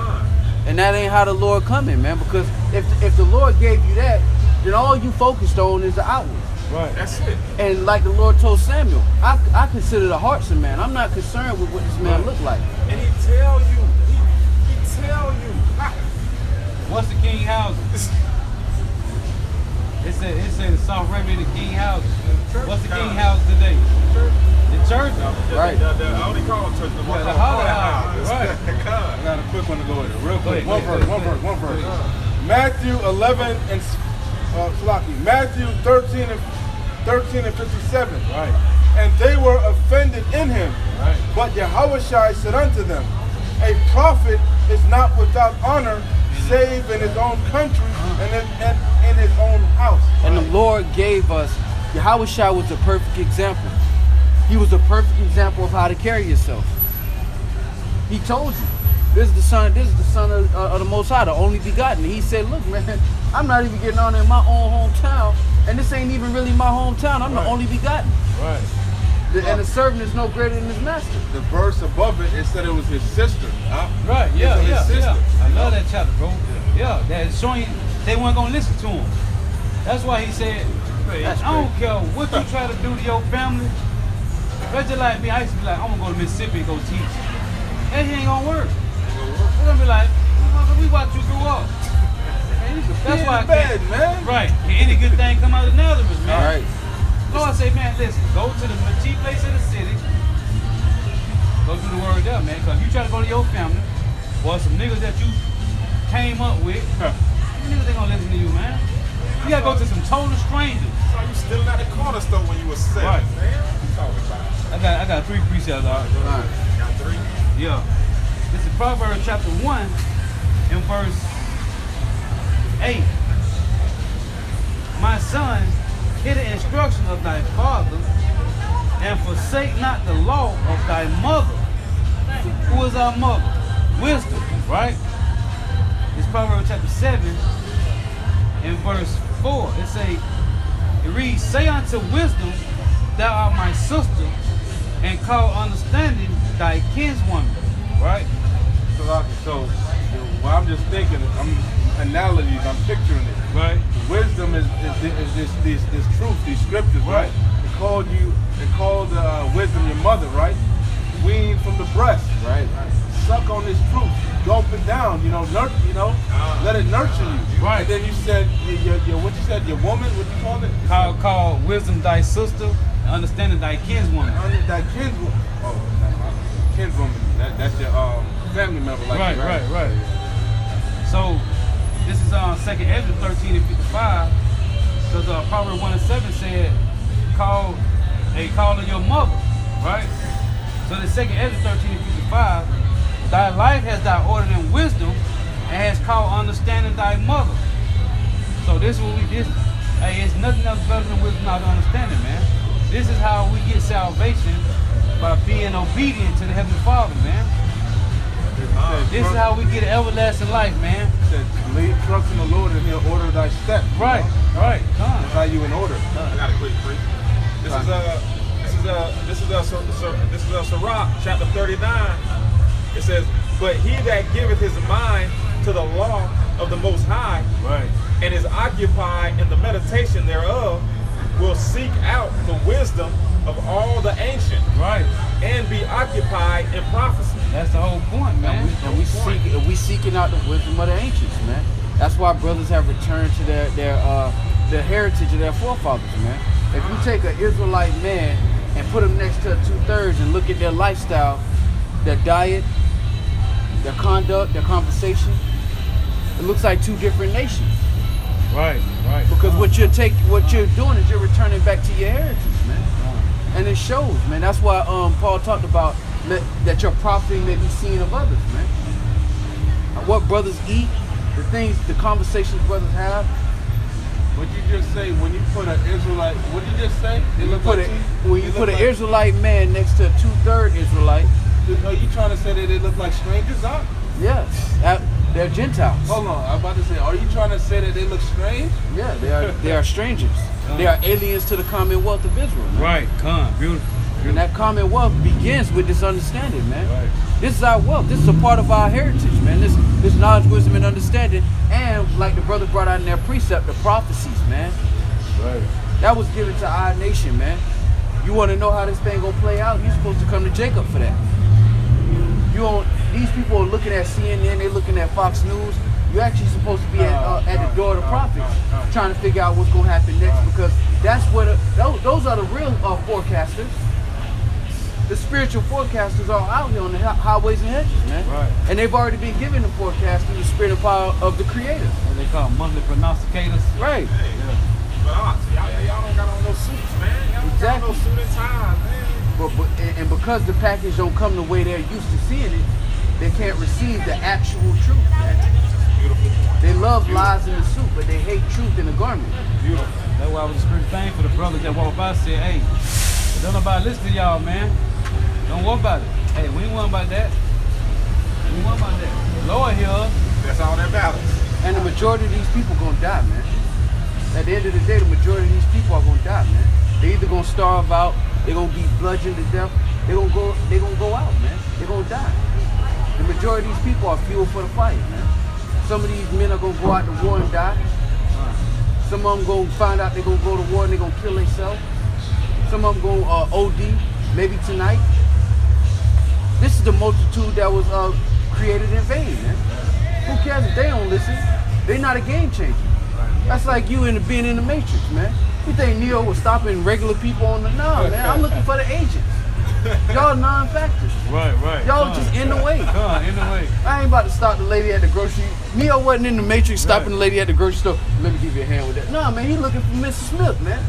And that ain't how the Lord coming, man. Because if the Lord gave you that, then all you focused on is the outward. Right. That's it. And like the Lord told Samuel, I consider the hearts of man. I'm not concerned with what this man look like. And he tell you, he tell you. What's the king houses? It said the soft remedy in the king houses. What's the king house today? The church? Right. I only call it church. The holiday house. Right. I got a quick one to go with it, real quick. Go ahead, One verse. Matthew 11 and Matthew 13 and 57. Right. And they were offended in him. Right. But Yahushua said unto them, a prophet is not without honor, save in his own country and in his own house. And the Lord gave us, Yahushua was the perfect example. He was a perfect example of how to carry yourself. He told you, this is the son of the Most High, the only begotten. And he said, look, man, I'm not even getting on in my own hometown, and this ain't even really my hometown. I'm the only begotten. Right. And the servant is no greater than his master. The verse above it, it said it was his sister. Right, yeah, His yeah, sister. yeah. I love that chapter, bro. Yeah, that's showing you they weren't gonna listen to him. That's why he said, That's I don't care what you try to do to your family. That's just like me. I used to be like, I'm gonna go to Mississippi and go teach. That ain't gonna work. They're gonna be like, motherfucker, we watch you grow up. That's why I bad, can't. man. Right. Can any good thing come out of Nazareth, man? All right. Lord say, man, listen, go to the cheap place in the city. Go do the word there, man. Because you try to go to your family, or some niggas that you came up with, niggas ain't gonna listen to you, man. You gotta go to some total strangers. So you still at the corner store when you was 7, Right. man? What you talking about? I got 3 precepts, dog. Got 3. Yeah. This is Proverbs chapter 1 and verse 8. My son, hear the instruction of thy father, and forsake not the law of thy mother. Who is our mother? Wisdom, right? It's Proverbs chapter 7 and verse 4. It reads, say unto wisdom, thou art my sister, and call understanding thy kinswoman. Right? So what I'm just thinking, analogies, I'm picturing it. Right. Wisdom is this truth, these scriptures, right? It called wisdom your mother, right? Weaned from the breast, right? Suck on this truth, gulp it down, let it nurture you. Right. And then you said what you said, your woman, what you called it? Call wisdom thy sister, and understanding thy kinswoman. That kinswoman. Oh, kinswoman. That's your family member, like Right. So this is 2nd Ezra 13 and 55, because Proverbs 1 and 7 said, call her your mother, right? So the 2nd Ezra 13 and 55, thy life has thou ordered in wisdom, and has called understanding thy mother. So this is what we did. Hey, it's nothing else better than wisdom not understanding, man. This is how we get salvation, by being obedient to the Heavenly Father, man. This is how we get an everlasting life, man. Said, lead trust in the Lord and he'll order thy steps. Right. That's how you in order. I got a quick free. This is Sirach, chapter 39. It says, but he that giveth his mind to the law of the Most High, Right. and is occupied in the meditation thereof, will seek out the wisdom of all the ancient, Right. and be occupied in prophecy. That's the whole point, man. And we seeking out the wisdom of the ancients, man. That's why brothers have returned to their heritage of their forefathers, man. If you take an Israelite man and put him next to a 2/3 and look at their lifestyle, their diet, their conduct, their conversation, it looks like 2 different nations. Right. Because what you're doing is you're returning back to your heritage, man. And it shows, man. That's why Paul talked about that your profiting may be seen of others, man. What brothers eat, the conversations brothers have. What you just say when you put an Israelite? What did you just say? When you put an Israelite man next to a 2/3 Israelite. Are you trying to say that they look like strangers, huh? Yes. They're Gentiles. Hold on, I'm about to say, are you trying to say that they look strange? Yeah, they are strangers. They are aliens to the commonwealth of Israel, man. Right, beautiful. And that commonwealth begins with this understanding, man. Right. This is our wealth. This is a part of our heritage, man. This knowledge, wisdom, and understanding. And like the brother brought out in their precept, the prophecies, man. Right. That was given to our nation, man. You want to know how this thing gonna play out? You're supposed to come to Jacob for that. These people are looking at CNN, they're looking at Fox News. You're actually supposed to be at the door of the prophets, trying to figure out what's gonna happen next, because that's what those are the real forecasters. The spiritual forecasters are out here on the highways and hedges, man. Right. And they've already been given the forecast through the spirit and power of the Creator. What they call monthly prognosticators. Right. Yeah. But y'all don't got on no suits, man. Y'all don't got on no suit and tie, man. And because the package don't come the way they're used to seeing it, they can't receive the actual truth, man. Beautiful. They love lies in the suit, but they hate truth in the garment. Beautiful. That's why I was a spiritual thing for the brothers that walk by. Said, hey, don't nobody listen to y'all, man. Don't worry about it. Hey, we ain't worrying about that. We ain't worrying about that. Lord here. That's all that matters. And the majority of these people gonna die, man. At the end of the day, the majority of these people are gonna die, man. They either gonna starve out, they're gonna be bludgeoned to death, they're gonna go out, man. They're gonna die. The majority of these people are fuel for the fire, man. Some of these men are gonna go out to war and die. Some of them gonna find out they're gonna go to war and they're gonna kill themselves. Some of them gonna OD, maybe tonight. This is the multitude that was created in vain, man. Who cares if they don't listen? They're not a game changer. That's like you being in the Matrix, man. You think Neo was stopping regular people on the... No, man, I'm looking for the agents. Y'all non-factors. Right. Y'all just in the way. In the way. I ain't about to stop the lady at the grocery. Neo wasn't in the Matrix stopping the lady at the grocery store. Let me give you a hand with that. No, man, he looking for Mr. Smith, man.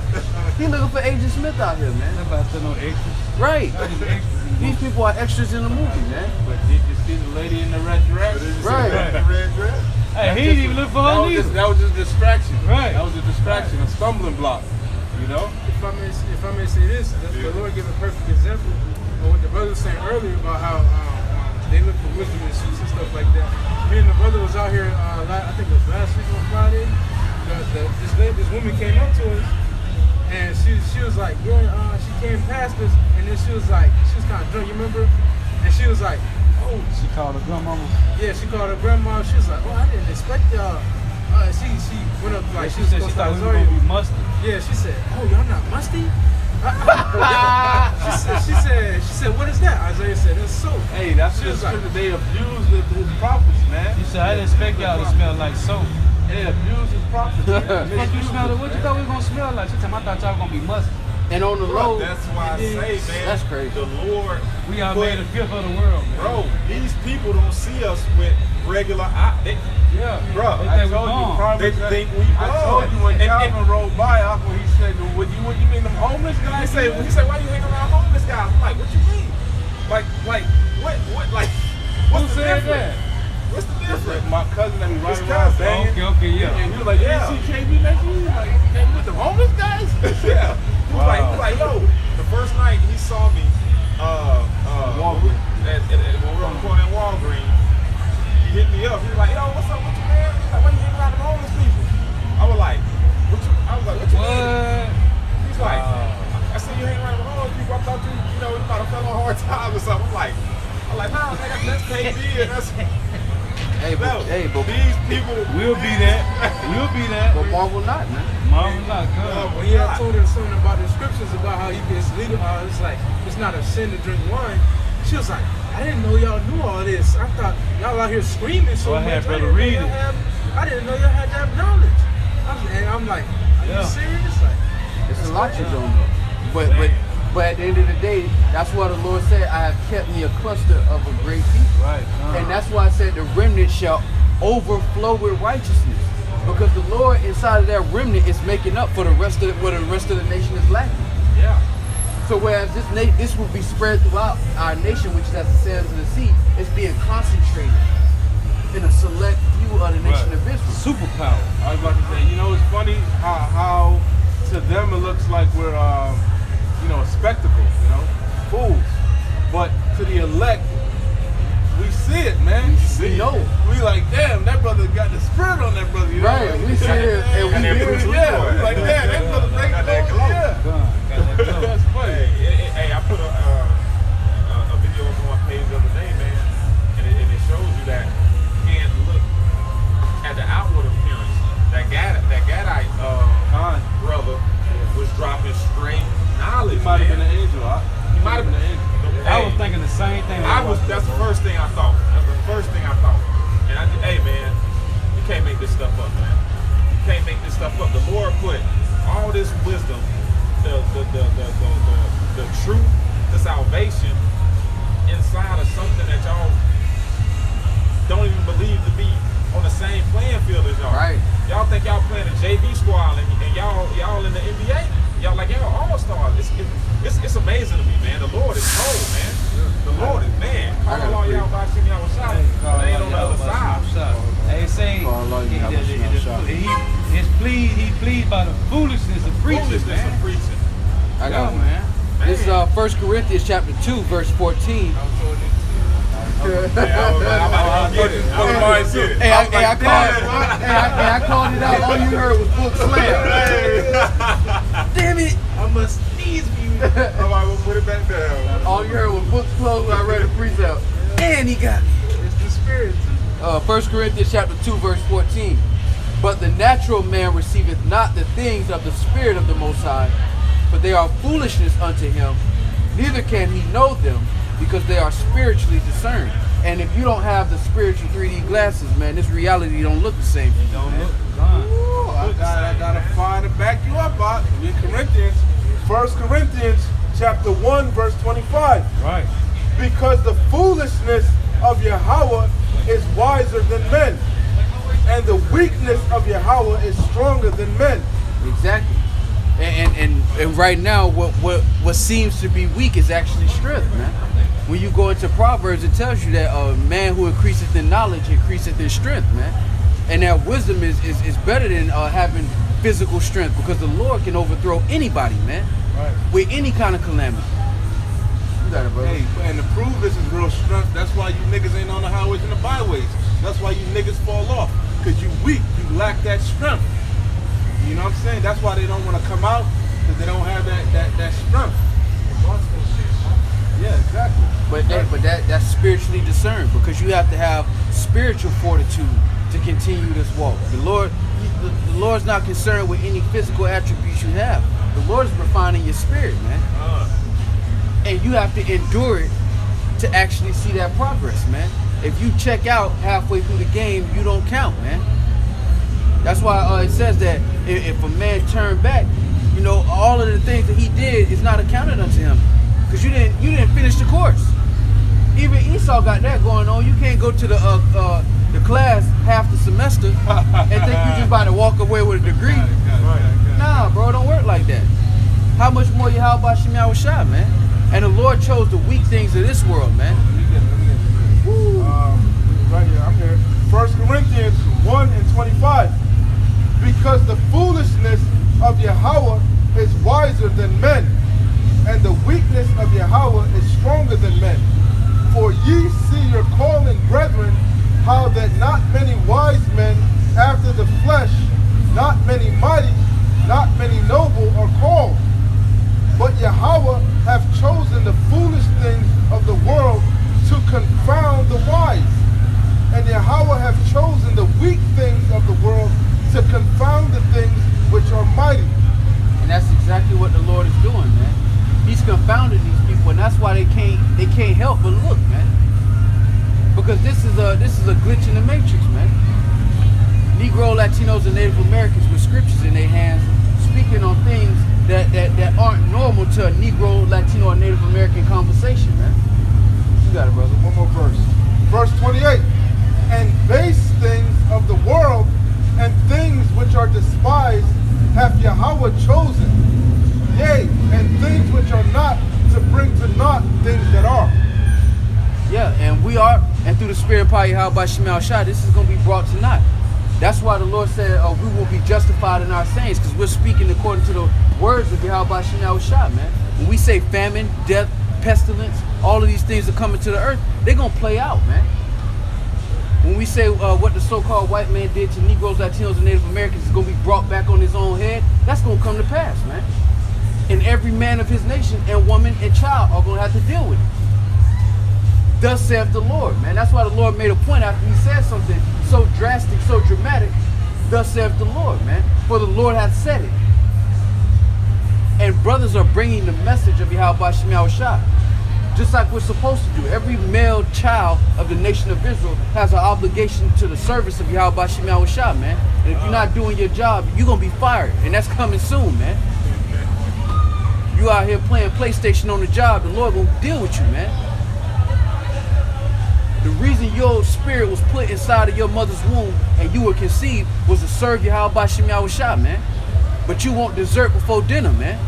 He looking for Agent Smith out here, man. Nobody still no extras. Right. Extras. These people are extras in the movie, man. But did you see the lady in the red dress? Right. The red dress? Hey, he didn't even look for her neither. That was just a distraction. Right. That was a distraction, a stumbling block. You know? If I may say this, the Lord gave a perfect example of what the brother was saying earlier about how they look for wisdom in suits and stuff like that. Me and the brother was out here, I think it was last week on Friday. This woman came up to us, and she was like, yeah, she came past us, and then she was kind of drunk, you remember? And she was like, oh. She called her grandmama. Yeah, she called her grandma. She was like, oh, I didn't expect y'all. She went up like she said she thought we were gonna be musty. Yeah, she said, oh, y'all not musty? she said, what is that? Isaiah said, that's soap. Hey, that's just like they abused his prophets, man. She said, I didn't expect y'all to smell like soap. They abused his prophets, man. What you smell? What you thought we were gonna smell like? She said, I thought y'all were gonna be musty. And on the low, That's why I say, man. That's crazy. The Lord. We are made a fifth of the world, man. Bro, these people don't see us with regular eyes. Yeah. Bro, I told you, they think we I told you when Calvin rolled by, Uncle, he said, what you mean them homeless guys? He said, why you hang around homeless guys? I'm like, what you mean? What, what's the difference? What's the difference? My cousin that be His riding around cousin. banging. Okay, yeah. And he was like, Yeah. you see KB next to you? Like, KB with the homeless guys? Yeah. He was like, yo, the first night he saw me, Walgreens. when we were on the corner at Walgreens, he hit me up. He was like, yo, what's up with you, man? He's like, why you hanging around the homeless people? I was like, what you mean? He's like, I said, you hang around with homeless people. I thought you might have fell on hard times or something. I'm like, nah, nigga, that's KB and that's... but these people We'll be that. We'll be that. but marvel not, man. Marvel not good. When he had told her something about the scriptures about how you can lead it's like, it's not a sin to drink wine. She was like, I didn't know y'all knew all this. I thought y'all out here screaming so Well, I much. had better read it. I didn't know y'all had that knowledge. And I'm like, are you serious? Like, It's a lot you don't know. But at the end of the day, that's why the Lord said, I have kept me a cluster of a great people. Right. And that's why I said the remnant shall overflow with righteousness. Because the Lord inside of that remnant is making up for the rest of what the rest of the nation is lacking. Yeah. So whereas this will be spread throughout our nation, which is as the sands of the sea, it's being concentrated in a select few of the nation of Israel. Superpower. I was about to say, it's funny how to them it looks like we're, a spectacle, fools. But to the elect, we see it, man. We know. We like, damn, that brother got the spirit on that brother. You know? Right, we see it and we And then hear Bruce it. Lee, Yeah, boy. we like, damn, that brother break Got that glow. yeah. Got that glow. That's funny. Hey, I put a video up on my page the other day, man, and it shows you that you can't look at the outward appearance. That Gadite brother was dropping straight knowledge. He might have been man. an angel. He might have been an angel. I was thinking the same thing. That's the first thing I thought. That's the first thing I thought. And hey man, you can't make this stuff up, man. You can't make this stuff up. The Lord put all this wisdom, the truth, the salvation inside of something that y'all don't even believe to be on the same playing field as y'all. Right. Y'all think y'all playing a JV squad and y'all in the NBA. Y'all like y'all all stars. It's amazing to me, man. The Lord is cold, man. The Lord is man. Call gotta all agree. y'all about y'all shot. They ain't on the other side. They say he pleased by the foolishness of preaching, Foolishness man. of preaching. I got one. man. This is 1 Corinthians chapter 2, verse 14. I'm about to get it. I'm about to get it. Hey, I called it out. All you heard was book slam. Damn it! I must needs be. I'm about to put it back down. All you heard was books closed. I read a precept, and he got me. It's the spirit. 1 Corinthians chapter 2, verse 14. But the natural man receiveth not the things of the Spirit of the Most High, for they are foolishness unto him. Neither can he know them, because they are spiritually discerned. And if you don't have the spiritual 3D glasses, man, this reality don't look the same. Don't look gone. Ooh, I got a fire to back you up, Bob. We in Corinthians, 1 Corinthians chapter 1, verse 25. Right. Because the foolishness of Yahweh is wiser than men, and the weakness of Yahweh is stronger than men. Exactly. And right now, what seems to be weak is actually strength, man. When you go into Proverbs, it tells you that a man who increaseth in knowledge increaseth in strength, man. And that wisdom is better than having physical strength, because the Lord can overthrow anybody, man, Right. with any kind of calamity. You got it, brother. Hey, and to prove this is real strength, that's why you niggas ain't on the highways and the byways. That's why you niggas fall off. Because you weak, you lack that strength. You know what I'm saying? That's why they don't want to come out, because they don't have that strength. Yeah, exactly. But that's spiritually discerned, because you have to have spiritual fortitude to continue this walk. The Lord's not concerned with any physical attributes you have. The Lord is refining your spirit, man. And you have to endure it to actually see that progress, man. If you check out halfway through the game, you don't count, man. That's why it says that if a man turned back, you know, all of the things that he did is not accounted unto him, because you didn't finish the course. Even Esau got that going on. You can't go to the class half the semester and think you just about to walk away with a degree. Nah, bro, don't work like that. How much more Yahweh Shem Shah, man? And the Lord chose the weak things of this world, man. Let me get it. Right here, I'm here. 1 Corinthians 1 and 25. Because the foolishness of Yahweh is wiser than men, and the weakness of Yahweh is stronger than men. For ye see your calling, brethren, how that not many wise men after the flesh, not many mighty, not many noble are called. But Yahweh hath chosen the foolish things of the world to confound the wise. And Yahweh hath chosen the weak things of the world to confound the things which are mighty. And that's exactly what the Lord is doing, man. He's confounding these people, and that's why they can't help but look, man. Because this is a glitch in the matrix, man. Negro, Latinos, and Native Americans with scriptures in their hands, speaking on things that aren't normal to a Negro, Latino, or Native American conversation, man. You got it, brother. One more verse. Verse 28. And base things of the world and things which are despised hath Yahweh chosen. Yea, and things which are not, to bring to naught things that are. Yeah, and we are, and through the Spirit of power, Yahweh Shema Shah, this is going to be brought to naught. That's why the Lord said we will be justified in our sayings, because we're speaking according to the words of Yahweh Shema Shah, man. When we say famine, death, pestilence, all of these things are coming to the earth, they're going to play out, man. When we say what the so-called white man did to Negroes, Latinos, and Native Americans is going to be brought back on his own head, that's going to come to pass, man. And every man of his nation and woman and child are going to have to deal with it. Thus saith the Lord, man. That's why the Lord made a point after he said something so drastic, so dramatic. Thus saith the Lord, man. For the Lord hath said it. And brothers are bringing the message of Yahweh Shem Yahushua, just like we're supposed to do. Every male child of the nation of Israel has an obligation to the service of Yahweh Shem Yahushua, man. And if you're not doing your job, you're going to be fired. And that's coming soon, man. You out here playing PlayStation on the job, the Lord will deal with you, man. The reason your spirit was put inside of your mother's womb and you were conceived was to serve Yahweh Shem Yahushua, man. But you want dessert before dinner, man.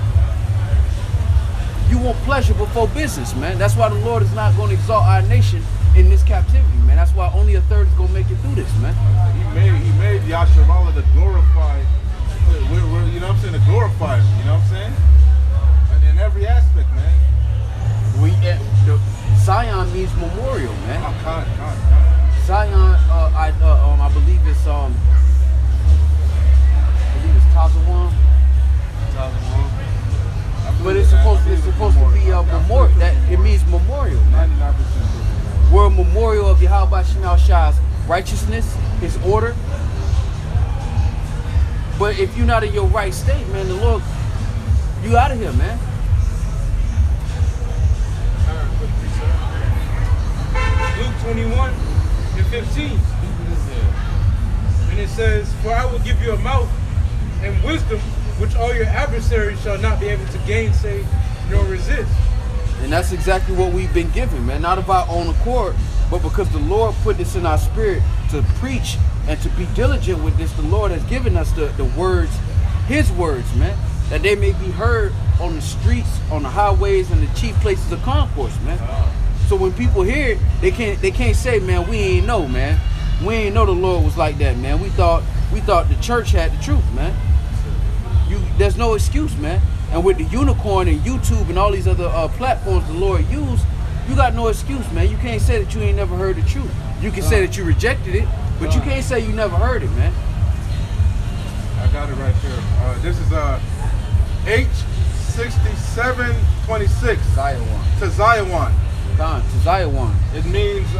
You want pleasure before business, man. That's why the Lord is not going to exalt our nation in this captivity, man. That's why only a third is going to make it through this, man. He made Yasharallah to glorify, you know what I'm saying, to glorify him, you know what I'm saying? And in every aspect, man. Zion means memorial, man. Oh, God. Zion, I believe it's Tazawan. But it's supposed to be a memorial. That it means memorial, man. 99%. We're a memorial of Yahweh Shem Yahushua's righteousness, his order. But if you're not in your right state, man, the Lord, you out of here, man. Luke 21 and 15. And it says, for I will give you a mouth and wisdom which all your adversaries shall not be able to gainsay nor resist. And that's exactly what we've been given, man. Not of our own accord, but because the Lord put this in our spirit to preach and to be diligent with this. The Lord has given us the words, his words, man, that they may be heard on the streets, on the highways, and the chief places of concourse, man. So when people hear it, they can't say, man, we ain't know, man. We ain't know the Lord was like that, man. We thought the church had the truth, man. There's no excuse, man. And with the unicorn and YouTube and all these other platforms the Lord used, you got no excuse, man. You can't say that you ain't never heard the truth. You can say that you rejected it, but you can't say you never heard it, man. I got it right there. This is H6726. Zion. To Zion. To Zion. It means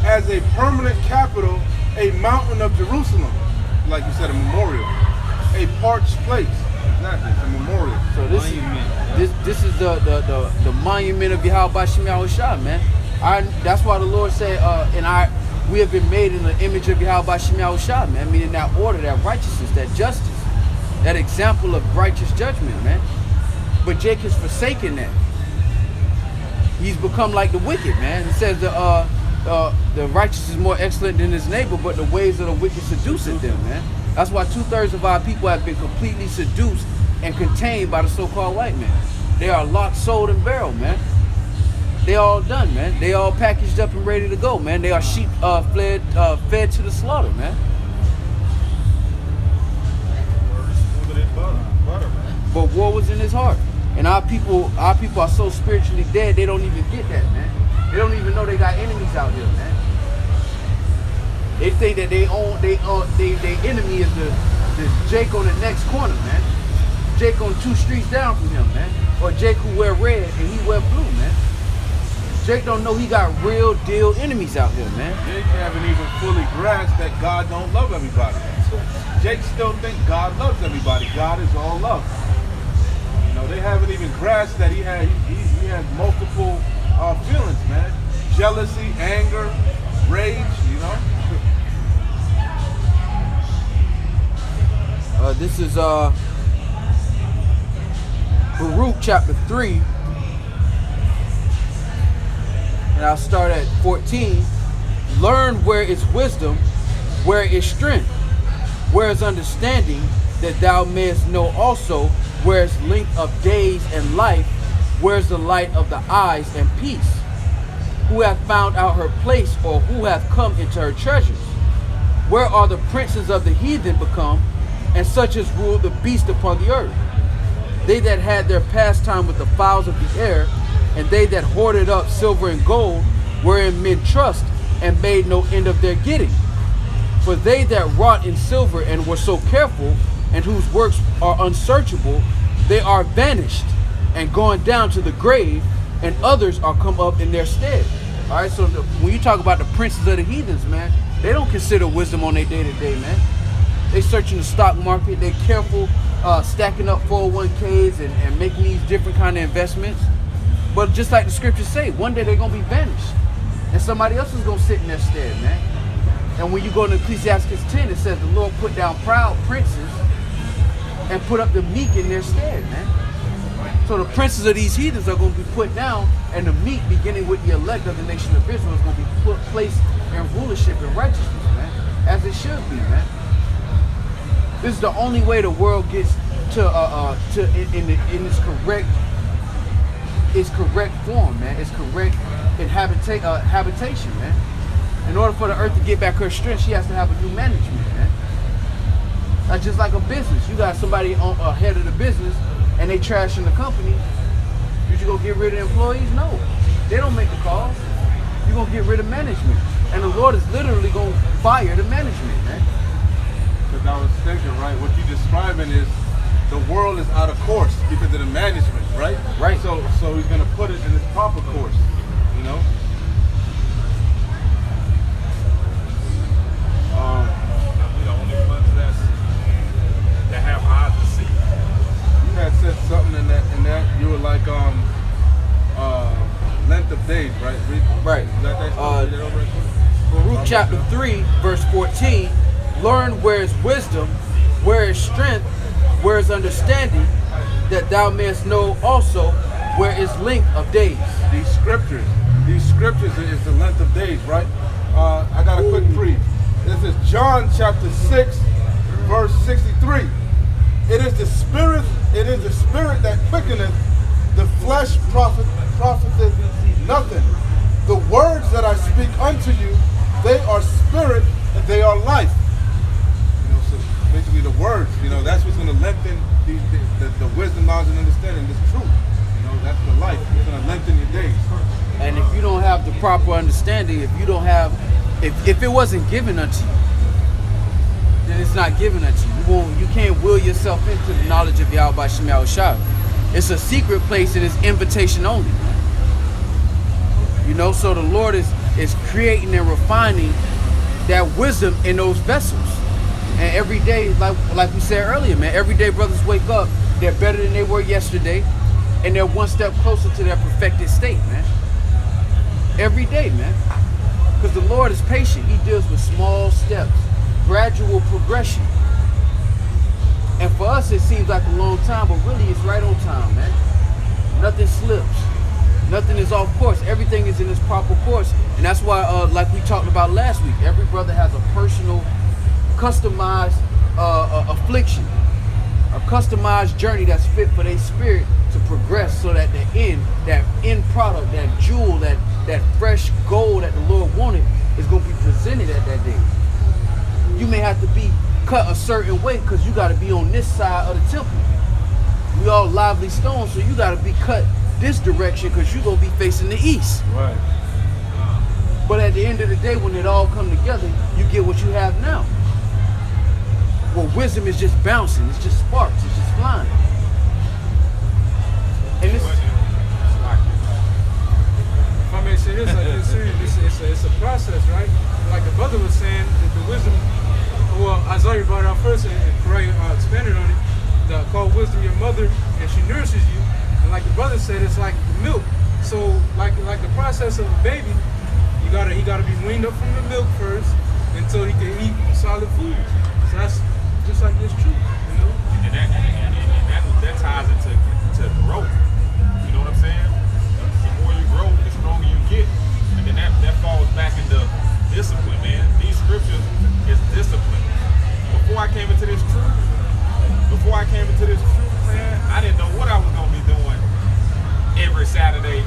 as a permanent capital, a mountain of Jerusalem. Like you said, a memorial. A parched place. Exactly, it's a memorial. So this is the monument of Yahweh Shem Yahushua, man. That's why the Lord said, we have been made in the image of Yahweh Shem Yahushua, man. Meaning that order, that righteousness, that justice, that example of righteous judgment, man. But Jacob's forsaken that. He's become like the wicked, man. It says the righteous is more excellent than his neighbor, but the ways of the wicked seduceth them, man. That's why 2/3 of our people have been completely seduced and contained by the so-called white man. They are locked, sold, and barreled, man. They all done, man. They all packaged up and ready to go, man. They are sheep fed to the slaughter, man. But war was in his heart. And our people are so spiritually dead, they don't even get that, man. They don't even know they got enemies out here, man. They think that their enemy is the Jake on the next corner, man. Jake on 2 streets down from him, man. Or Jake who wear red and he wear blue, man. Jake don't know he got real deal enemies out here, man. Jake haven't even fully grasped that God don't love everybody. Jake still think God loves everybody. God is all love. You know, they haven't even grasped that he has multiple feelings, man. Jealousy, anger, rage, you know. This is Baruch chapter 3. And I'll start at 14. Learn where is wisdom, where is strength, where is understanding, that thou mayest know also where is length of days and life, where is the light of the eyes and peace. Who hath found out her place, or who hath come into her treasures? Where are the princes of the heathen become, and such as rule the beast upon the earth? they that had their pastime with the fowls of the air, and they that hoarded up silver and gold, wherein men trust, and made no end of their getting. For they that wrought in silver and were so careful, and whose works are unsearchable, they are vanished and gone down to the grave, and others are come up in their stead. All right, so when you talk about the princes of the heathens, man, they don't consider wisdom on their day-to-day, man. They searching the stock market. They're careful stacking up 401ks and making these different kind of investments. But just like the scriptures say, one day they're going to be vanished. And somebody else is going to sit in their stead, man. And when you go to Ecclesiastes 10, it says the Lord put down proud princes and put up the meek in their stead, man. So the princes of these heathens are going to be put down, and the meek, beginning with the elect of the nation of Israel, is going to be placed in rulership and righteousness, man, as it should be, man. This is the only way the world gets to in its correct form, man. Its correct habitation, man. In order for the earth to get back her strength, she has to have a new management, man. That's just like a business. You got somebody on head of the business, and they trashing the company. You should go get rid of employees? No, they don't make the calls. You're gonna get rid of management, and the Lord is literally gonna fire the management, man. Because I was thinking, right, what you're describing is the world is out of course because of the management, right? Right. So he's going to put it in its proper course, you know? We the only ones that have eyes to see. You had said something in that you were like, length of days, right? Right. Read it over real quick. Baruch chapter 3, verse 14, learn where is wisdom, where is strength, where is understanding, that thou mayest know also where is length of days. These scriptures is the length of days, right? I got a quick brief. This is John chapter 6, verse 63. It is the spirit that quickeneth, the flesh profiteth nothing. The words that I speak unto you, they are spirit and they are life. You know, so basically the words, you know, that's what's going to lengthen the wisdom, knowledge, and understanding. This truth, you know, that's the life. It's going to lengthen your days. And if you don't have the proper understanding, if you don't have, if it wasn't given unto you, then it's not given unto you. You can't will yourself into the knowledge of Yahweh Shema Shah. It's a secret place and it's invitation only. You know, so the Lord is creating and refining that wisdom in those vessels. And every day, like we said earlier, man, every day brothers wake up, they're better than they were yesterday, and they're one step closer to their perfected state, man. Every day, man. Because the Lord is patient. He deals with small steps, gradual progression. And for us, it seems like a long time, but really it's right on time, man. Nothing slips. Nothing is off course. Everything is in its proper course. And that's why, like we talked about last week, every brother has a personal, customized affliction, a customized journey that's fit for their spirit to progress, so that the end product, that jewel, that fresh gold that the Lord wanted is going to be presented at that day. You may have to be cut a certain way because you got to be on this side of the temple. We all lively stones, so you got to be cut this direction because you're going to be facing the east. Right. But at the end of the day, when it all come together, you get what you have now. Well, wisdom is just bouncing. It's just sparks. It's just flying. And this, I mean, see, it's a process, right? Like the brother was saying, that the wisdom, well, Isaiah brought it out first, and Corey expanded on it. Call wisdom your mother, and she nourishes you. And like the brother said, it's like milk. So, like the process of a baby, he gotta be weaned up from the milk first until he can eat solid food. So that's just like this truth, you know. And that ties into growth. You know what I'm saying? The more you grow, the stronger you get. And then that falls back into discipline, man. These scriptures is discipline. Before I came into this truth, man, I didn't know what I was gonna be doing every Saturday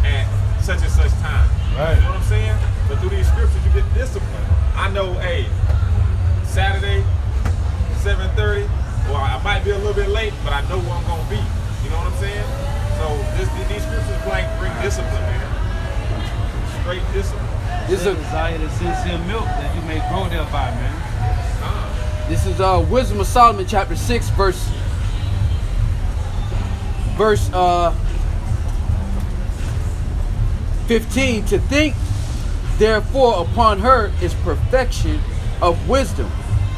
at such and such time. Right. You know what I'm saying? But through these scriptures, you get discipline. I know, hey, Saturday, 7:30. Well, I might be a little bit late, but I know where I'm gonna be. know what I'm saying? So these scriptures bring discipline, man. Straight discipline. This is Desire the sincere milk that you may grow thereby, man. This is Wisdom of Solomon chapter 6 verse 15. To think therefore upon her is perfection of wisdom,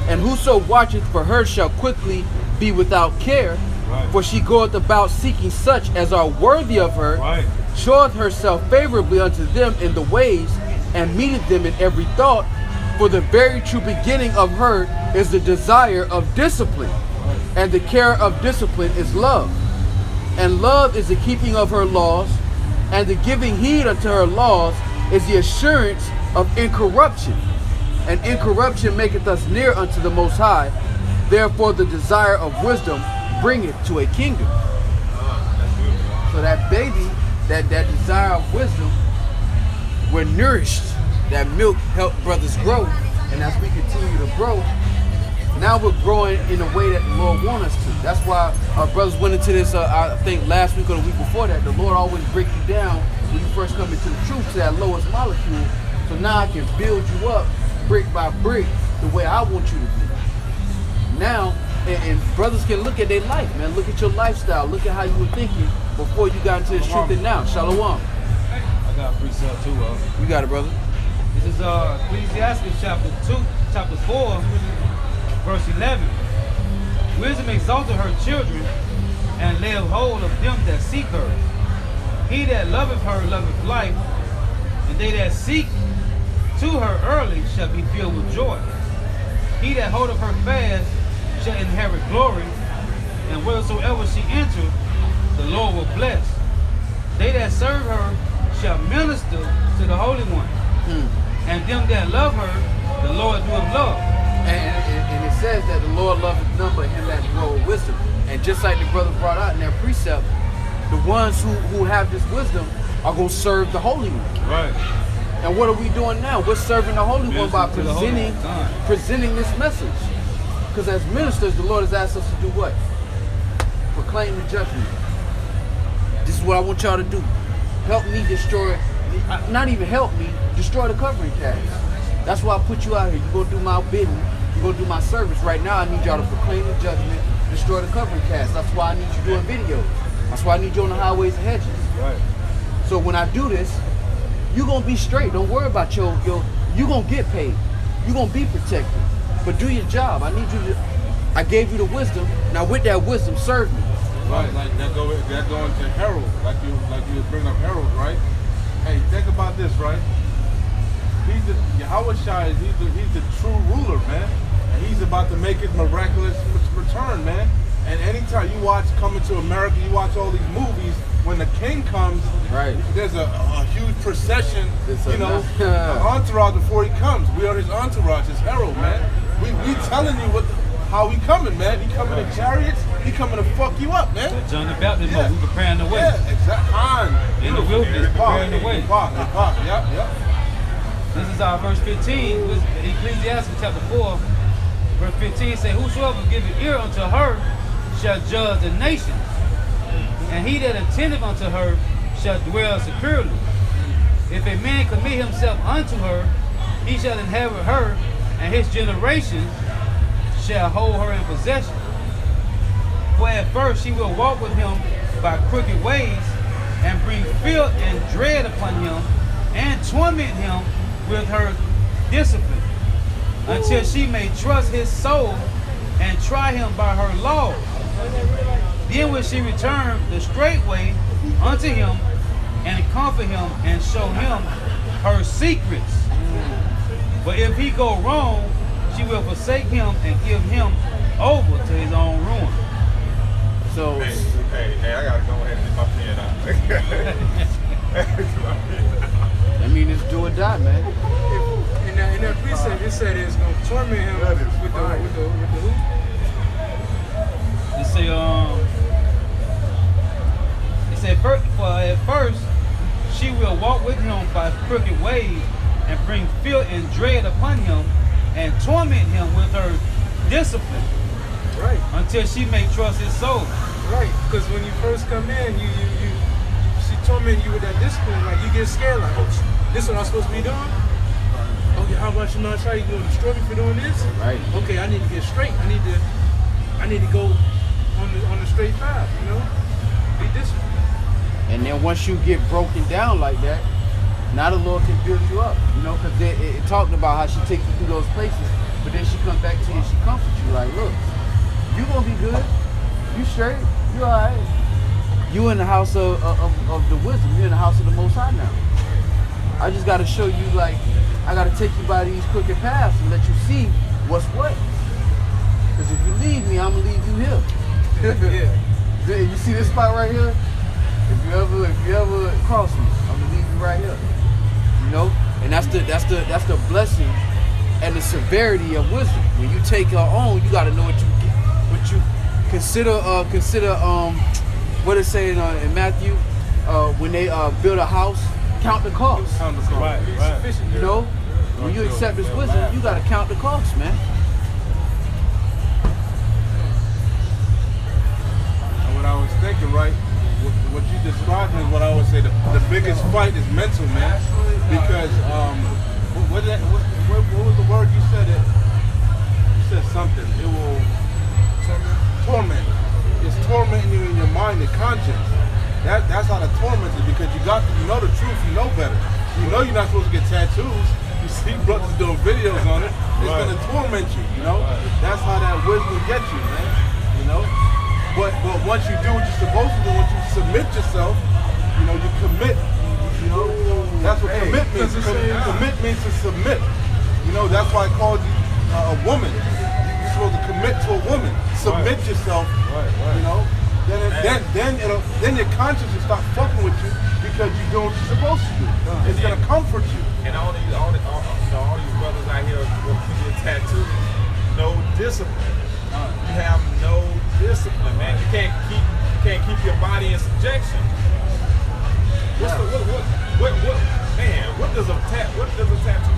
and whoso watcheth for her shall quickly be without care. Right. For she goeth about seeking such as are worthy of her, Right. showeth herself favorably unto them in the ways, and meeteth them in every thought. For the very true beginning of her is the desire of discipline, and the care of discipline is love. And love is the keeping of her laws, and the giving heed unto her laws is the assurance of incorruption. And incorruption maketh us near unto the Most High. Therefore the desire of wisdom bringeth to a kingdom. So that baby, that desire of wisdom, we're nourished. That milk helped brothers grow, and as we continue to grow, now we're growing in a way that the Lord wants us to. That's why our brothers went into this, I think last week or the week before that. The Lord always breaks you down when you first come into the truth to that lowest molecule. So now I can build you up brick by brick the way I want you to be. Now, and brothers can look at their life, man. Look at your lifestyle. Look at how you were thinking before you got into this truth and now. Shalom. I got a precept too, You got it, brother. This is Ecclesiastes chapter 4, verse 11. Wisdom exalteth her children, and layeth hold of them that seek her. He that loveth her loveth life, and they that seek to her early shall be filled with joy. He that holdeth her fast shall inherit glory, and whithersoever she enter, the Lord will bless. They that serve her shall minister to the Holy One. And them that love her, the Lord doeth love. And it says that the Lord loveth none but him that grow with wisdom. And just like the brother brought out in that precept, the ones who have this wisdom are going to serve the Holy One. Right. And what are we doing now? We're serving the Holy One by Minister to the Holy One. presenting this message. Because as ministers, the Lord has asked us to do what? Proclaim the judgment. This is what I want y'all to do. Help me destroy, not even help me, destroy the covering cast. That's why I put you out here. You're going to do my bidding. You're going to do my service. Right now, I need y'all to proclaim the judgment, destroy the covering cast. That's why I need you doing videos. That's why I need you on the highways and hedges. Right. So when I do this, you're going to be straight. Don't worry about you're going to get paid. You're going to be protected. But do your job. I need you to, I gave you the wisdom. Now with that wisdom, serve me. Right, like that go into Harold, like you bring up Harold, right? Hey, think about this, right? He's the Yahweh Shai, he's the true ruler, man. And he's about to make his miraculous return, man. And anytime you watch Coming to America, you watch all these movies, when the king comes, Right. there's a huge procession, It's an entourage before he comes. We are his entourage, his herald, man. We telling you how he coming, man. He coming in chariots, he coming to fuck you up, man. So John the Baptist, we preparing the way. Yeah, exactly. In the wilderness, preparing the way. Yep. This is our verse 15, with Ecclesiastes chapter 4, verse 15 say, whosoever giveth ear unto her shall judge the nations, and he that attendeth unto her shall dwell securely. If a man commit himself unto her, he shall inherit her, and his generation shall hold her in possession. For at first she will walk with him by crooked ways, and bring fear and dread upon him, and torment him with her discipline, until she may trust his soul and try him by her laws. Then will she return the straight way unto him, and comfort him, and show him her secrets. But if he go wrong, she will forsake him and give him over to his own ruin. So, Hey, I gotta go ahead and get my pen out. I mean, it's do or die, man. In that precept, it said it's going to torment him with the who? It said, for at first she will walk with him by crooked ways, and bring fear and dread upon him, and torment him with her discipline, Right. until she may trust his soul Right, because when you first come in, she torment you with that discipline. Like you get scared, like, oh, this is what I'm supposed to be doing. Okay, how about you not try? You gonna destroy me for doing this? Right. Okay, I need to get straight. I need to go on the straight path. You know, be disciplined. And then once you get broken down like that, now the Lord can build you up. You know, because it talked about how she takes you through those places, but then she comes back to you and she comforts you like, look, you gonna be good. You straight. You all right. You in the house of the wisdom. You're in the house of the Most High now. I just got to show you, like, I got to take you by these crooked paths and let you see what's what. Because if you leave me, I'm going to leave you here. Yeah. You see this spot right here? If you ever cross me, I'm going to leave you right here. You know? And that's the blessing and the severity of wisdom. When you take her on, you got to know what you consider what it say in Matthew, when they build a house, count the cost. Right. You know, when you accept this wisdom, you gotta count the cost, man. And what I was thinking, right, what you described is what I always say, the biggest fight is mental, man. Because what was the word you said? You said something. It will torment. It's tormenting you in your mind and conscience. That's how the torment is, because you know the truth, you know better. You know you're not supposed to get tattoos. You see brothers doing videos on it. It's gonna torment you, you know? That's how that wisdom gets you, man. You know? But once you do what you're supposed to do, once you submit yourself, you know, you commit, you know, that's what commit means. Commit means to submit. You know, that's why I called you a woman. You're supposed to commit to a woman. Submit yourself, you know? Then your conscience will stop fucking with you because you're doing what you're supposed to do. It's gonna comfort you. And all these brothers out here who get tattoos, no discipline. You have no discipline, man. You can't keep your body in subjection. What does a tattoo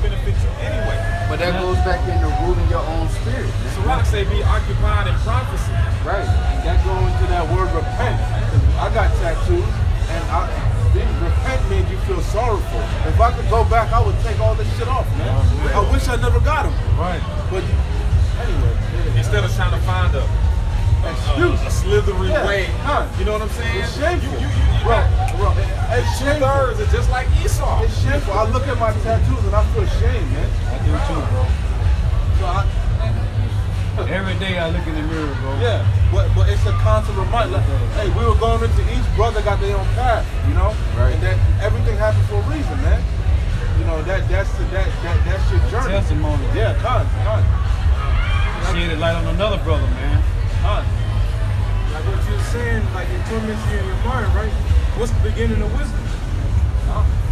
benefit you anyway? But that goes back into ruling your own spirit, man. So Rock say be occupied in prophecy. Right. And that goes into that word repent. I got tattoos, and repent means you feel sorrowful. If I could go back, I would take all this shit off, man. I wish I never got them. Right. But anyway, Instead of trying to find a slithery way, you know what I'm saying? It's shameful. You Bro, it's two-thirds. It's just like Esau. It's shameful. I look at my tattoos and I feel ashamed, man. I do too, bro. So Every day I look in the mirror, bro. yeah, but it's a constant reminder. Hey, we were going into each brother got their own path, you know? Right. And that everything happens for a reason, man. You know, that's your journey. Testimony. Yeah, con. Shed light on another brother, man. Like what you're saying, like it torments you in your mind, right? What's the beginning of wisdom?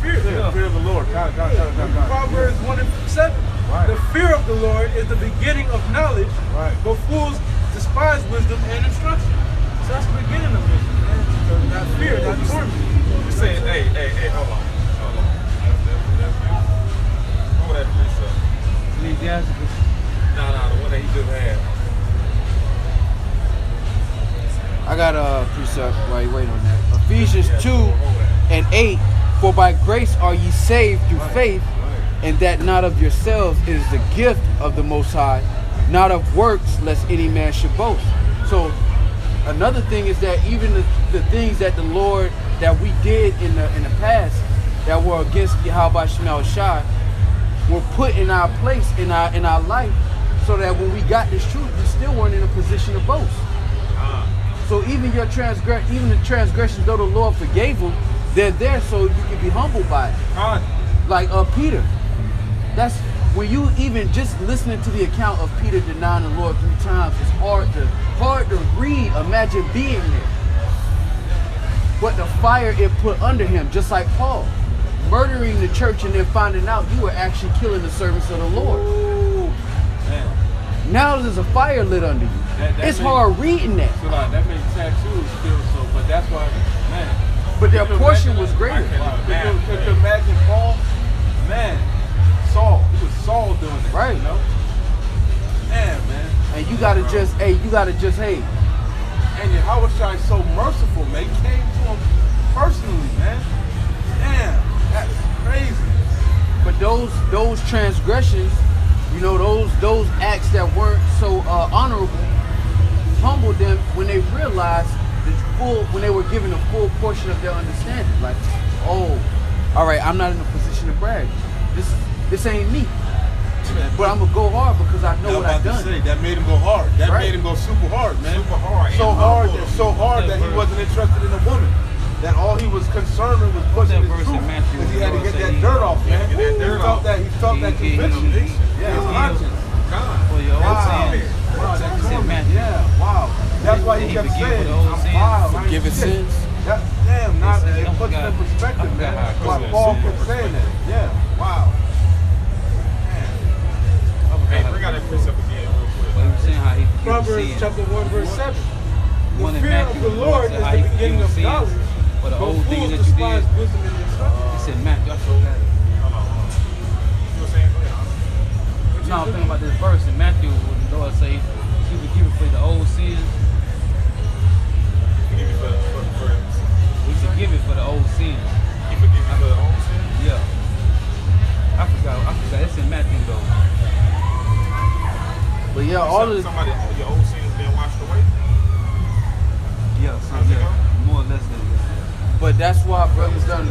Fear. Yeah, fear of the Lord. Proverbs 1:7. Right. The fear of the Lord is the beginning of knowledge, Right. but fools despise wisdom and instruction. So that's the beginning of wisdom, man. So that fear, that torment. You saying, hey, hold on. That's what that precept? Ecclesiasticus. No, the one that he just had. I got a precept while you wait on that. Ephesians 2:8. For by grace are ye saved through faith, and that not of yourselves, it is the gift of the Most High, not of works, lest any man should boast. So another thing is that even the things that the Lord that we did in the past that were against Yahweh Shemel Shai were put in our place in our life, so that when we got this truth, we still weren't in a position to boast. So even the transgressions, though the Lord forgave them, they're there so you can be humbled by it. Like Peter. That's when you even just listening to the account of Peter denying the Lord 3 times, it's hard to read, imagine being there. But the fire it put under him, just like Paul, murdering the church and then finding out you were actually killing the servants of the Lord. Now there's a fire lit under you. It's hard reading that. So like, that makes tattoos feel so, but that's why, man. But their portion was greater. Could you imagine Paul? Man, Saul. It was Saul doing it. Right. You know? Man. And you gotta just, And Yahushua is so merciful, man. He came to him personally, man. Damn, that's crazy. But those transgressions, you know, those acts that weren't so honorable, humbled them when they realized when they were given a full portion of their understanding. Like, oh, all right, I'm not in a position to brag. This ain't me. But I'm gonna go hard because I know what I've done. That made him go hard. That Right. made him go super hard, man. Super hard. So hard that he wasn't interested in a woman. That all he was concerned with was pushing his verse in truth. Matthew Because he had to where get it that said dirt off, man. get that dirt off. He felt that He- he- conviction. he- Yeah, his conscience. For your old Wow. sins. Wow, that He said, comment. Matthew. Yeah, wow. That's why he He kept forgive saying, for the old I'm sins. vile, I ain't Forgiven shit. sins. That, damn, not, He said, it don't puts it in forget- perspective, I forgot man. how it Why goes. Paul kept saying that. Yeah, wow. Hey, bring out that precept again real quick. But he was saying how he forgives Proverbs sins. chapter 1, verse 7. One The in fear of Matthew, the Lord said is how the he beginning of forgives knowledge, sins for the but old fools things that you despise did. wisdom and instruction. He said, Matthew, I forgot it. Hold on. You were saying, go ahead. No, I'm thinking about this verse in Matthew where the Lord say, he forgive for the old sins. Forgive me for He forgive it for the old sins. he forgive me for the old sin. Yeah. I forgot. It's in Matthew though. But yeah, all of Somebody, your old sins being washed away. Yeah, so yeah. More or less than that. but that's why brothers done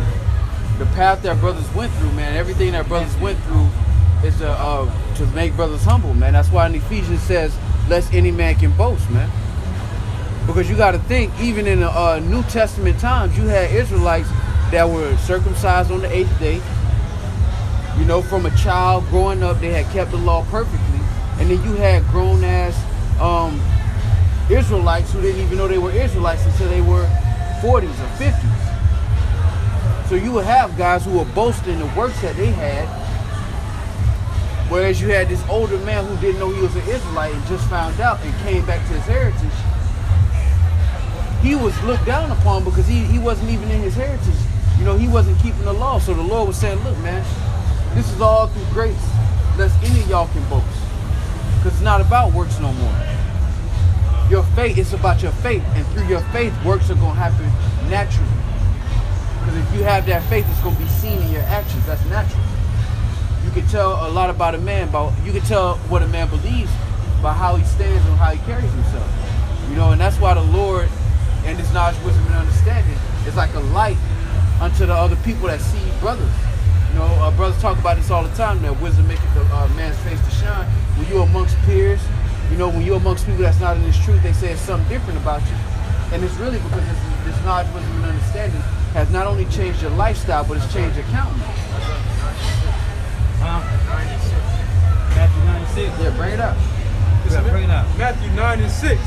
the path that brothers went through, man. Everything that brothers went through is to make brothers humble, man. That's why in Ephesians says, "Lest any man can boast," man. Because you got to think, even in the New Testament times, you had Israelites that were circumcised on the 8th day. You know, from a child growing up, they had kept the law perfectly. And then you had grown-ass Israelites who didn't even know they were Israelites until they were 40s or 50s. So you would have guys who were boasting the works that they had, whereas you had this older man who didn't know he was an Israelite and just found out and came back to his heritage. He was looked down upon because he wasn't even in his heritage. You know, he wasn't keeping the law. So the Lord was saying, look, man, this is all through grace. Lest any of y'all can boast. Because it's not about works no more. Your faith, it's about your faith. And through your faith, works are going to happen naturally. Because if you have that faith, it's going to be seen in your actions. That's natural. You can tell a lot about a man. You can tell what a man believes by how he stands and how he carries himself. You know, and that's why the Lord and this knowledge, wisdom, and understanding is like a light unto the other people that see brothers. You know, brothers talk about this all the time, that wisdom maketh the man's face to shine. When you're amongst peers, you know, when you're amongst people that's not in this truth, they say it's something different about you. And it's really because this knowledge, wisdom, and understanding has not only changed your lifestyle, but it's changed your countenance. Matthew 96. Yeah, bring it up. Yeah, bring it up. Matthew 9 and 6.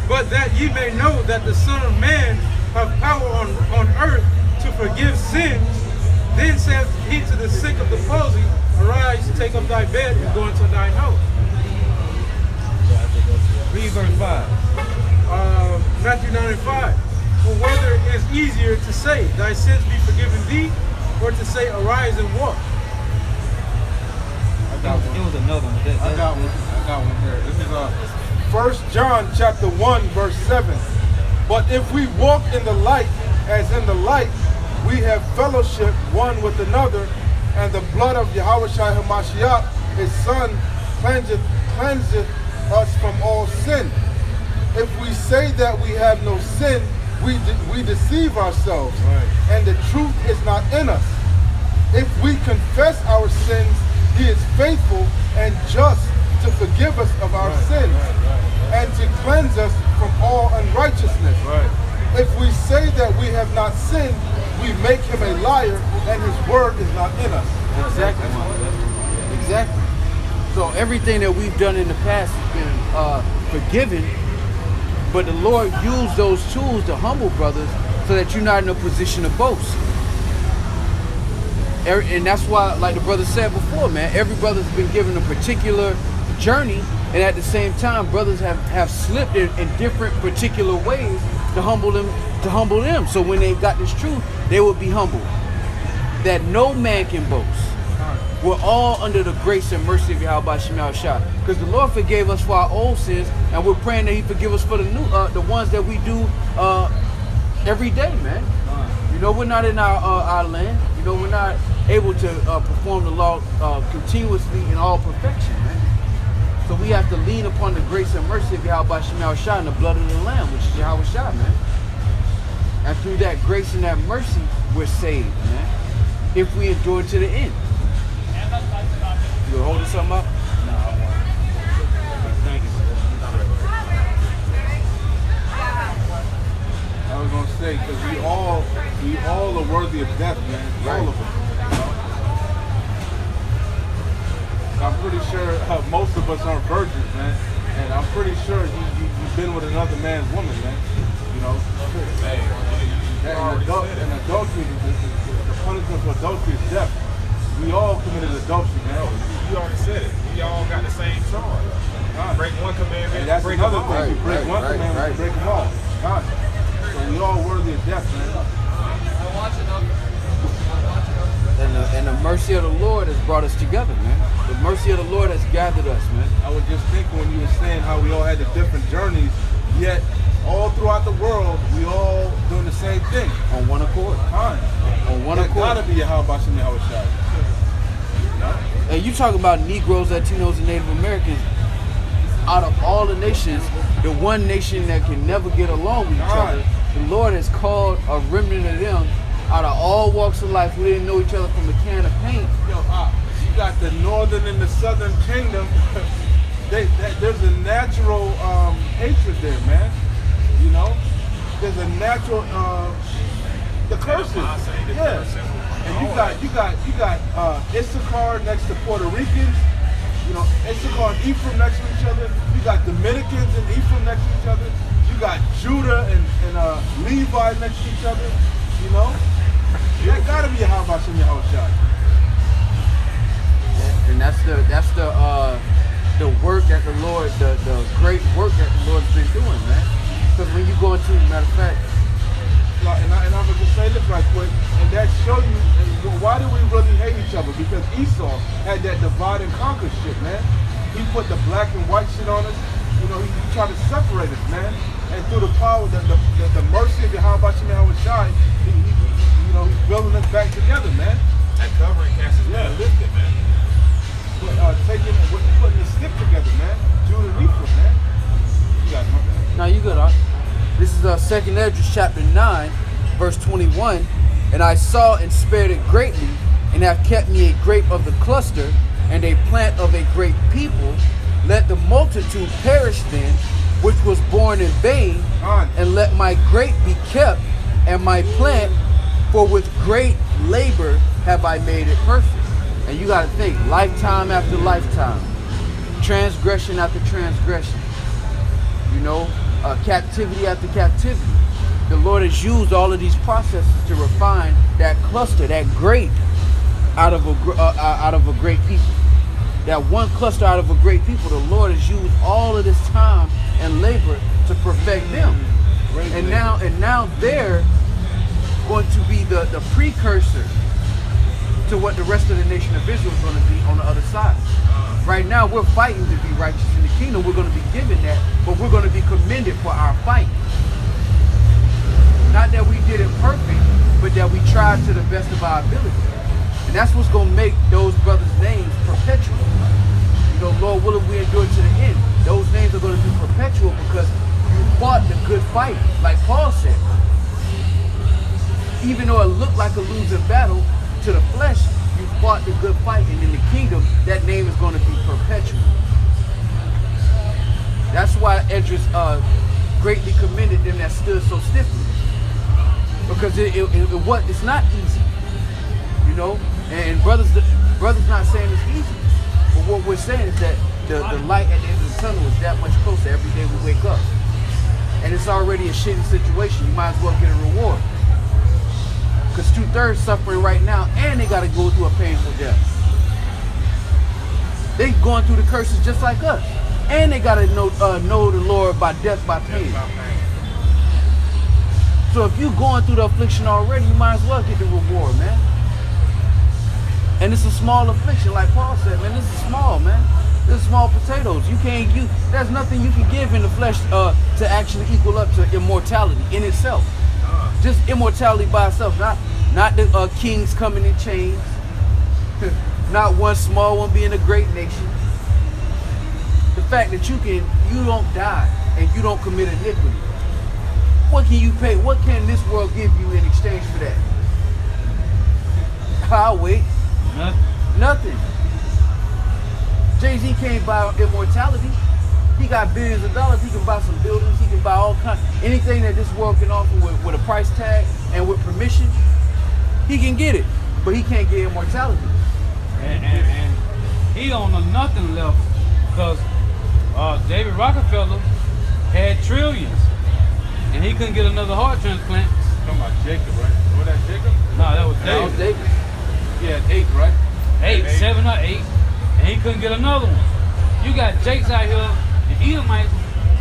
But that ye may know that the Son of Man hath power on earth to forgive sins, then said he to the sick of the palsy, arise, take up thy bed, and go into thine house. Read verse 5. Matthew 9 and 5. For whether it is easier to say, thy sins be forgiven thee, or to say, arise and walk. It was another one. I got one here. This is 1 John chapter 1, verse 7. But if we walk in the light as in the light, we have fellowship one with another, and the blood of Yahushua HaMashiach, his son, cleanseth us from all sin. If we say that we have no sin, we deceive ourselves, and the truth is not in us. If we confess our sins, he is faithful and just to forgive us of our sins and to cleanse us from all unrighteousness. If we say that we have not sinned, we make him a liar, and his word is not in us. Exactly. So everything that we've done in the past has been forgiven, but the Lord used those tools to humble brothers so that you're not in a position to boast. And that's why, like the brother said before, man, every brother's been given a particular journey, and at the same time, brothers have slipped in different particular ways to humble them. So when they got this truth, they will be humble. That no man can boast. We're all under the grace and mercy of Yahweh Shemel Shah. Because the Lord forgave us for our old sins, and we're praying that He forgive us for the new, the ones that we do every day, man. You know, we're not in our land. You know, we're not able to perform the law continuously in all perfection, man. So we have to lean upon the grace and mercy of Yahweh Shemel Shah and the blood of the Lamb, which is Yahweh Shah, man. And through that grace and that mercy, we're saved, man. If we endure to the end. You holding something up? No, I won't. Thank you. I was gonna say, because we all are worthy of death, man. Right. All of them. You know? I'm pretty sure most of us aren't virgins, man. And I'm pretty sure you've been with another man's woman, man. You know? And adultery, the punishment for adultery is death. We all committed adultery, man. You already said it. We all got the same charge. Break one commandment, And that's break another them all. thing. You break one commandment, you break them all. So we all worthy of death, man. And the mercy of the Lord has brought us together, man. The mercy of the Lord has gathered us, man. I was just thinking when you were saying how we all had the different journeys, yet all throughout the world, we all doing the same thing. On one accord. On one That accord. gotta be a how about Shemel Yahweh Shai. And you talking about Negroes, Latinos, and Native Americans. Out of all the nations, the one nation that can never get along with each other, the Lord has called a remnant of them out of all walks of life who didn't know each other from a can of paint. Yo, you got the northern and the southern kingdom. There's a natural hatred there, man. You know, there's a natural the curses. Yeah. And you got Issachar next to Puerto Ricans. You know, Issachar and Ephraim next to each other. You got Dominicans and Ephraim next to each other. You got Judah and Levi next to each other. You know, that gotta be a how about Shemel Yahweh Shai. And that's the work that the Lord, the great work that the Lord's been doing, man. Because when you go into, matter of fact, And I'm gonna just say this right quick, and that show you why do we really hate each other? Because Esau had that divide and conquer shit, man. He put the black and white shit on us. You know, he tried to separate us, man. And through the power, the mercy of Yahweh Shemel Yahweh Shai, you know, he's building us back together, man. That covering cast is being lifted, man. Putting the stick together, man. Judah and Ephraim, man. You got my bad. now you good, huh? This is 2nd Esdras chapter 9, verse 21. And I saw and spared it greatly, and have kept me a grape of the cluster, and a plant of a great people. Let the multitude perish then, which was born in vain, and let my grape be kept, and my plant, for with great labor have I made it perfect. And you got to think, lifetime after lifetime, transgression after transgression, you know, captivity after captivity. The Lord has used all of these processes to refine that cluster, that grape, out of a great people. That one cluster out of a great people. The Lord has used all of this time and labor to perfect them. And now they're going to be the precursor to what the rest of the nation of Israel is going to be on the other side. Right now, we're fighting to be righteous in the kingdom. We're going to be given that, but we're going to be commended for our fight. Not that we did it perfect, but that we tried to the best of our ability. And that's what's going to make those brothers' names perpetual. You know, Lord willing, we endure to the end. Those names are going to be perpetual because you fought the good fight, like Paul said. Even though it looked like a losing battle, to the flesh, you fought the good fight, and in the kingdom, that name is going to be perpetual. That's why Esdras greatly commended them that stood so stiffly, because it's not easy, you know. And brothers not saying it's easy, but what we're saying is that the light at the end of the tunnel is that much closer every day we wake up, and it's already a shitty situation. You might as well get a reward. Because 2/3 suffering right now, and they got to go through a painful death. They going through the curses just like us, and they got to know the Lord by death, by pain. So if you're going through the affliction already, you might as well get the reward, man. And it's a small affliction, like Paul said, man. This is small, man. This is small potatoes. There's nothing you can give in the flesh to actually equal up to immortality in itself. Just immortality by itself, not the kings coming in chains, not one small one being a great nation. The fact that you don't die and you don't commit iniquity. What can you pay? What can this world give you in exchange for that? I'll wait. Nothing. Jay-Z can't buy immortality. He got billions of dollars. He can buy some buildings. He can buy all kinds, anything that this world can offer with a price tag and with permission. He can get it, but he can't get immortality. And he on a nothing level, because David Rockefeller had trillions, and he couldn't get another heart transplant. Talking about Jacob, right? Was that Jacob? No, that was That was David. David. He had 8, right? 7 or 8, and he couldn't get another one. You got Jakes out here and Edomites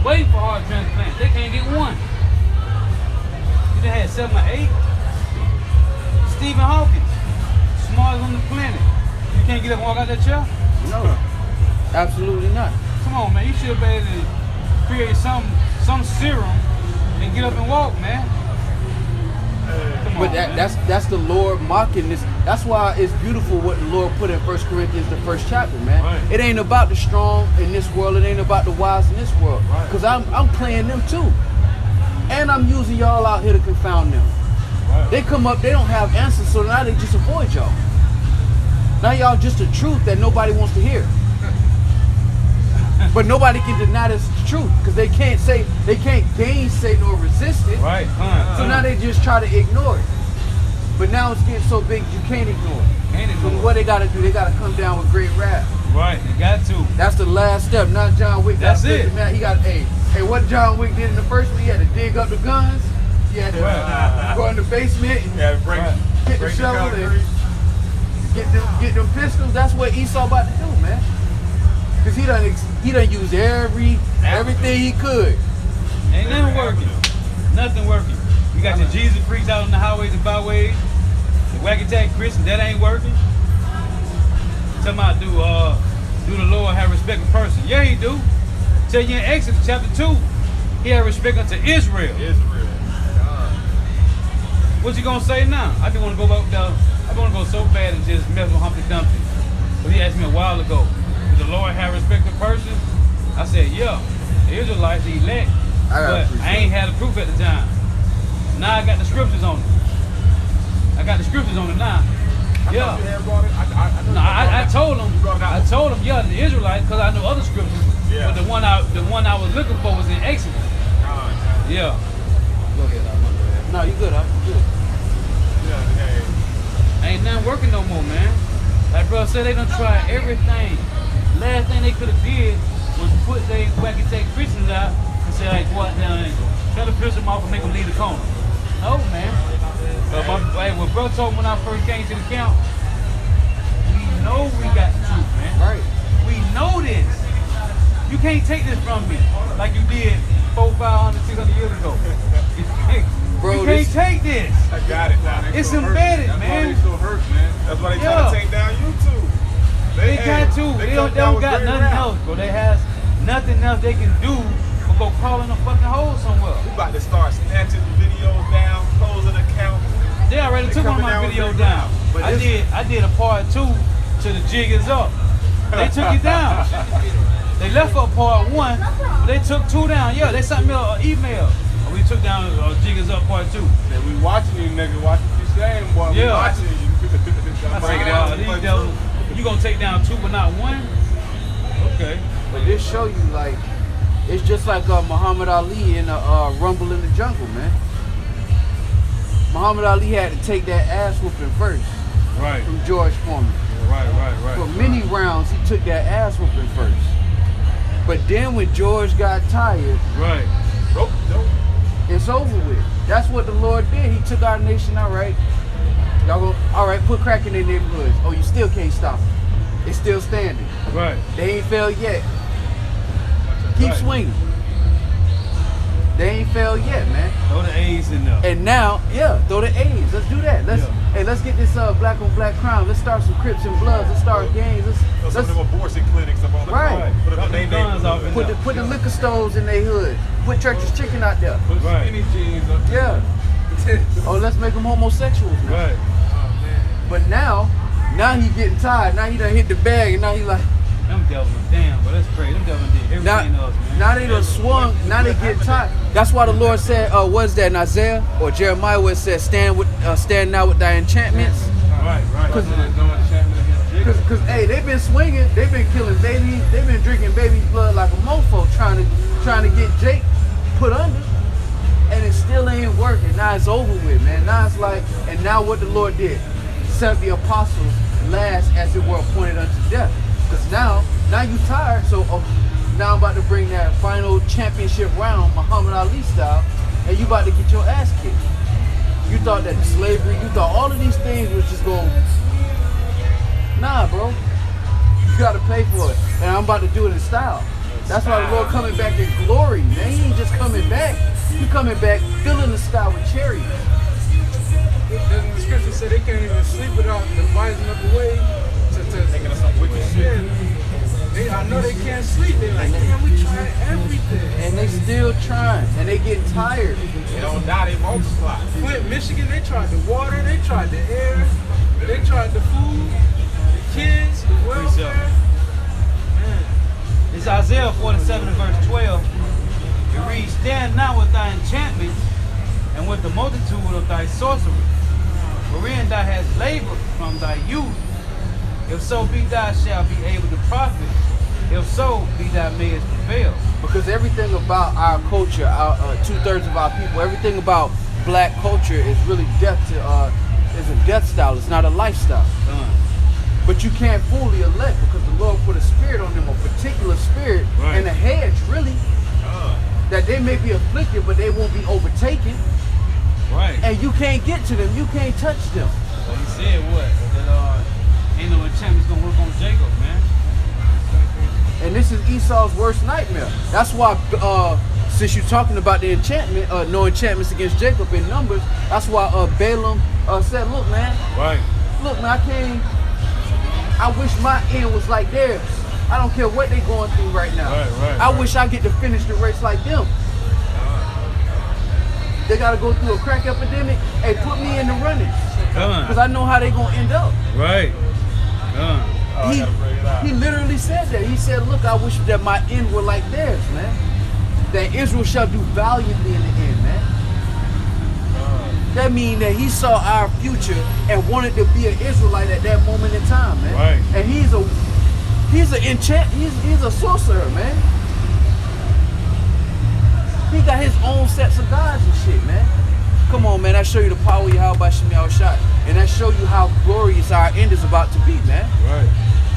waiting for heart transplants. They can't get one. You done had 7 or 8. Stephen Hawking, smartest on the planet. You can't get up and walk out that chair? No, absolutely not. Come on, man. You should be able to create some serum and get up and walk, man. Come on, But man. that's the Lord mocking this. That's why it's beautiful what the Lord put in 1 Corinthians, the 1st chapter, man. Right. It ain't about the strong in this world. It ain't about the wise in this world. Right. Because I'm playing them too. And I'm using y'all out here to confound them. Right. They come up, they don't have answers, so now they just avoid y'all. Now y'all just a truth that nobody wants to hear. But nobody can deny this truth because they can't gainsay nor resist it. Right. So now they just try to ignore it. But now it's getting so big you can't ignore it. Can't ignore So it. what they gotta do, they gotta come down with great wrath. Right, you got to. That's the last step. Now John Wick got That's it. prison, man. He got hey, what John Wick did in the first one, he had to dig up the guns. He had to Right. go in the basement and Yeah, break, Right. get the break the shovel and concrete. get them pistols. That's what Esau about to do, man. Cause he done used everything he could. Ain't nothing working. Nothing working. You got your Jesus freaks out on the highways and byways. The wacky tag Christians, that ain't working. Talking about do the Lord have respect for person? Yeah, he do. Tell you in Exodus chapter 2, he had respect unto Israel. What you gonna say now? I just wanna go up there. I wanna go so bad and just mess with Humpty Dumpty. But he asked me a while ago, does the Lord have respect for person? I said, yeah. The Israelites, the elect. But I ain't had the proof at the time. Now I got the scriptures on it. I got the scriptures on it now. Yeah. No, I told him. I told him, yeah, the Israelites, because I know other scriptures. Yeah. But the one I was looking for was in Exodus. Yeah. Go ahead, no, you good, you good. Ain't nothing working no more, man. Like bro said, they done tried everything. Last thing they could have did was put their wacky take Christians out and say, like, what now? Try to piss them off and make them leave the corner. No, man. What bro told me when I first came to the camp, we know we got the truth, man. Right. We know this. You can't take this from me like you did 400, 500, 600 years ago. Bro, you can't take this. I got it now. It's embedded, That's why man. they so hurt, man. That's why they Yeah. try to take down YouTube. They got to. They come don't down with got great nothing rap. else, bro. They has nothing else they can do but go crawl in a fucking hole somewhere. We about to start snatching the videos down, closing accounts. They already They took one of coming my down with videos great down. rap. But I did a part 2 to the Jig Is Up. They took it down. They left for part 1, but they took 2 down. Yeah, they sent me an email. We took down Jig Is Up part 2. Said, we watching you, nigga. Watch what you saying, boy. We Yeah. watching you. I said, these devils, you gonna take down 2 but not 1? Okay. But this show you like, it's just like Muhammad Ali in Rumble in the Jungle, man. Muhammad Ali had to take that ass whooping first Right. from George Foreman. Right. For many rounds, he took that ass whooping first. But then when George got tired, Right. it's over with. That's what the Lord did. He took our nation, all right. Y'all go, all right, put crack in their neighborhoods. Oh, you still can't stop it. It's still standing. Right. They ain't failed yet. Keep Right. swinging. They ain't failed yet, man. Throw the A's in there. And now, yeah, throw the A's. Let's do that. Let's get this black on black crime. Let's start some Crips and Bloods. Let's start gangs. Some of them abortion clinics up on the Right. Put Drop them the guns off in there. Put the liquor stores in their hood. Put Church's Chicken out there. Put Right. skinny jeans up there. Yeah. Oh, let's make them homosexuals now. Right. But now he getting tired. Now he done hit the bag, and now he like. Them devils, damn, but that's crazy. Them devils did everything Now, else, man. now they done swung. Now they get tired. That's why the Lord said, "Was that in Isaiah or Jeremiah where it said, stand now with thy enchantments." Right. Cause hey, they've been swinging. They've been killing babies. They've been drinking baby blood like a mofo, trying to get Jake put under, and it still ain't working. Now it's over with, man. Now it's like, and now what the Lord did, set the apostles last as it were appointed unto death. Because now you tired, so now I'm about to bring that final championship round, Muhammad Ali style, and you about to get your ass kicked. You thought that slavery, you thought all of these things was just going, nah, bro. You gotta pay for it. And I'm about to do it in style. That's why the Lord coming back in glory, man. He ain't just coming back. He coming back filling the sky with chariots. Doesn't the scripture say they can't even sleep without devising up a way to Thinking of some wicked shit. I know they can't sleep. They're like, damn, we tried everything. And they still trying. And they getting tired. They don't die, they multiply. Flint, Michigan, they tried the water, they tried the air, they tried the food, the kids, the welfare. Man. It's Isaiah 47 and verse 12. It reads, stand now with thy enchantments and with the multitude of thy sorcery, wherein thou hast labored from thy youth. If so be thou shalt be able to profit. If so be thou mayest prevail. Because everything about our culture, our 2/3 of our people, everything about black culture is really is a death style. It's not a lifestyle. But you can't fully elect because the Lord put a spirit on them, a particular spirit, and a hedge, really, that they may be afflicted, but they won't be overtaken. Right. And you can't get to them. You can't touch them. So he said what? That ain't no enchantments gonna work on Jacob, man. And this is Esau's worst nightmare. That's why, since you're talking about the enchantment, no enchantments against Jacob in Numbers, that's why Balaam said, look, man, I wish my end was like theirs. I don't care what they're going through right now. I wish I get to finish the race like them. They got to go through a crack epidemic. Hey, put me in the running. Because I know how they going to end up. Right. He literally said that. He said, look, I wish that my end were like theirs, man. That Israel shall do valiantly in the end, man. That means that he saw our future and wanted to be an Israelite at that moment in time, man. Right. And he's a sorcerer, man. He got his own sets of gods and shit, man. Come on, man. I show you the power of Yahweh Shemiel Shot. And I show you how glorious our end is about to be, man. Right.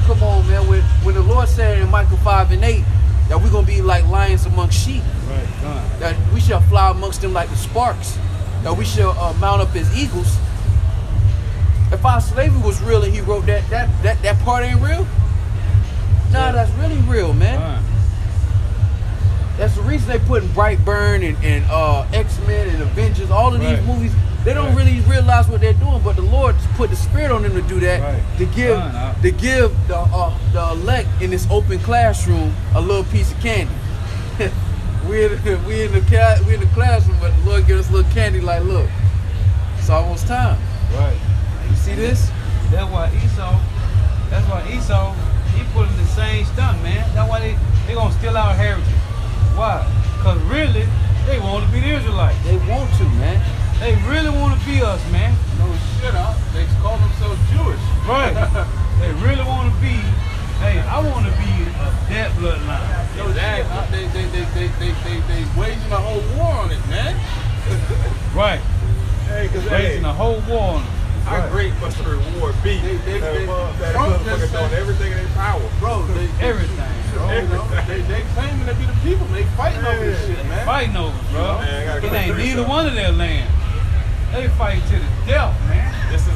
Come on, man. When the Lord said in Micah 5 and 8 that we're going to be like lions amongst sheep. Right. That we shall fly amongst them like the sparks. That we shall mount up as eagles. If our slavery was real and he wrote that part ain't real? Nah, that's really real, man. That's the reason they put in Brightburn and X-Men and Avengers, all of these movies. They don't really realize what they're doing, but the Lord put the spirit on them to do that, to give the elect in this open classroom a little piece of candy. we in the classroom, but the Lord give us a little candy. Like, look, it's almost time. Right. You see this? That's why Esau, he put in the same stunt, man. That's why they gonna steal our heritage. Why? Because really, they want to be the Israelites. They want to, man. They really want to be us, man. No shit, they call themselves Jewish. Right. They really want to be, hey, I want to be of that bloodline. Exactly. They waging a whole war on it, man. Right. Hey, because Waging a whole war on it. how great must the reward be? That motherfucker doing everything in their power. Bro, Everything. they claiming to be the people. They fighting over this shit, man. Fighting over, bro. Man, I gotta It go ain't through neither something. one of their land. They fight to the death, man. This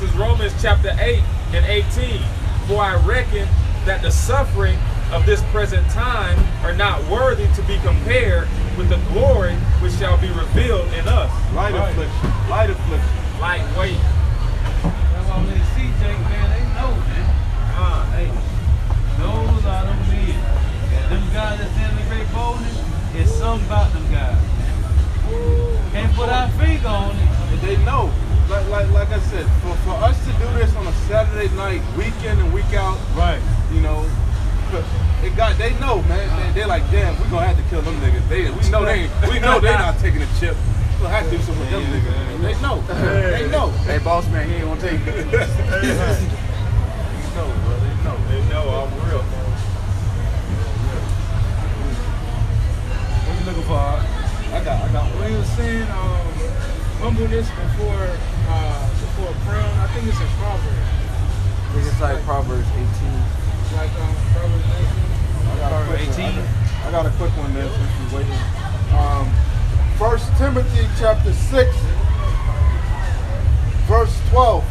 is Romans chapter 8 and 18. For I reckon that the suffering of this present time are not worthy to be compared with the glory which shall be revealed in us. Light affliction. Light affliction. Lightweight. That's why when they see Jake, man, they know, man. Hey, those are them men. And them guys that stand in the great boldness, it's something about them guys, man. Can't put our finger on it. And they know. Like I said, for us to do this on a Saturday night, week in and week out, Right. you know, they know, man. They're like, damn, we're gonna have to kill them niggas. We know they not taking a chip. We'll have to do something with them niggas. They know. They know. Hey, boss man, he ain't gonna take it. They know, bro. They know. They know I'm real. What you looking for, Art? I got When one. he was saying humbleness before crown, I think it's in Proverbs. I think it's like Proverbs 18. Like Proverbs 19. I got a quick one there since you're waiting. 1 Timothy chapter 6, verse 12.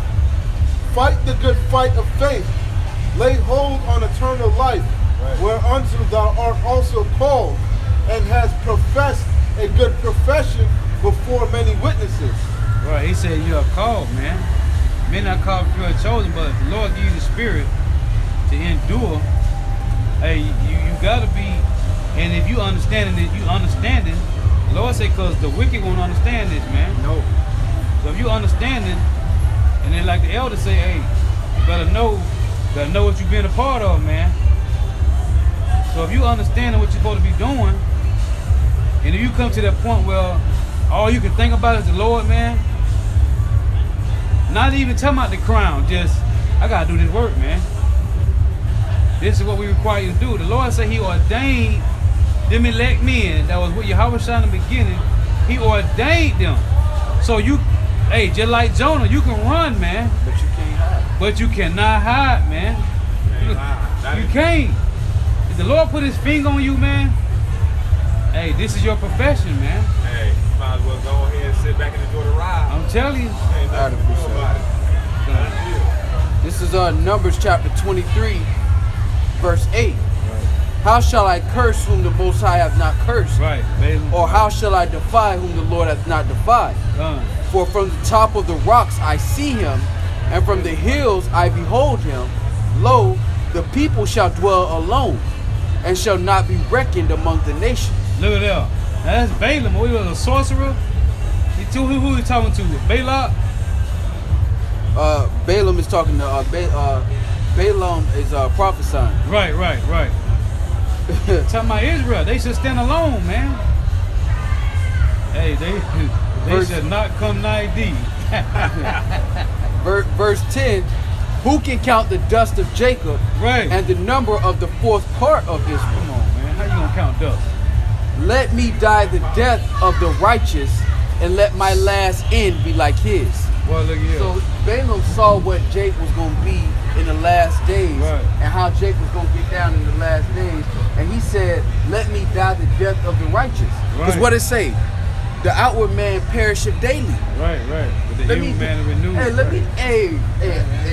Fight the good fight of faith. Lay hold on eternal life, whereunto thou art also called, and hast professed a good profession before many witnesses. Right, he said you are called, man. Men not called if you are chosen, but if the Lord give you the spirit to endure, hey, you gotta be, and if you understanding it, you understanding. The Lord say, cause the wicked won't understand this, man. No. So if you understanding, and then like the elders say, hey, you gotta know what you've been a part of, man. So if you understanding what you're supposed to be doing, and if you come to that point where all you can think about is the Lord, man, not even talking about the crown, just, I gotta do this work, man. This is what we require you to do. The Lord said he ordained them elect men that was with Yahweh in the beginning. He ordained them. So you, hey, just like Jonah, you can run, man. But you can't hide. But you cannot hide, man. You can't. If the Lord put his finger on you, man, hey, this is your profession, man. Hey, might as well go ahead and sit back and enjoy the ride. I'm telling you. Ain't nothing to do about it. This is Numbers chapter 23, verse 8. How shall I curse whom the Most High hath not cursed? Right, baby. Or how shall I defy whom the Lord hath not defied? For from the top of the rocks I see him, and from the hills I behold him. Lo, the people shall dwell alone, and shall not be reckoned among the nations. Look at that. Now that's Balaam. He was a sorcerer. Who he talking to? Balak? Balaam is talking to Balaam is prophesying. Right. Talking about Israel. They should stand alone, man. Hey, they should not come nigh thee. Verse 10, who can count the dust of Jacob, Right. and the number of the fourth part of Israel? Come on, man. How you gonna count dust? Let me die the death of the righteous, and let my last end be like his. Well, look here. So Balaam saw what Jake was going to be in the last days, Right. and how Jake was going to get down in the last days. And he said, let me die the death of the righteous. Because Right. what it say? The outward man perisheth daily. Right. But the evil man is renewed. Hey,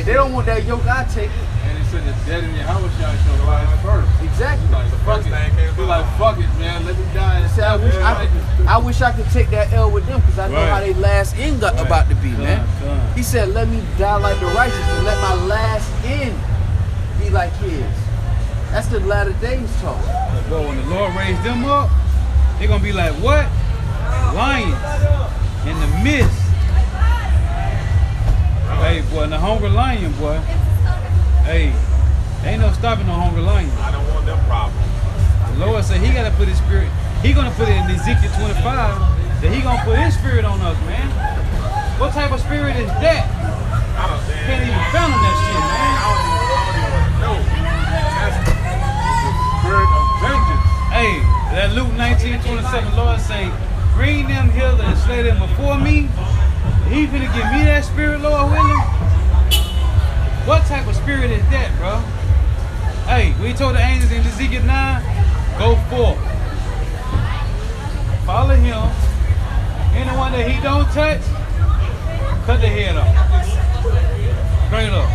they don't want that yoke, I take it. And he said the dead in Yahweh shall rise first. Exactly. Like, fuck it. Be like, fuck it, man. Let me die. See, I wish I could take that L with them, because I know Right. how they last end got Right. about to be, man. Done. He said, let me die like the righteous, and let my last end be like his. That's the latter days talk. But when the Lord raised them up, they're gonna be like what? Lions in the mist. Hey, boy, and the hungry lion, boy. Hey, ain't no stopping no hungry lion. I don't want them problems. The Lord said he gotta put his spirit. He gonna put it in Ezekiel 25 that he gonna put his spirit on us, man. What type of spirit is that? I don't think. Can't even fathom that shit, man. No. That's Spirit of vengeance. Hey, that Luke 19:27, Lord say, bring them hither and slay them before me. He finna give me that spirit, Lord willing. What type of spirit is that, bro? Hey, we told the angels in Ezekiel 9, go forth. Follow him. Anyone that he don't touch, cut the head off. Straight up.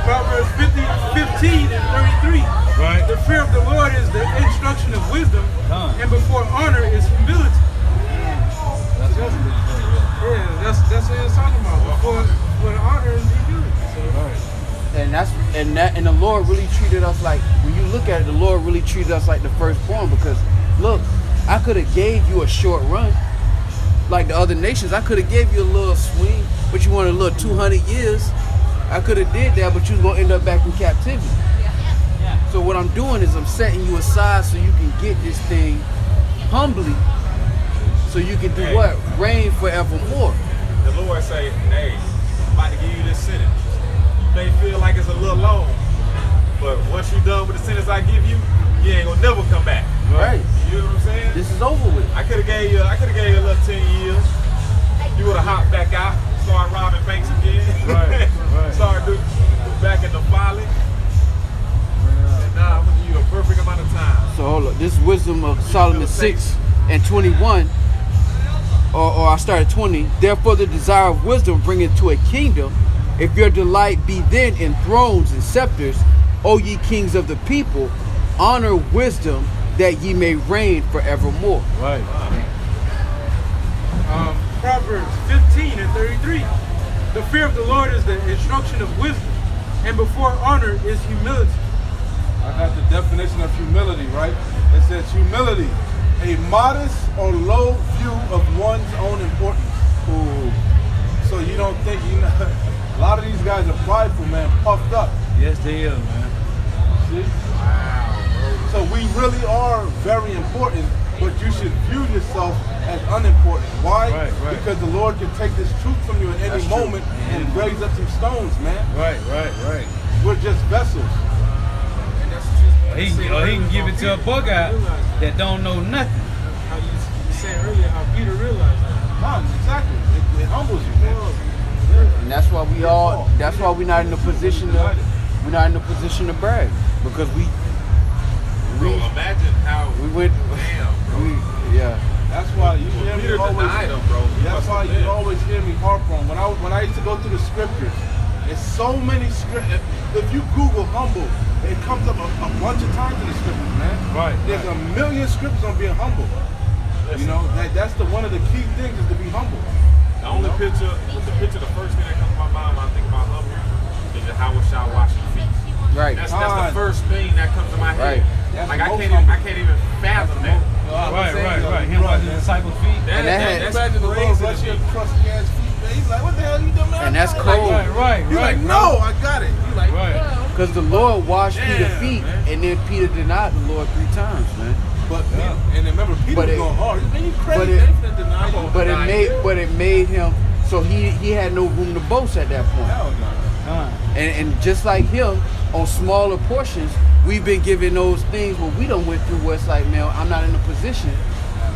Proverbs 15 and 33. Right. The fear of the Lord is the instruction of wisdom, Done. and before honor is humility. That's what it is. Yeah, that's what it's talking about. Before honor is humility. So, Right. And the Lord really treated us like, when you look at it, the Lord really treated us like the firstborn, because look, I could have gave you a short run like the other nations. I could have gave you a little swing, but you wanted a little 200 years. I could have did that, but you was gonna end up back in captivity. So what I'm doing is I'm setting you aside so you can get this thing humbly, so you can do what? Reign forevermore. The Lord say, hey, I'm about to give you this sentence. You may feel like it's a little long, but once you're done with the sentence I give you, you ain't gonna never come back. Right. You know what I'm saying? This is over with. I could have gave you a little 10 years. You would have hopped back out, started robbing banks again. Right. Started back in the folly. And now I'm gonna give you a perfect amount of time. So hold up. This is Wisdom of Solomon 6 and 21. Or I started 20. Therefore the desire of wisdom bringeth to a kingdom. If your delight be then in thrones and scepters, O ye kings of the people, honor wisdom that ye may reign forevermore. Right. Proverbs 15 and 33. The fear of the Lord is the instruction of wisdom, and before honor is humility. I got the definition of humility, right? It says humility, a modest or low view of one's own importance. Ooh. So you don't think, a lot of these guys are prideful, man, puffed up. Yes, they is, man. See? So we really are very important, but you should view yourself as unimportant. Why? Right. Because the Lord can take this truth from you at any That's true. moment and raise up some stones, man. Right. We're just vessels. He can give it to a bug out that don't know nothing. How you said earlier how Peter realized that. No, exactly. It humbles you, man. And that's why we're not in a position to brag, because we Bro, imagine how went damn. yeah. That's why you hear me Peter always. denied him, bro. He That's must why have you been. always hear me harp on when I used to go through the scriptures. There's so many scriptures. If you Google humble, it comes up a bunch of times in the scriptures, man. Right. There's a million scriptures on being humble. You know, that's one of the key things is to be humble. The only picture, the first thing that comes to my mind when I think about humble is how we shall wash your feet. Right. That's the first thing that comes to my head. Right. That's Like the I most can't even fathom that. Right. Him watching the disciples' feet. That's Imagine the Lord crazy bless to your me. crusty ass feet, man. He's like, what the hell you doing, man? And that's cold. Right. He's like, no, I got it. He's like, Right. Because the Lord washed Peter's Damn, feet, man. and then Peter denied the Lord 3 times, man. but and remember, Peter But was it- going hard. Man, you but crazy? it- They finna deny you. But it made him so he had no room to boast at that point. Hell no. And just like him, on smaller portions, we've been given those things where we don't went through where it's like, man, I'm not in a position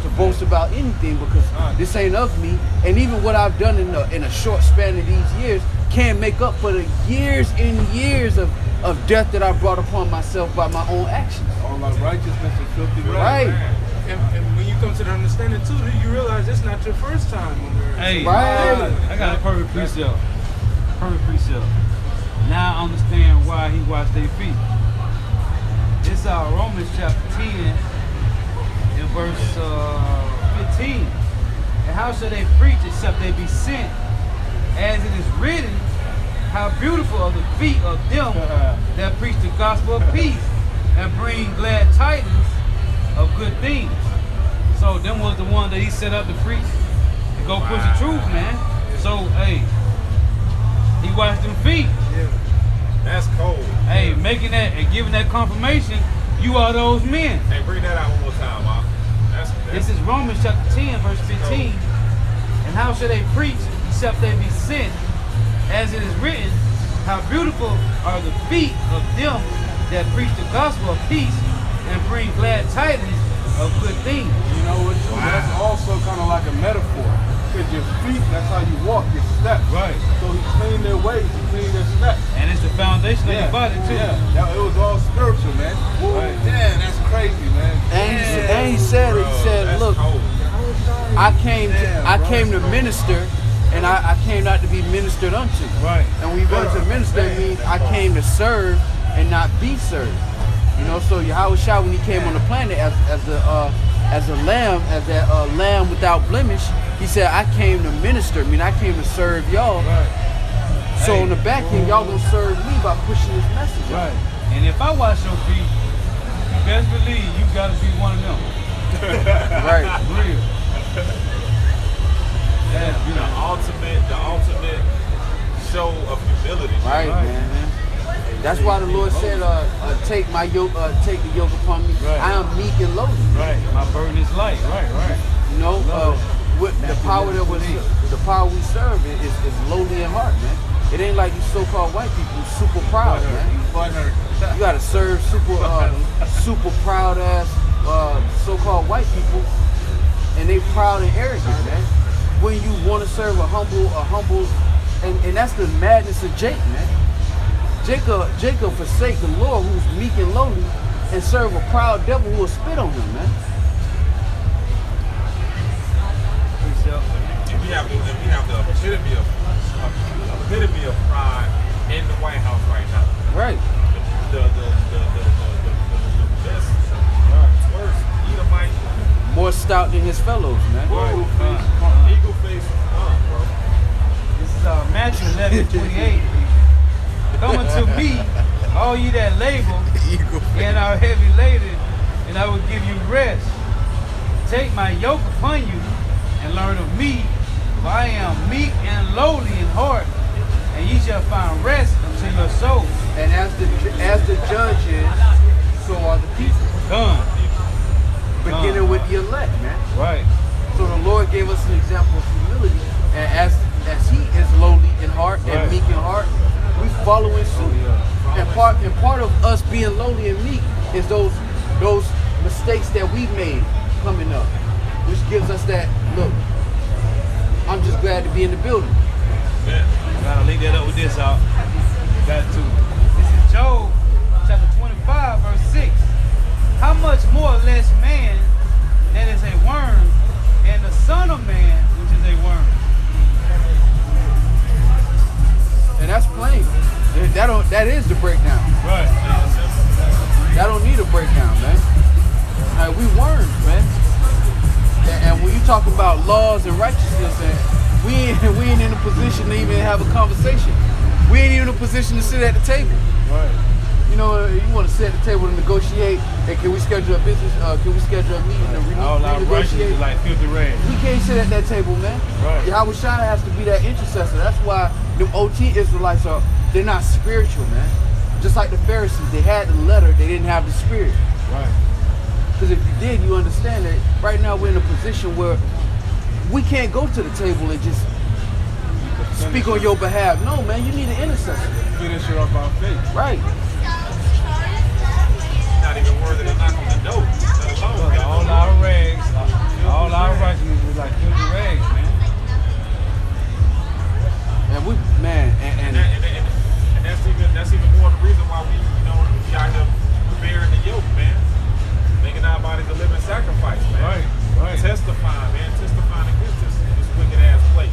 to boast about anything because this ain't of me. And even what I've done in a short span of these years can't make up for the years and years of death that I brought upon myself by my own actions. All my righteousness is filthy rags. Right. And when you come to the understanding too, you realize it's not your first time on the earth. Hey, Right. I got a perfect precept. Now I understand why he washed their feet. This is Romans chapter 10 and verse 15. And how shall they preach except they be sent? As it is written, how beautiful are the feet of them that preach the gospel of peace and bring glad tidings of good things. So them was the one that he set up to preach to go push the truth, man. So hey, he washed them feet. That's cold. Hey, making that and giving that confirmation, you are those men. Hey, bring that out one more time, Mark. This is Romans chapter 10, verse 15. And how shall they preach except they be sent? As it is written, how beautiful are the feet of them that preach the gospel of peace and bring glad tidings of good things. You know what? That's also kind of like a metaphor. Because your feet, that's how you walk, your steps. Right. So he cleaned their ways, he cleaned their steps. And it's the foundation of your body too. Yeah, it was all spiritual, man. Right. Damn, that's crazy, man. And he said, Bro, that's look, cold. I came to minister and I came not to be ministered unto. Right. And when you go to minister, it means I came to serve and not be served. You know, so Yahweh Shah, when he came on the planet as a lamb, as that lamb without blemish, he said, I came to minister. I mean, I came to serve y'all. Right. So on the back end, y'all gonna serve me by pushing this message. Right. And if I wash your feet, you best believe you gotta be one of them. Right. Real. Yeah, the ultimate show of humility. Right, man. That's why the Lord said, take my yoke, take the yoke upon me. Right. I am meek and lowly. Right. My burden is light. Right. You know, with the power that was the power we serve is lowly in heart, man. It ain't like these so-called white people who's super proud, man. You gotta serve super proud ass so-called white people, and they proud and arrogant, man. When you want to serve a humble, and that's the madness of Jacob, man. Jacob forsake the Lord who's meek and lowly, and serve a proud devil who will spit on him, man. If we have the epitome of pride in the White House right now. Right. The best, worst Edomite. More stout than his fellows, man. Eagle face, bro. This is Matthew 11:28. Coming to me, all ye that labor and are heavy laden, and I will give you rest. Take my yoke upon you and learn of me, for I am meek and lowly in heart, and ye shall find rest unto your souls. And as the judge is, so are the people. Done. Beginning with the elect, man. Right. So the Lord gave us an example of humility, and as He is lowly in heart and meek in heart, we follow in suit. And part of us being lowly and meek is those mistakes that we made coming up, which gives us that look. I'm just glad to be in the building. I gotta link that up with this out. Got to. This is Job chapter 25, verse 6. How much more less man that is a worm, and the son of man which is a worm. And that's plain. That is the breakdown. Right. That don't need a breakdown, man. Like, we worms, man. And when you talk about laws and righteousness, and we ain't in a position to even have a conversation. We ain't even in a position to sit at the table. Right. You know, you want to sit at the table to negotiate. Hey, can we schedule a business? Can we schedule a meeting to All our righteousness renegotiate? is like filthy rags. We can't sit at that table, man. Right. Yahweh Shai has to be that intercessor. That's why the OT Israelites they're not spiritual, man. Just like the Pharisees, they had the letter, they didn't have the spirit. Right. Because if you did, you understand that right now we're in a position where we can't go to the table and just speak on your behalf. No, man, you need an intercessor. Finish it off our faith. Right. Not even worthy to knock on the door. Let alone get All our rags, all our righteousness is like filthy rags, man. And we, man, and that's even more the reason why we out here bearing the yoke, man. Making our bodies a living sacrifice, man. Right. Testifying against this wicked ass place.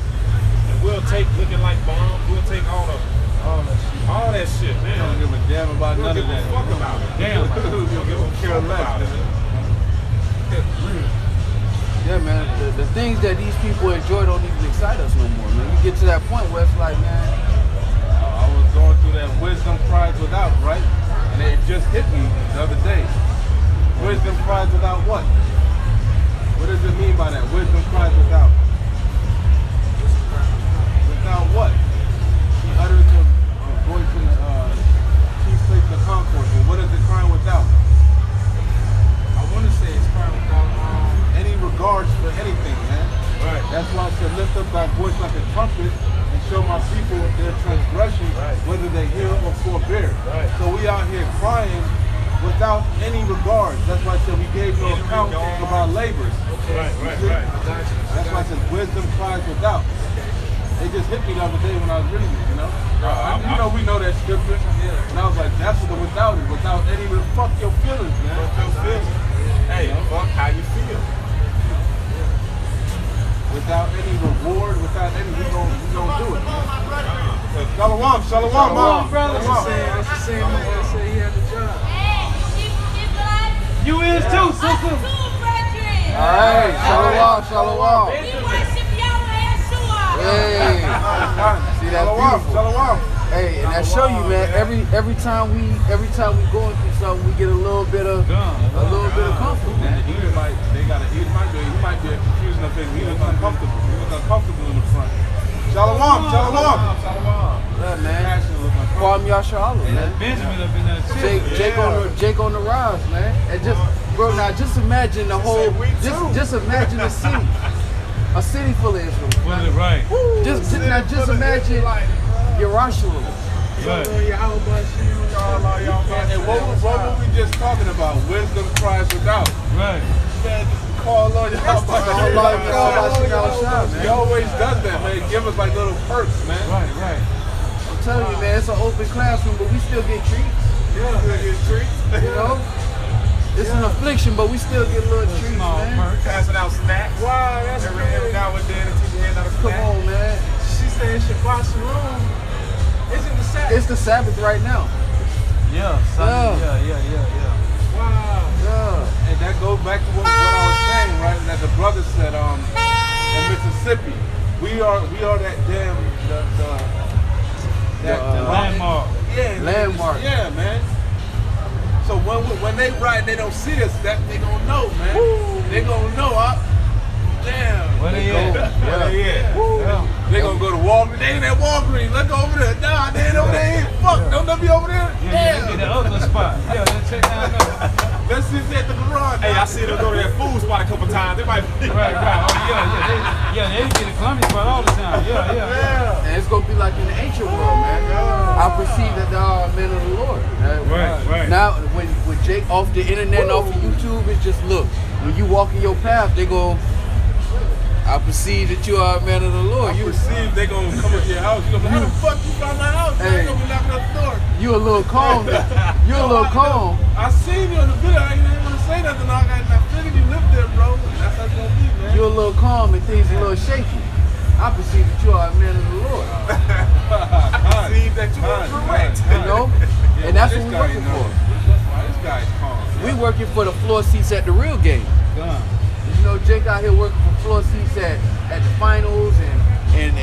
And we'll take looking like bombs. We'll take all that shit, man. I don't give a damn about We none don't of give a that. fuck about it. Damn. We don't give a fuck about it. yeah, man, the things that these people enjoy don't even excite us no more, man. You get to that point where it's like, man, I was going through that wisdom cries without, right? And it just hit me the other day. Wisdom cries without what? What does it mean by that? Wisdom cries without. Without what? He utters a voice in the chief place of the concourse. And what is it crying without? I want to say it's crying without any regards for anything, man. Right. That's why I said lift up thy voice like a trumpet and show my people their transgressions, whether they hear or forbear. Right. So we out here crying without any regards. That's why I said we gave no account of our labors. Right. That's why I said wisdom cries without. It just hit me the other day when I was reading it, you know? We know that scripture. And I was like, that's what the without is. Without any, fuck your feelings, man. Hey, fuck how you feel. Without any reward, without then we gonna do it. Shalom, shalom, mom. brother. That's the same man that said he had the job. You is too, sister. All right, shalom, shalom. Hey, see that's beautiful. Shalom. Hey, and that show you, man. Every time we going through something, we get a little bit of comfort, man. He might be a confusion of things. He was uncomfortable. He was uncomfortable in the front. Shalom. Yeah, man. Kwame Yashala, man. Benjamin up in that shit. Jake on the rise, man. And just imagine the whole. Just imagine a city full of Israel. Right. Just imagine Yerushalayim. Right. And what were we just talking about? Wisdom cries without. Right. Man, call on man. He always does that, man. Give us like little perks, man. Right. I'm telling you, man, it's an open classroom, but we still get treats. Yeah, get treats. You know? It's an affliction, but we still get little treats, man. Passing out snacks. Wow, that's Every crazy. now and then, the teacher hand out a Come snack. on, man. She said Shabbat Shalom. Isn't the Sabbath? It's the Sabbath right now. Yeah. Yeah. Wow. Yeah. And that goes back to what I was saying, right? That the brother said, in Mississippi, we are that damn The landmark. Yeah, Landmark. Yeah, man. So when they ride, they don't see us. That they gonna know, man. Woo. They gonna know. Damn. Where they at? They gonna go to Walgreens. They ain't at Walgreens. Let's go over there. Nah, they ain't over there. Fuck, don't they be over there? Yeah, they get the other spot. Yeah, let's check down there. Let's sit at the garage. Hey, I see them go to that food spot a couple times. They might be Right. Oh, yeah. They get a clumsy spot all the time. Yeah. And it's gonna be like in the ancient world, man. I perceive that thou art men of the Lord. Right. Now, when Jake off the internet and off of YouTube, it's just look. When you walk in your path, they go. I perceive that you are a man of the Lord. You perceive they gonna come into your house. You gonna be, how the fuck you found my house? Hey. They gonna be knocking on the door. You a little calm. You a little calm. I seen you in the video. I ain't even wanna say nothing. I figured you lived there, bro. That's how it's gonna be, man. You a little calm and things a little shaky. I perceive that you are a man of the Lord. I perceive that you are correct. You know? And that's what we're working for. This guy's calm. We working for the floor seats at the real game. You know, Jake out here working for floor seats at the finals and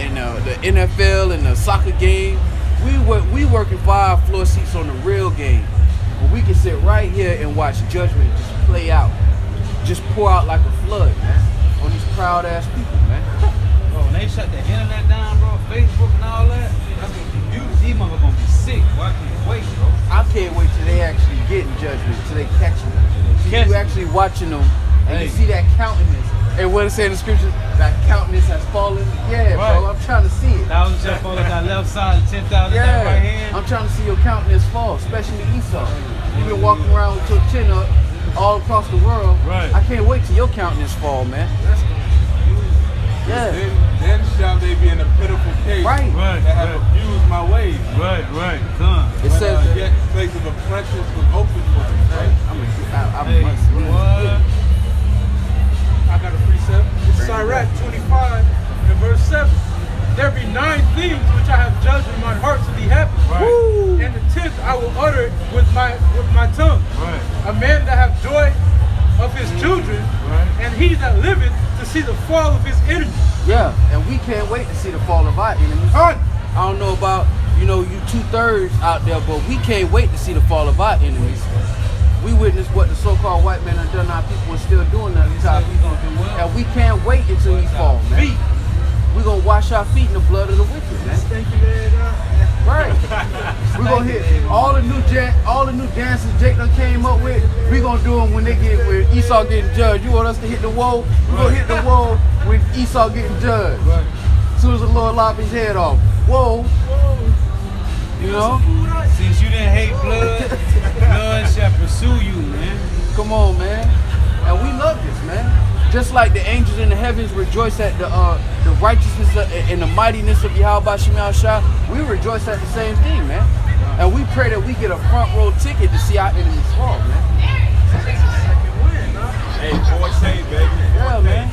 the NFL and the soccer game. We working for our floor seats on the real game. Where we can sit right here and watch judgment just play out. Just pour out like a flood, man. On these proud ass people, man. Bro, when they shut the internet down, bro, Facebook and all that, that's gonna be beautiful. These motherfuckers gonna be sick. Well, I can't wait, bro. I can't wait till they actually get in judgment, till they catch them. Till you actually watching them and you see that countenance. And what it say in the scriptures, that countenance has fallen. Yeah, bro, I'm trying to see it. 1,000 shall fall at that left side, 10,000 at that right hand. I'm trying to see your countenance fall, especially Esau. You've been walking around with your chin up all across the world. Right. I can't wait till your countenance fall, man. Yeah. Then shall they be in a pitiful case Right. Right. that have abused my ways. Right. Come. It says Yet the place of apprentice was open for them. Right? Hey, what? I got a precept. It's Sirach 25 and verse 7. There be 9 things which I have judged in my heart to be happy. Right. And the 10th I will utter with my tongue. Right. A man that hath joy of his children, and he that liveth to see the fall of his enemies. Yeah, and we can't wait to see the fall of our enemies. I don't know about, you 2/3 out there, but we can't wait to see the fall of our enemies. We witnessed what the so-called white men have done. Our people are still doing that to our people, and we can't wait until he fall, man. We're gonna wash our feet in the blood of the wicked, man. Thank you, man. Right. We're gonna hit all the new dances Jake done came up with. We're gonna do them when Esau getting judged. You want us to hit the wall? We're gonna hit the wall when Esau getting judged. Right. As soon as the Lord lop his head off. Whoa. You know? Since you didn't hate blood, blood shall pursue you, man. Come on, man. And we love this, man. Just like the angels in the heavens rejoice at the righteousness and the mightiness of Yahweh Shema Shah, we rejoice at the same thing, man. And we pray that we get a front row ticket to see our enemies fall, man. Hey, boy, say, baby. Yeah, man.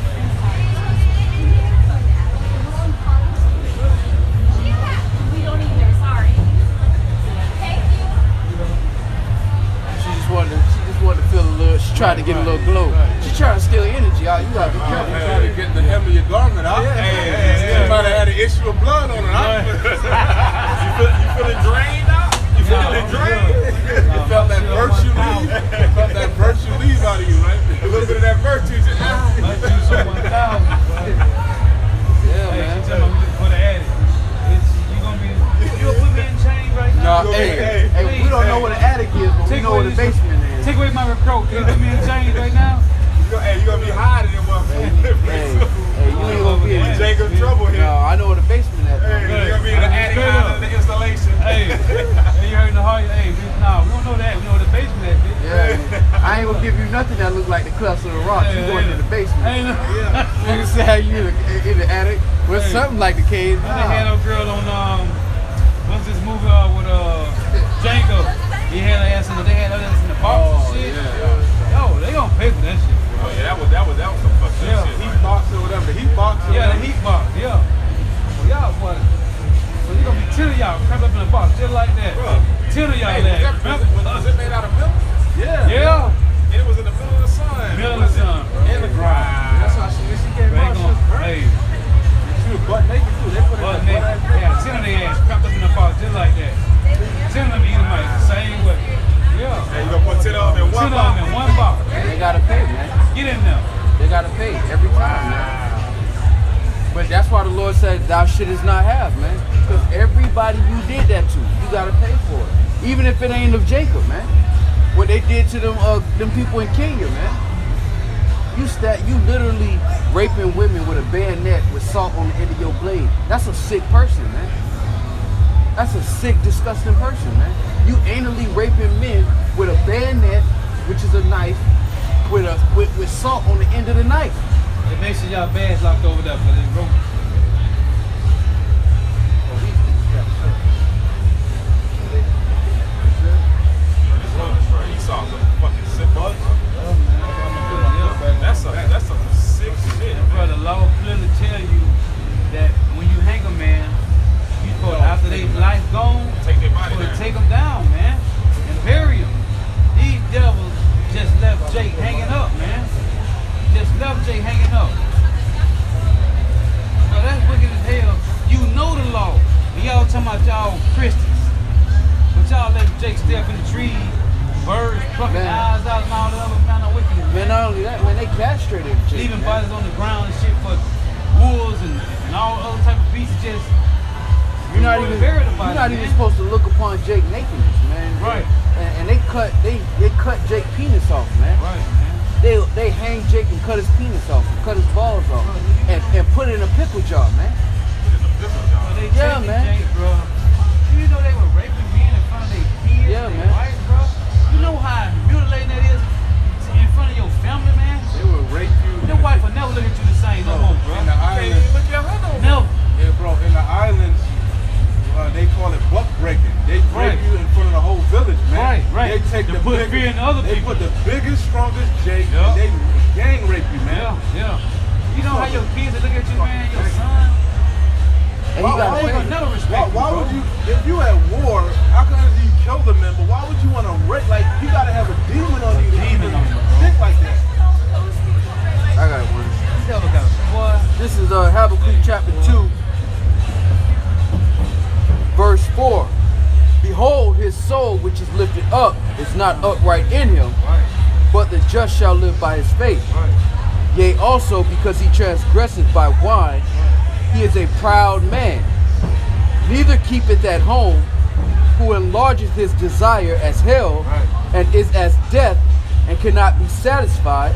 try to get the hem of your garment out. Hey, You might have had an issue of blood on it. Huh? you feeling drained out? You feeling drained? You felt that virtue leave. You felt that virtue leave out of you, right? A little bit of that virtue just Yeah, Hey, man. she tell me for the attic. You gonna put me in chains right now? No, hey, we don't know what an attic is, but we know what a basement is. Take away my reproach. Can you put me in chains right now? you gonna be hiding in one place. Hey, you ain't gonna be in it. Jacob trouble here. No, I know what a basement is. Hey, you gonna be in the attic hiding in the installation. Hey, you heard the heart? Hey, bitch, nah, we don't know that. We know the basement that bitch. Yeah, I ain't gonna give you nothing that look like the cluster of rocks. You going to the basement. Hey, no. Nigga say how you in the attic with something like the cave. They had a girl on what's this movie with Django? He had her ass in the, they had her ass in the box and shit. Yo, they gonna pay for that shit. Oh yeah, that was some fucked up Yeah. shit. Heat box or whatever. The heat box. Or Yeah, the whatever. heat box. Yeah. Well, y'all what? So you gonna be 10 of y'all cramped up in a box just like that. Bro. 10 of y'all Hey, there. was it made out of milk? Yeah. And it was in the middle of the sun. Middle of the sun. In the ground. That's how she came They out. She gonna, was burnt. hey, She was butt naked too. They put her but in they, the butt. yeah, 10 of their ass cramped up in a box just like that. 10 of them eating like the same way. Yeah. Hey, you gonna put 10 of them in 10 one of them box? in one box. They gotta pay, man. Get in there. They gotta pay every time, man. But that's why the Lord said, "Thou shouldest not have, man." Because everybody you did that to, you gotta pay for it. Even if it ain't of Jacob, man. What they did to them people in Kenya, man. You literally raping women with a bayonet with salt on the end of your blade. That's a sick person, man. That's a sick, disgusting person, man. You anally raping men with a bayonet, which is a knife, with salt on the end of the knife. Hey, make sure y'all bags locked over there for this rope. Esau, the fucking sick fuck. That's some sick shit. Bro, the law clearly tell you that when you hang a man, you supposed to, after their life gone, Take their body supposed to down. take them down, man, and bury them. These devils just left Jake hanging up, man. Just left Jake hanging up. So that's wicked as hell. You know the law. And y'all talking about y'all Christians. But y'all let Jake stay up in the trees, birds plucking Man. eyes out and all the other kind of wickedness. Man, not only that, man, they castrated Jake, Leaving man. bodies on the ground and shit for wolves and all other type of beasts. Just You're not even bury the body, you're not even man. supposed to look upon Jake nakedness, man. Right. And they cut Jake penis off, man. Right, man. They hang Jake and cut his penis off, and cut his balls off, and put it in a pickle jar, man. Well, they Yeah, taking man. Jake, bro. You know they were raping men in front of their kids, Yeah, their man. wives, bro. You know how mutilating that is in front of your family, man. They will rape you. Your wife will never look at you the same no more, bro. In the islands. Look at her though. Never. Yeah, bro. In the islands, they call it buck breaking. They Right. break you in front of the whole village, man. Right, right. They take To the put biggest, fear in other they people. put the biggest, strongest Jake, Yeah. and they gang rape you, man. Yeah, yeah. You know how your kids will look at you, man, your son. And he got They to will never respect Why you, would bro. you, if you at war, how come you kill the men, but why would you want to rape, like, you got to have a demon on you to Demon even on you, bro. think like that. I got one. Devil got a boy. This is Habakkuk chapter 2, verse 4. Behold, his soul which is lifted up is not upright in him, Right, but the just shall live by his faith. right. Yea, also because he transgresseth by wine, he is a proud man. Neither keepeth at home, who enlargeth his desire as hell, Right. and is as death, and cannot be satisfied,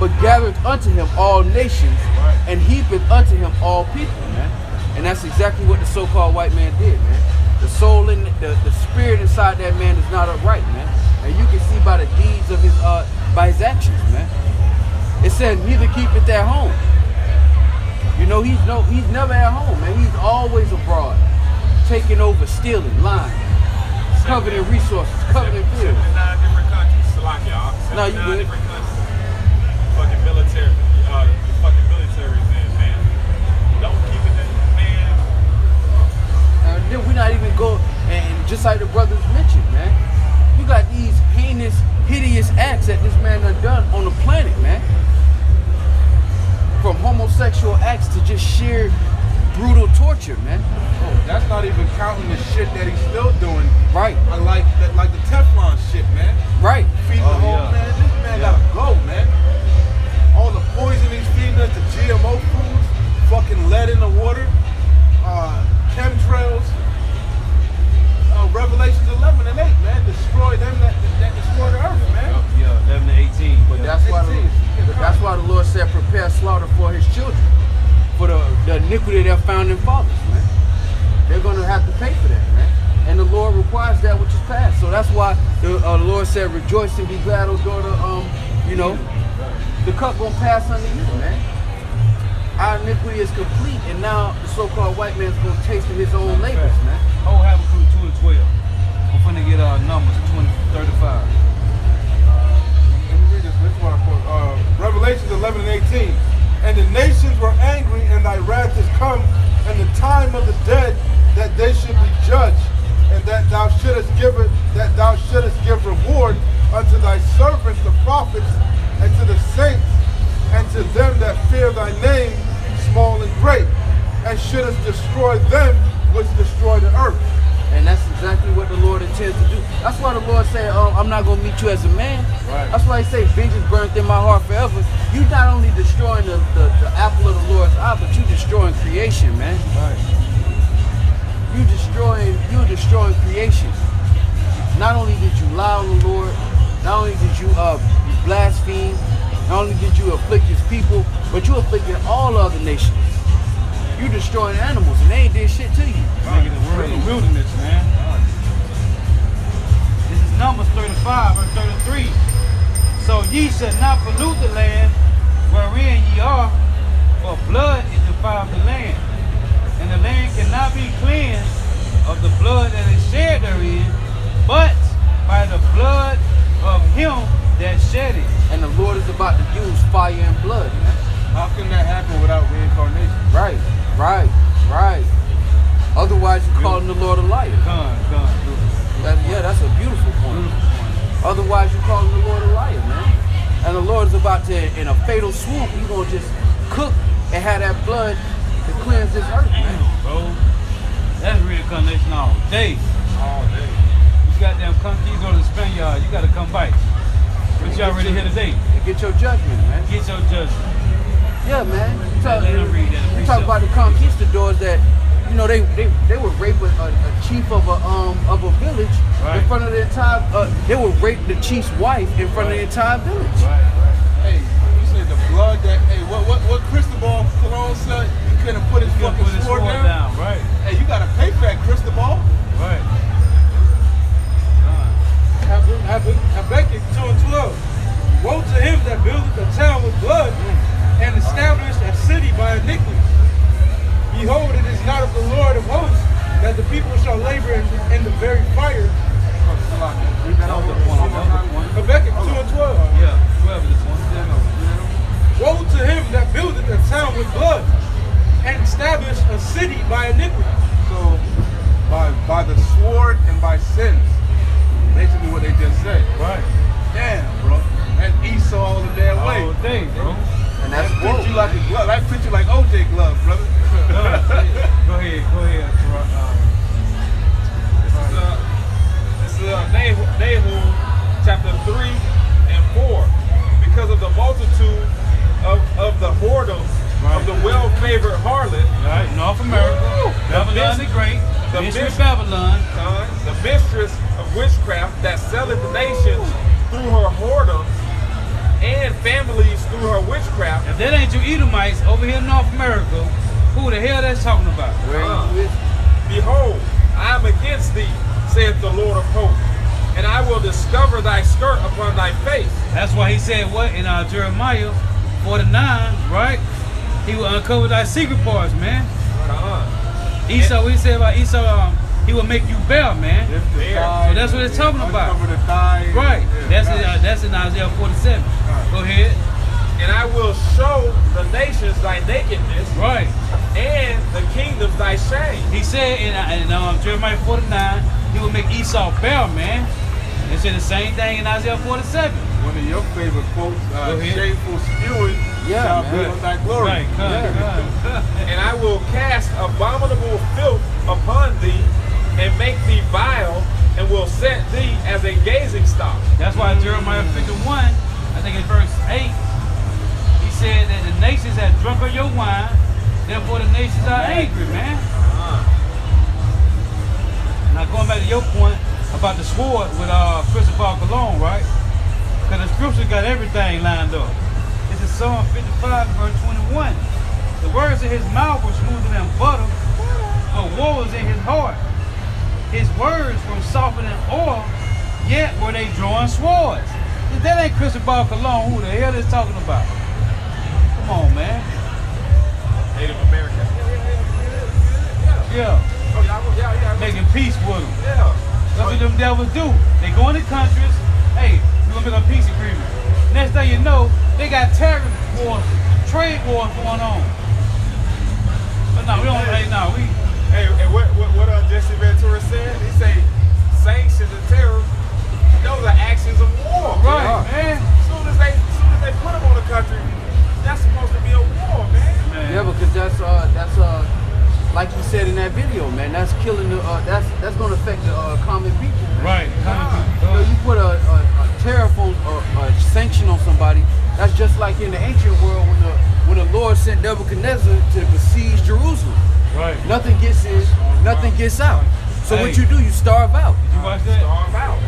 but gathereth unto him all nations, Right. and heapeth unto him all people, man. And that's exactly what the so-called white man did, man. The soul and the spirit inside that man is not upright, man. And you can see by the deeds of his by his actions, man. It says neither keepeth at home. You know, he's never at home, man. He's always abroad, taking over, stealing, lying, coveting resources, coveting fields. 79 different countries. Salak, y'all. No, you 79 good. different countries. Fucking military. Fucking military's in, man. Don't keep it in, man. Then we not even go, and just like the brothers mentioned, man, you got these heinous, hideous acts that this man done on the planet, man. From sexual acts to just sheer brutal torture, man. Oh, that's not even counting the shit that he's still doing. Right, Like the Teflon shit, man. right. Feeding Oh, the whole yeah. man. This man Yeah. gotta go, man. All the poison he's feeding us, the GMO foods, fucking lead in the water, chemtrails. Revelations 11 and 8, man. Destroy them that destroy the earth, man. Yeah, 11 to 18. But yeah. that's why the Lord said, prepare slaughter for his children, for the iniquity of their founding fathers, man. They're gonna have to pay for that, man. And the Lord requires that which is past. So that's why the Lord said, rejoice and be glad, O daughter. The cup gonna pass under you, man. Our iniquity is complete, and now the so-called white man's gonna taste of his own labors, man. Oh, Habakkuk 2 and 12. I'm finna get Numbers 35. Let me read this. This is what I quote. Revelations 11 and 18. And the nations were angry, and thy wrath is come, and the time of the dead that they should be judged, and that thou shouldest give reward unto thy servants the prophets, and to the saints, and to them that fear thy name, small and great, and shouldest destroy them which destroy the earth. And that's exactly what the Lord intends to do. That's why the Lord said, I'm not going to meet you as a man. Right. That's why he say, vengeance burnt in my heart forever. You not only destroying the apple of the Lord's eye, but you destroying creation, man. Right. You're destroying creation. Not only did you lie on the Lord, not only did you blaspheme, not only did you afflict his people, but you afflicted all other nations. You destroying animals, and they ain't did shit to you. Making the world a wilderness, man. This is Numbers 35 or 33. So ye shall not pollute the land wherein ye are, for blood is defiled the land. And the land cannot be cleansed of the blood that is shed therein, but by the blood of him that shed it. And the Lord is about to use fire and blood, man. How can that happen without reincarnation? Right. Otherwise, you're calling the Lord a liar. Gone. That's a beautiful point. Otherwise, you're calling the Lord a liar, man. And the Lord is about to, in a fatal swoop, you're going to just cook and have that blood to cleanse this earth, man. Bro, that's reincarnation all day. All day. You goddamn you go to the Spaniard, you gotta come back. But you already here today. And get your judgment, man. Get your judgment. Yeah, man. Let him read that. You talk about the conquistadors that, they would rape a chief of a village Right. in front of the entire. They would rape the chief's wife in front of the entire village. Right. Hey, you said the blood that. Hey, what Cristobal Colon said? You couldn't put his You gotta fucking put his sword sword down. down. Right. Hey, you gotta pay for that, Cristobal. Right. Habakkuk 2 and 12. Woe to him that buildeth a town with blood and established a city by iniquity. Behold, it is not of the Lord of hosts that the people shall labor in the very fire. Read that out. Habakkuk 2 and 12. Yeah, 12 is this one. Woe to him that buildeth a town with blood and established a city by iniquity. So, by the sword and by sins. Basically what they just said. Right. Damn, bro. That Esau all the damn way. All day, bro. And That that's fit woke. you like a glove. That fit you like OJ gloves, brother. Go ahead. This is Nahum chapter 3 and 4. Because of the multitude of the whoredoms of the well-favored harlot, Right, North America. Babylon the Great. the Mystery mis- Babylon. the mistress of witchcraft that selleth the nations through her whoredoms and families through her witchcraft. If that ain't you Edomites over here in North America, who the hell that's talking about? Behold, I am against thee, saith the Lord of hosts, and I will discover thy skirt upon thy face. That's why he said what in Jeremiah 49, right? He will uncover thy secret parts, man. Esau, he said about Esau, he will make you bare, man. So that's what it's talking about. Cover the thigh. Right. Yeah, That's in Isaiah 47. Go ahead. And I will show the nations thy nakedness, Right. and the kingdoms thy shame. He said in Jeremiah 49, he will make Esau bare, man. They said the same thing in Isaiah 47. One of your favorite quotes, Go ahead. shameful spewing Yeah, shall man. be on thy glory. Right, come. And I will cast abominable filth upon thee, and make thee vile, and will set thee as a gazing stock. That's why Jeremiah 51, I think in verse 8, he said that the nations have drunk of your wine, therefore the nations are angry, man. Now going back to your point about the sword with Christopher Cologne, right? Because the scripture got everything lined up. This is Psalm 55, verse 21. The words of his mouth were smoother than butter, but woe was in his heart. His words were softer than oil, yet were they drawing swords. If that ain't Christopher Cologne, who the hell is talking about? Come on, man. Native American. Yeah. Oh, yeah. Making peace with them. Yeah. That's what them devils do. They go into countries, hey, we're gonna make a peace agreement. Next thing you know, they got terror wars, trade wars going on. But no, we don't, Hey, and what Jesse Ventura said? He say sanctions and terror, those are actions of war. right, man. As soon as they put them on the country, that's supposed to be a war, man. Yeah, because that's like you said in that video, man. That's killing the that's gonna affect the common people. Man. Right. You know, you put a tariff on a sanction on somebody. That's just like in the ancient world when the Lord sent Nebuchadnezzar to besiege Jerusalem. Right. Nothing gets in, nothing gets out. So what Hey. you do, you starve out. Did you watch that? Starve out.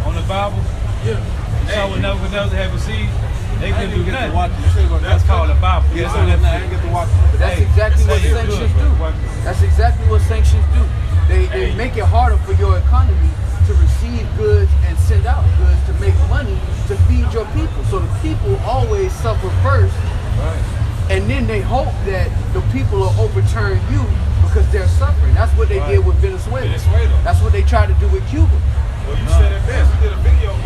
On the Bible? Yeah. You saw when Nebuchadnezzar had besieged? They I couldn't didn't do get to nothing. watch it. That's called the Bible. Yeah, Yes, so on I Netflix. didn't get to watch it. But that's Hey, exactly what say it's sanctions good, do. bro. That's exactly what sanctions do. They make it harder for your economy to receive goods and send out goods to make money to feed your people. So the people always suffer first, Right. and then they hope that the people will overturn you because they're suffering. That's what they did with Venezuela. Venezuela. That's what they tried to do with Cuba. Well, you said it best. You did a video on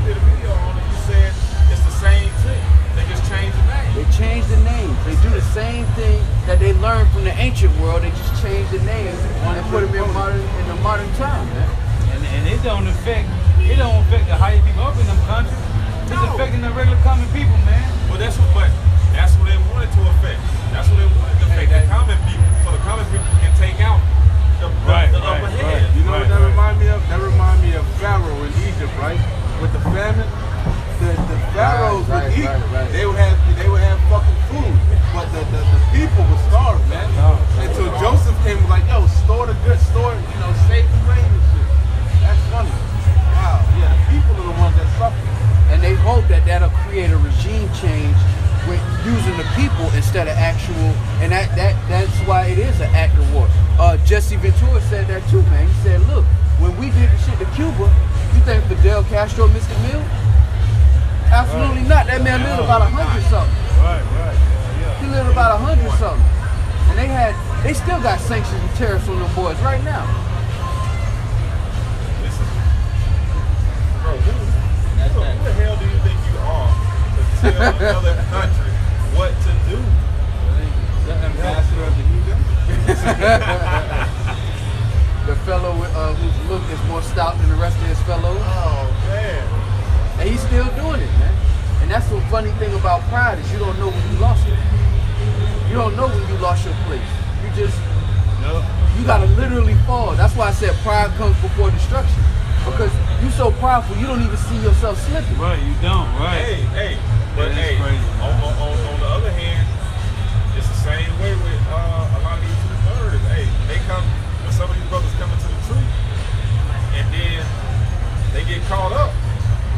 it. You said it's the same thing. They just changed the name. They change the names. They do the same thing that they learned from the ancient world. They just change the names and put them in the modern time, man. And it don't affect the higher people up in them countries. It's No. affecting the regular common people, man. Well, that's what they wanted to affect. That's what they wanted to affect the common people, so the common people can take out the upper hand. You know what that Right. remind me of? That remind me of Pharaoh in Egypt, right? With the famine. The pharaohs Right, would eat. right. They would have fucking food, but the people would starve, man. Until Joseph came like, yo, store the goods, save the grain and shit. That's funny. Wow, yeah, the people are the ones that suffer. And they hope that that'll create a regime change with using the people instead of actual, and that's why it is an act of war. Jesse Ventura said that too, man. He said, look, when we did the shit to Cuba, you think Fidel Castro missed a meal? Absolutely not. That man lived about 100 something. Right. He lived about 100 something. And they still got sanctions and tariffs on them boys right now. Listen, bro, who the hell do you think you are to tell another country what to do? The ambassador of the Heathen. The fellow whose look is more stout than the rest of his fellows. Oh man. And he's still doing it, man. And that's the funny thing about pride is you don't know when you lost it. You don't know when you lost your place. You gotta literally fall. That's why I said pride comes before destruction. Because you so prideful, you don't even see yourself slipping. Right, you don't, right. But That's hey, crazy. on the other hand, it's the same way with a lot of these two-thirds. Hey, they come, when some of these brothers come into the truth, and then they get caught up,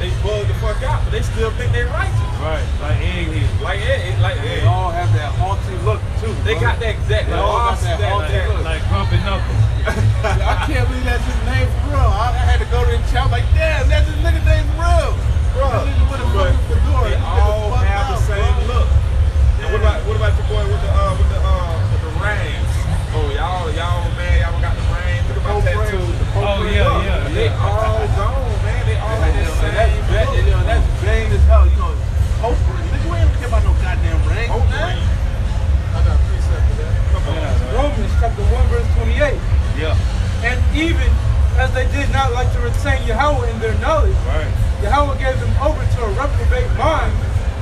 they bug the fuck out, but they still think they're righteous. Right, like egg here. They all have that haughty look too. They bro. got that They all got that haughty look. Like grumpy knuckles. I can't believe that's his name for real. I had to go to the chat like, damn, that's his nigga name for real. Bro, That nigga with a but fucking fedora. they This nigga all fucked have the out, same bro. look. And what about your boy with the rings? Oh, y'all man, y'all got the rings. Look at my tattoo. Oh, yeah. They all gone, man. They all have the same look. That's vain as hell. You know, hope ring. Nigga, we ain't care about no goddamn ring. Hope man. ring. I got a precept for that. Come on. Romans chapter 1 verse 28. Yeah. And even as they did not like to retain Yahweh in their knowledge, Right. Yahweh gave them over to a reprobate mind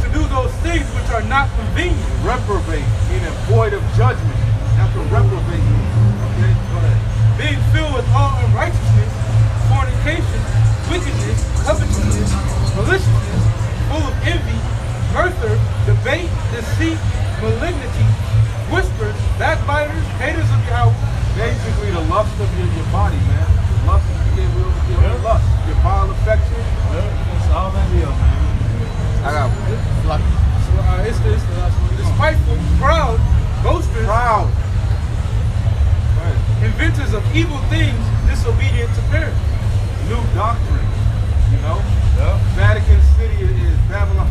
to do those things which are not convenient. Reprobate, meaning void of judgment. That's what reprobate means. Okay, go ahead. Being filled with all unrighteousness, fornication, wickedness, covetousness, maliciousness, full of envy, murder, debate, deceit, malignity, whispers, backbiters, haters of Yahweh. Basically, the lust of your body, man. The lust of your lust, your vile affection. That's all that is, man. I got like So it's the last one. Despiteful, proud, boasters, Proud. Right. inventors of evil things, disobedient to parents. New doctrine. You know? Yeah. Vatican City is Babylon.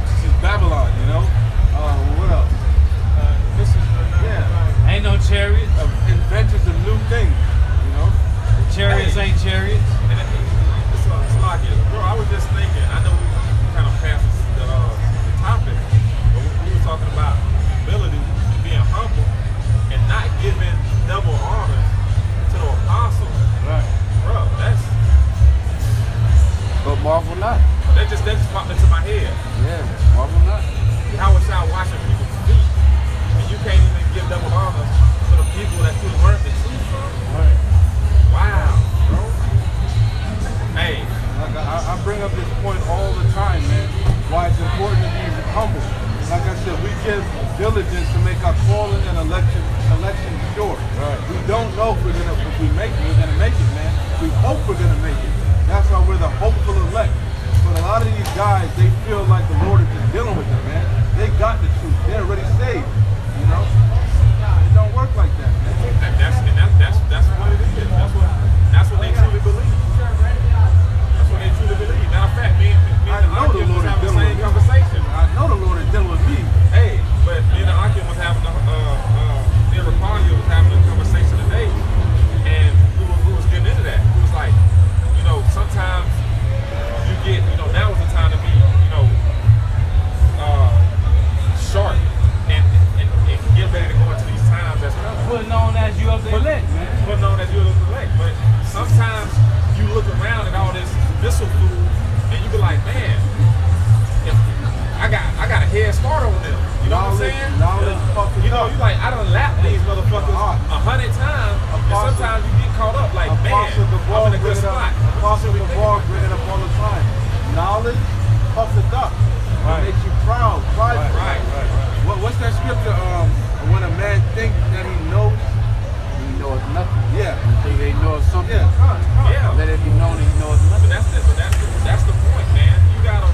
This is Babylon, you know? What else? This is Yeah. Ain't no chariots. Inventors of new things, you know? Chariots ain't chariots. And it's like it. Bro, I was just thinking, I know we kind of passed the topic, but we were talking about humility, being humble, and not giving double honor to the apostle. Right. Bro, but marvel not. that just popped into my head. Yeah, marvel not. How it's out washing people's feet, and you can't even give double honor to the people that you learned the truth from. Right. Wow, bro. Hey, Like I bring up this point all the time, man. Why it's important to be humble. Like I said, we give diligence to make our calling and election sure. Right. We don't know if we make it, we're gonna make it, man. We hope we're gonna make it. That's why we're the hopeful elect. But a lot of these guys, they feel like the Lord is just dealing with them, man. They got the truth. They're already saved. You know? It don't work like that, man. that's what it is. That's what they truly believe. That's what they truly believe. Matter of fact, me I and know the Akim Lord was is having the dealing same with me. conversation. I know the Lord is dealing with me. Hey, but me and Akim was having me and Raquania was having a conversation today, and we was getting into that. We was like, you know, sometimes you get, you know, now is the time to be, you know, sharp and get ready to go into these times that's coming. Putting on as you of the elect, man. Putting on that you're the elect, but sometimes you look around at all this missile food and you be like, man, if I got a head start on them. You know what I'm saying? Knowledge puffing You know, up. you like, I done lapped these motherfuckers 100 times, and Apostle- sometimes you get caught up like, man, Apostle the ball I'm in a good bring it up. spot. Apostle What you the think ball about bring it up all the time. Knowledge puffs it up. Right. It makes you proud, prideful. Right. What's that scripture? When a man thinks that he knows, He knows nothing. yeah, Until he knows something. yeah, come on. Yeah. Let it be known that he knows But nothing. that's the point, man. You gotta,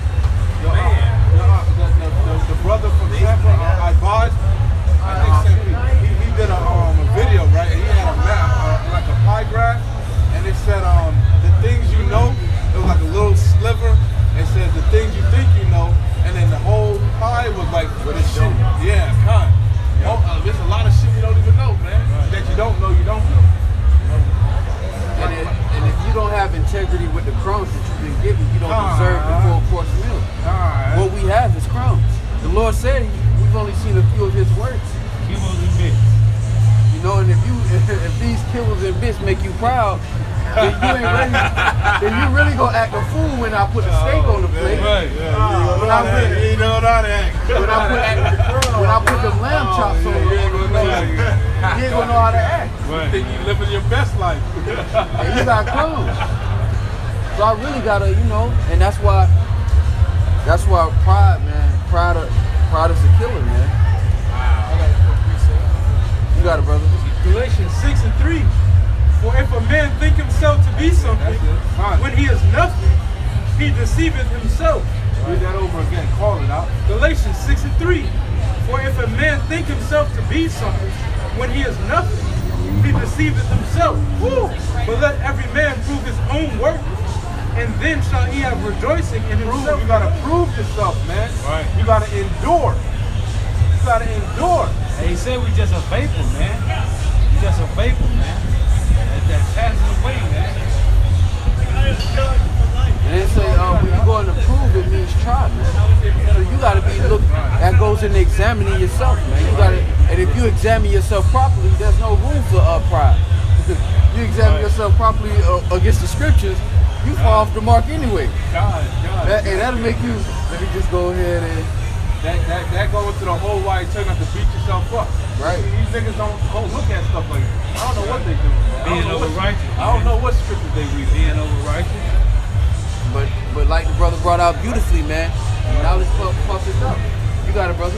man. The brother from Tampa, Ibad, I think sent me. He did a video, right? And he had a map, like a pie graph, and it said the things you know. It was like a little sliver. It said the things you think you know, and then the whole pie was like the shit. Yeah, kind. There's a lot of shit we don't even know, man. That you don't know, you don't know. And if you don't have integrity with the crumbs that you've been given, you don't deserve the full course meal. What we have is crumbs. The Lord said we've only seen a few of His works. Kibbles and bits. You know, and if these kibbles and bits make you proud, then you ain't ready. Then you really gonna act a fool when I put the steak on the plate. Right. When I put the lamb chops on the plate, you ain't gonna know how to act. Right. Think you living your best life. And you got crumbs. So I really gotta, you know, and that's why pride, man. Pride is a killer, man. You got it, brother. Galatians 6:3. For if a man think himself to be something, when he is nothing, he deceiveth himself. Read that over again. Call it out. Galatians 6:3. For if a man think himself to be something, when he is nothing, he deceiveth himself. Woo! But let every man prove his own work, and then shall he have rejoicing in himself. You gotta prove yourself, man. Right. You gotta endure. You gotta endure. Hey, he said we just a vapor, man. We just a vapor, man. That passes away, man. And they say when you go to prove, it means try, man. So you gotta be that goes into examining yourself, man. You gotta, and if you examine yourself properly, there's no room for pride. You you examine Right. yourself properly against the scriptures, you fall off the mark anyway. God. And that'll make you. Let me just go ahead and. That goes to the whole why you tell you not to beat yourself up. Right. See, these niggas don't look at stuff like that. I don't know what they do. Being over righteous. I don't know what scriptures they read. Being over righteous. But like the brother brought out beautifully, man. Knowledge puffs it up. You got it, brother.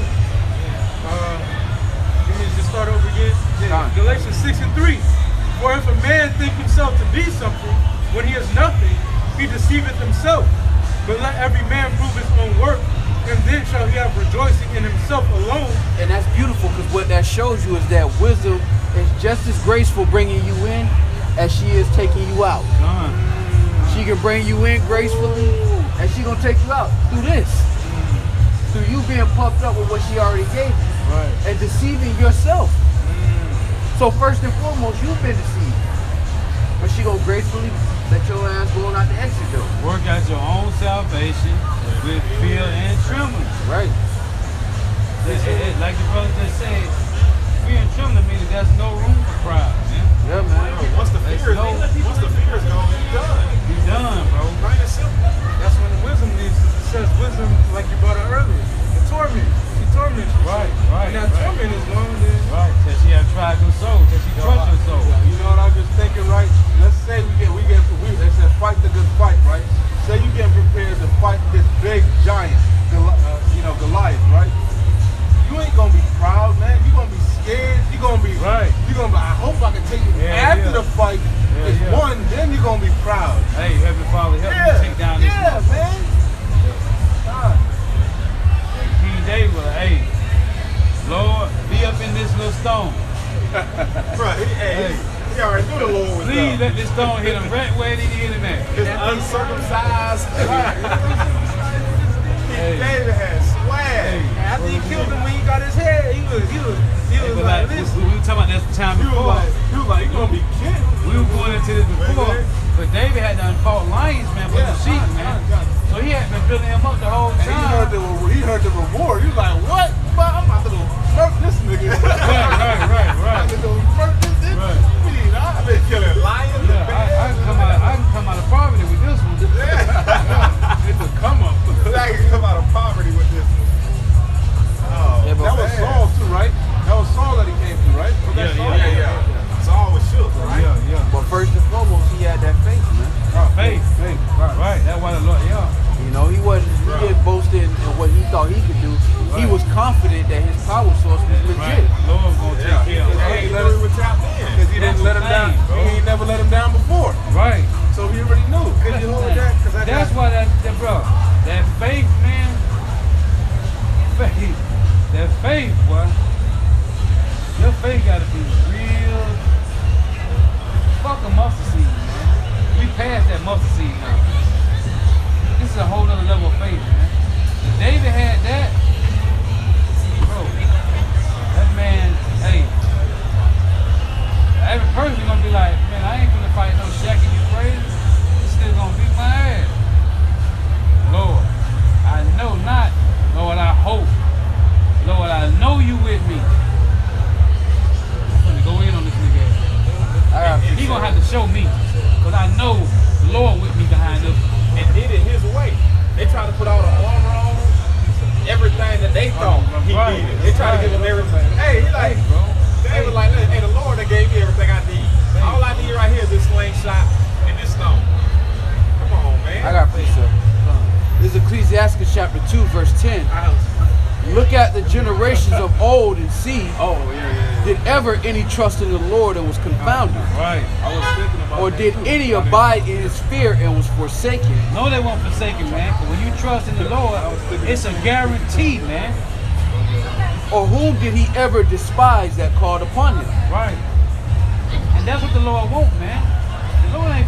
Let me just start over again. Fine. Galatians 6:3. For if a man think himself to be something, when he is nothing, he deceiveth himself. But let every man prove his own work, and then shall he have rejoicing in himself alone. And that's beautiful because what that shows you is that wisdom is just as graceful bringing you in as she is taking you out. Done. She can bring you in gracefully, and she gonna take you out through this. Through you being puffed up with what she already gave you. Right. And deceiving yourself. So first and foremost, you've been deceived. But she gonna gracefully let your ass go on out the exit door. Work out your own salvation with fear and trembling. Right. Like the brother just said, fear and trembling means that there's no room for pride, man. Yeah, man. Once the fear is gone, you done. Be done, bro. Plain and simple. That's when the wisdom is. It says wisdom, like you brought up earlier. The torment. She torments you. Right. And that torment is gone, then Right. Till she have tried her soul, till she trust her soul. You know what I'm just thinking, right? Let's say they said fight the good fight, right? Say you get prepared to fight this big giant, Goliath, right? You ain't gonna be proud, man. You gonna be scared. You gonna be Right. You gonna be. I hope I can take it. Yeah, After yeah. the fight is yeah. won, then you're gonna be proud. Hey, Heavenly Father, help me take down this motherfucker. man. God. King David, hey, Lord, be up in this little stone. Bro, he already knew the Lord was Please there. let this stone hit him right where he hit him at. His uncircumcised. Hey. David had swag. Hey. after he killed him, when he got his head, he was But like, like, listen. we were talking about this time He was before. like, you gonna be kidding. We were going into this before, but David had done fought lions, man, for the sheep, man. So he had been building him up the whole And time. he heard the reward. He was like, what? Bro, I'm about to go murk this nigga. Right. I'm about to go murk this nigga. Right. I've been killing lions Yeah, and bears. I can come out of poverty with this one. It's a come up. I can come out of poverty with this one. Oh, Yeah, but That was Saul too, right? That was Saul that he came to, right? Was that Saul? yeah. Saul was shook, right? Yeah. But first and foremost, he had that faith, man. Faith. Right. That's why the Lord, You know, he didn't boast in what he thought he could do. He was confident that his power source was legit. Right. Lord's gonna take care of Hey, it. let him because he didn't let him down. Bro. He ain't never let him down before. Right. So he already knew. Could you hold that? That's why that bro, that faith, man, that faith, boy, your faith gotta be real. Fuck a mustard seed, man. We passed that mustard seed now. This is a whole other level of faith, man. If David had that, bro, that man, hey, every person gonna be like, man, I ain't gonna fight no Shaq and you crazy. He's still gonna beat my ass. Lord, I know not. Lord, I hope. Lord, I know you with me. I'm gonna go in on this nigga. He gonna have to show me, cause I know the Lord with me behind this. And did it his way. They tried to put all the armor on him, everything that they thought he Right. needed. They tried to give him everything. Hey, he like, bro. they was like, hey, the Lord that gave me everything I need. All I need right here is this slingshot and this stone. Come on, man. I got precept. This is Ecclesiastes chapter 2, verse 10. Look at the generations of old and see, did ever any trust in the Lord and was confounded? Right. I was thinking about Or that did too. any abide in his fear and was forsaken? No, they won't forsake him, man. But when you trust in the Lord, it's a guarantee, man. Or whom did he ever despise that called upon him? Right. And that's what the Lord wants, man. The Lord ain't.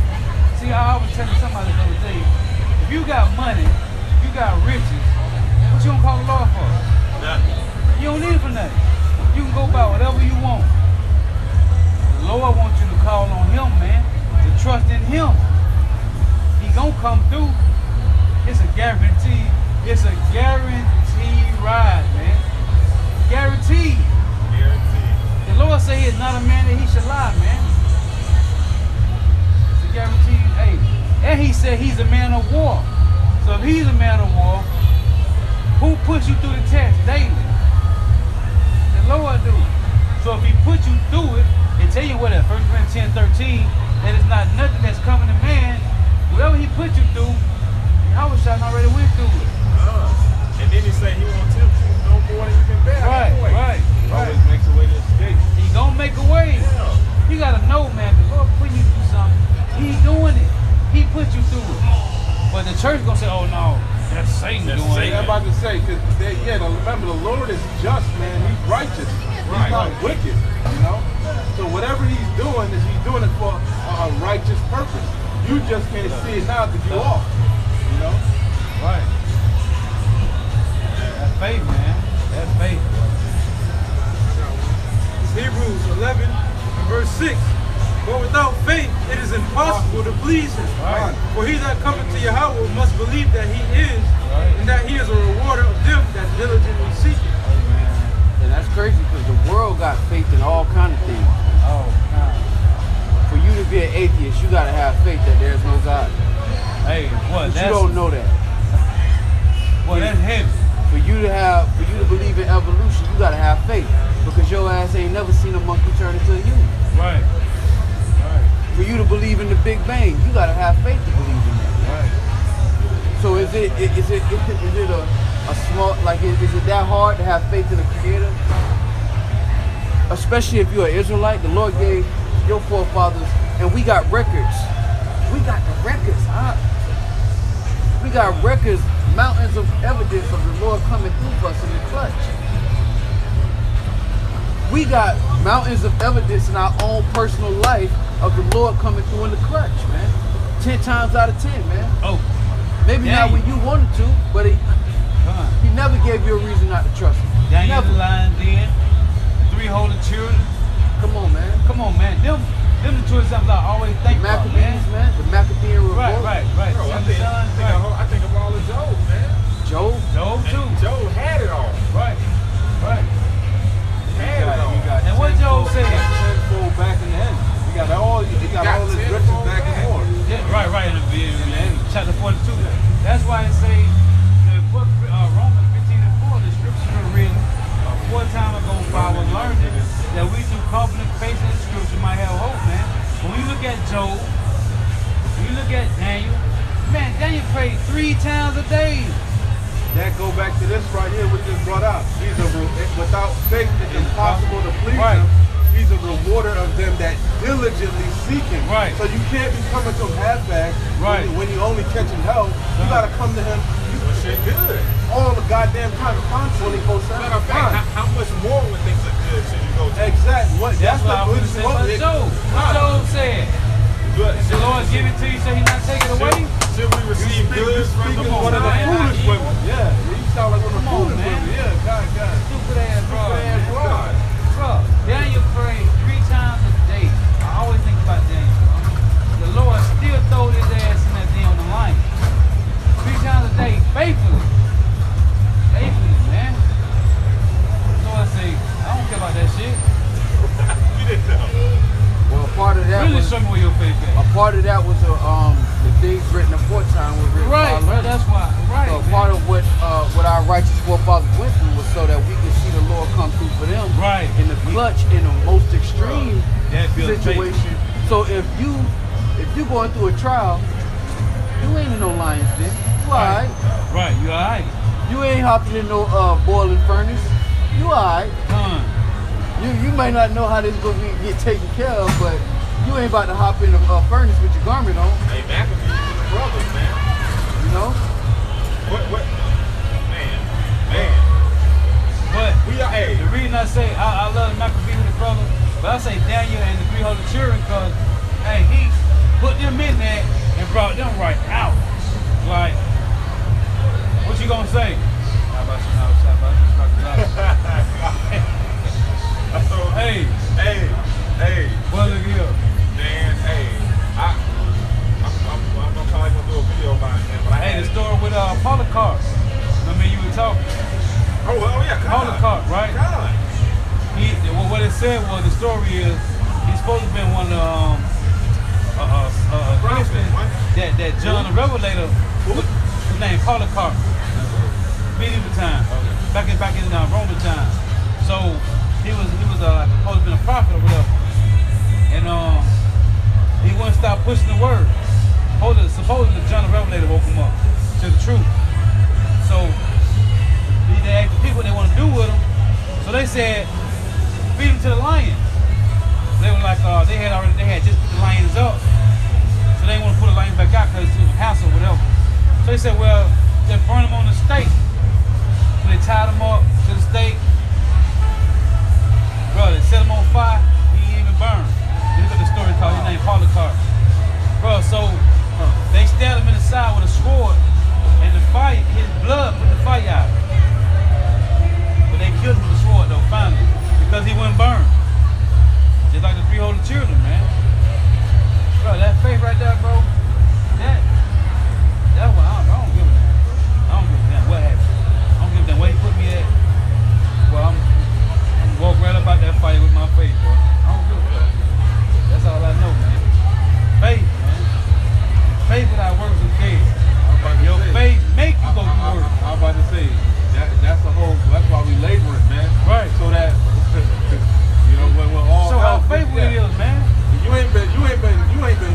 See, I was telling somebody the other day, if you got money, you got riches, what you gonna call the Lord for? You don't need it for nothing. You can go buy whatever you want. The Lord wants you to call on him, man, to trust in him. He gonna come through. It's a guarantee. It's a guaranteed ride, man. Guaranteed. The Lord say he is not a man that he should lie, man. guarantee you, hey, and he said he's a man of war. So if he's a man of war, who puts you through the test daily? The Lord do. So if he put you through it, and tell you what at 1 Corinthians 10:13, that it's not nothing that's coming to man, whatever he put you through, Yahweh Shai already went through it. And then he say he won't tempt you no more than you can bear. Right. He always makes a way to escape. He gonna make a way. Yeah. You gotta know, man, the Lord putting you through something, he doing it. He put you through it. But the church gonna say, oh no, that's Satan doing it. I'm about to say, because remember, the Lord is just, man. He's righteous. He's not wicked, you know? So whatever he's doing it for a righteous purpose. You just can't see it now because you're off, you know? Right. That's faith, man. That's faith. It's Hebrews 11 and verse 6. But without faith, it is impossible to please him. Right. For he that cometh to Yahweh must believe that he is, and that he is a rewarder of them that diligently seek him. And that's crazy because the world got faith in all kind of things. Oh, God. For you to be an atheist, you gotta have faith that there's no God. Hey, what? But you don't know that. Well, that's heavy. For you to believe in evolution, you gotta have faith. Because your ass ain't never seen a monkey turn into a human. Right. For you to believe in the Big Bang, you gotta have faith to believe in that. Right. So is it a small, like is it that hard to have faith in the Creator? Especially if you're an Israelite, the Lord gave your forefathers, and we got records. We got the records, huh? We got records, mountains of evidence of the Lord coming through for us in the clutch. We got mountains of evidence in our own personal life of the Lord coming through in the clutch, man. 10 times out of 10, man. Oh. Maybe not when you wanted to, but he never gave you a reason not to trust him. Daniel Never. the lion den, 3 holy children. Come on, man. Come on, man. Them the two examples I always think about, Maccabees, man. The Maccabean revolt. Right. Bro, I think of all of Job, man. Job. Job too. And Job had it all. Right. Had it all. And what Job said? Tenfold back in the end. He got all his riches back and more. Yeah, right. In the end, chapter 42. That's why it say the book Romans 15:4. The scriptures were written 4 times ago for our learning, that we through confident faith in the scripture might have hope, man. When you look at Job, when you look at Daniel, man, Daniel prayed 3 times a day. That go back to this right here, what just brought out. Without faith, it's impossible to please Right. him. He's a rewarder of them that diligently seek him. Right. So you can't be coming to him half-assed Right. when you only catching hell. You gotta come to him Well, shit good. all the goddamn time, constantly. 24/7. Matter of fact, how much more when things are good should you go to? Exactly. That's what I was good saying about Job. What Job said. But The Lord give it to you so he not take it away? should we receive good from the Speaking on, one of the man. foolish women. Yeah, you sound like one of the Come on, foolish man. women. Yeah, God. Stupid ass fraud, man. fraud. Bro, Daniel prayed 3 times a day. I always think about Daniel, bro. The Lord still throwed his ass in that thing on the line. 3 times a day, faithfully. Faithfully, man. The Lord say, I don't care about that shit. You didn't know. Well, part of that Really was show me where your faith a at. part of that was the things written aforetime was written Right, by bro, learning. that's why. Right, So man. part of what our righteous forefathers went through was so that we can see the Lord come through for them Right. in the clutch in the most extreme That builds faith. situation. So if you going through a trial, you ain't in no lion's den. You alright. Right, you alright? You ain't hopping in no boiling furnace. You alright. Come. You may not know how this gonna get taken care of, but you ain't about to hop in a furnace with your garment on. Hey, Maccabees is the brothers, man. You know. What? Man. But We are, hey. the reason I say I love Maccabees with the brother, but I say Daniel and the 3 holy children because, hey, he put them in there and brought them right out. Like, what you gonna say? How about you? Hey, well, look here. Man, hey. I'm probably gonna do a video about it, man. But Hey, the story with Polycarp. I mean, you were talking. Oh yeah, Polycarp, right? God. What it said was the story is he's supposed to have been one of Christian that John the Revelator, his name Polycarp, medieval time, back in Roman time. So he was supposed to be a prophet or whatever, and he wouldn't stop pushing the word. Supposedly John the Revelator woke him up to the truth. So they asked the people what they want to do with him. So they said, feed him to the lions. They were like, they had just put the lions up. So they didn't want to put the lions back out because it was a hassle or whatever. So they said, well, they burn them on the stake. So they tied them up to the stake. Bro, they set him on fire. He didn't even burn. Look at the story called his name Polycarp. Bro, so they stabbed him in the side with a sword, and the fire, his blood put the fire out. But they killed him with a sword though, finally, because he wouldn't burn. Just like the three holy children, man. Bro, that faith right there, bro, that's what I don't give a damn, bro. I don't give a damn what happened. I don't give a damn where he put me at. Well, I'm walk right up out that fire with my faith, bro. I don't give a damn. That's all I know, man. Faith, man. Faith without works is dead. Your faith make you go to work. I'm about to say, that's why we laboring, man. Right. So that, you know, when all So how hell faithful breaks it is, man. You ain't been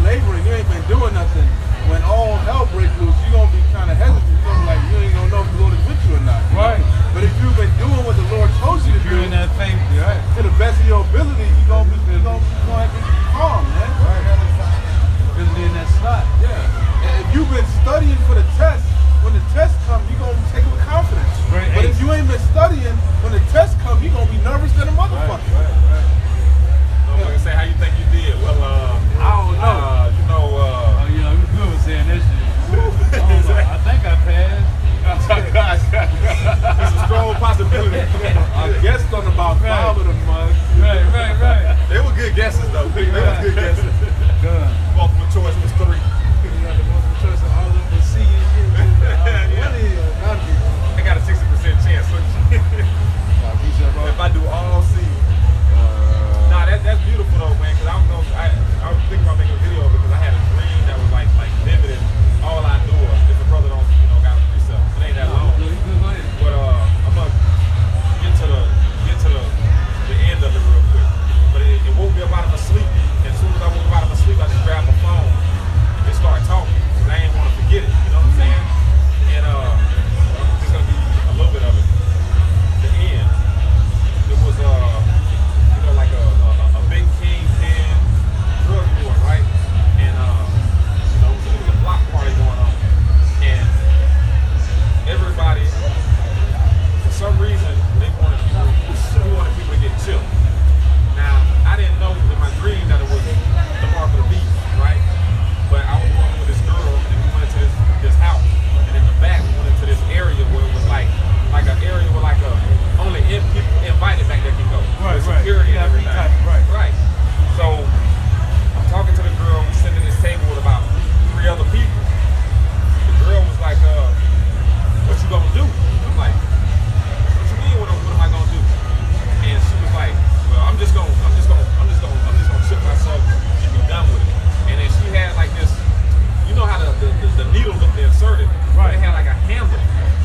laboring, you ain't been doing nothing. When all hell breaks loose, you gonna be kind of hesitant. You gonna be like, you ain't gonna know if the Lord is with you or not. You Right. know? But if you've been doing what the Lord told you to do, You're in that faith, right? to the best of your ability, you gonna have to be calm, man. Been in that slot. Yeah. And if you've been studying for the test, when the test comes, you're gonna take it with confidence. Right. But if you ain't been studying, when the test comes, you're gonna be nervous than a motherfucker. Motherfucker say, how you think you did? Well, I don't know. You know, you good with saying that shit. I think I passed. It's a strong possibility. I guessed on about 5 of them, Right. they were good guesses though. They were good guesses. Good. Multiple choice was 3. You got the multiple choice of all of them but C and shit. I got a 60% chance. If I do all C. Nah, that's beautiful though, man. Cause I was thinking about making a video of it because I had a dream that was like vivid. And all I do is if a brother don't, got a precept. It ain't that long. But I'm gonna get to the end of it real quick. But it woke me up out of my sleep. And as soon as I woke up out of my sleep, I just grabbed my phone and started talking. Cause I ain't want to forget it. You know what I'm saying? And just gonna be a little bit of it. The end. It was like a big kingpin drug lord, right? And it was a block party going on. And everybody, for some reason, he wanted people to get killed. Now, I didn't know in my dream that it was the mark of the beast, right? But I was walking with this girl, and we went into this house. And in the back, we went into this area where it was like an area where only people invited back there can go. Right. With security and everything. Right. So I'm talking to the girl, we're sitting at this table with about 3 other people. The girl was like, what you gonna do? I'm like, what you mean, what am I gonna do? And she was like, well, I'm just gonna chip myself and be done with it. And then she had like this, you know how the needle that they inserted, Right. They had like a handle,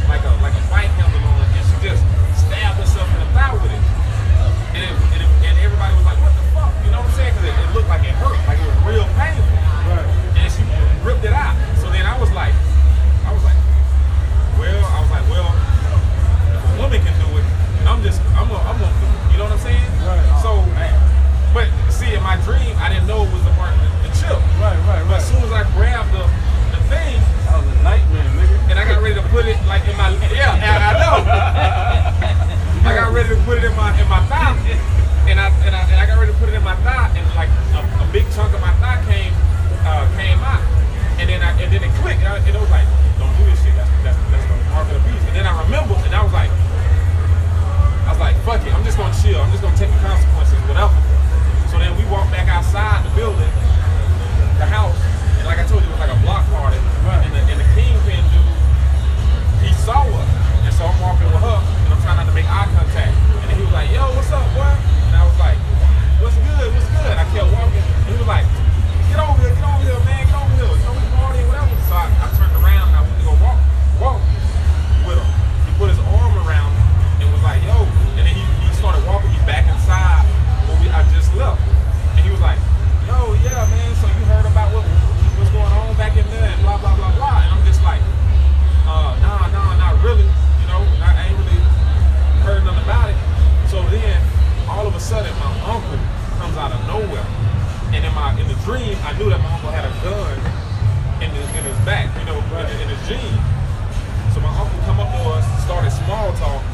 like a bite handle on it, and she just stabbed herself in the thigh with it. And everybody was like, uncle comes out of nowhere. And in the dream, I knew that my uncle had a gun in his back, you know, in his jeans. So my uncle come up to us, started small talk.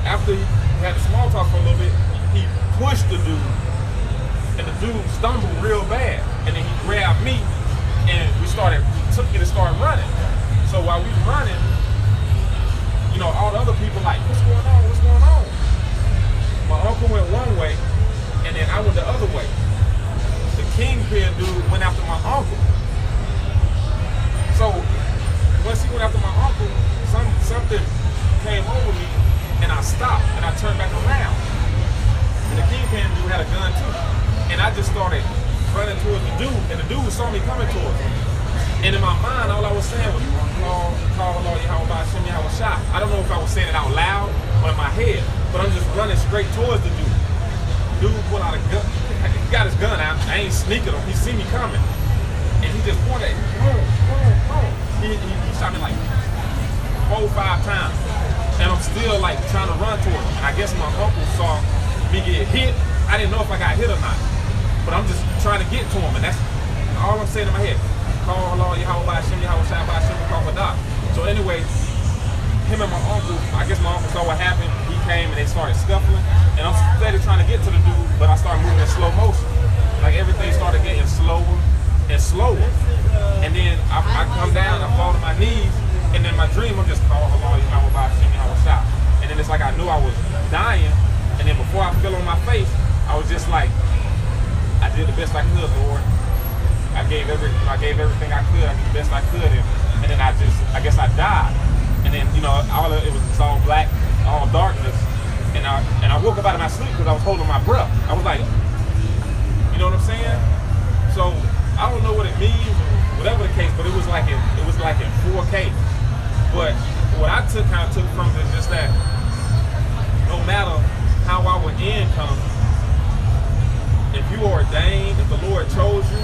After he had the small talk for a little bit, he pushed the dude, and the dude stumbled real bad. And then he grabbed me, and took me to start running. So while we running, you know, all the other people like, what's going on? What's going on? My uncle went one way, and then I went the other way. The kingpin dude went after my uncle. So once he went after my uncle, something came over me, and I stopped, and I turned back around. And the kingpin dude had a gun too. And I just started running towards the dude, and the dude saw me coming towards him. And in my mind, all I was saying was, call Lord Yahweh, send me shot. I don't know if I was saying it out loud or in my head, but I'm just running straight towards the dude. Dude pulled out a gun. He got his gun out. I ain't sneaking him. He see me coming. And he just pointed at me. Boom, boom, boom. He shot me like 4 or 5 times. And I'm still like trying to run towards him. And I guess my uncle saw me get hit. I didn't know if I got hit or not. But I'm just trying to get to him. And that's all I'm saying in my head. Call Lord Yahweh, Hashem, Yahweh, Shabbat, Hashem, Kafadah. So anyway, him and my uncle, I guess my uncle saw what happened. He came and they started scuffling. And I'm steady trying to get to the dude, but I started moving in slow motion. Like everything started getting slower and slower. And then I come down, I fall to my knees, and then my dream, I'm just calling Allah, Yahweh, Hashem, Yahweh, Shah. And then it's like I knew I was dying. And then before I fell on my face, I was just like, I did the best I could, Lord. I gave everything I could. I did the best I could. And then I guess I died. And then, you know, it was all black, all darkness. And I woke up out of my sleep because I was holding my breath. I was like, you know what I'm saying? So I don't know what it means, whatever the case, but it was like in 4K. But what I kind of took from it is just that no matter how our end comes, if you are ordained, if the Lord chose you,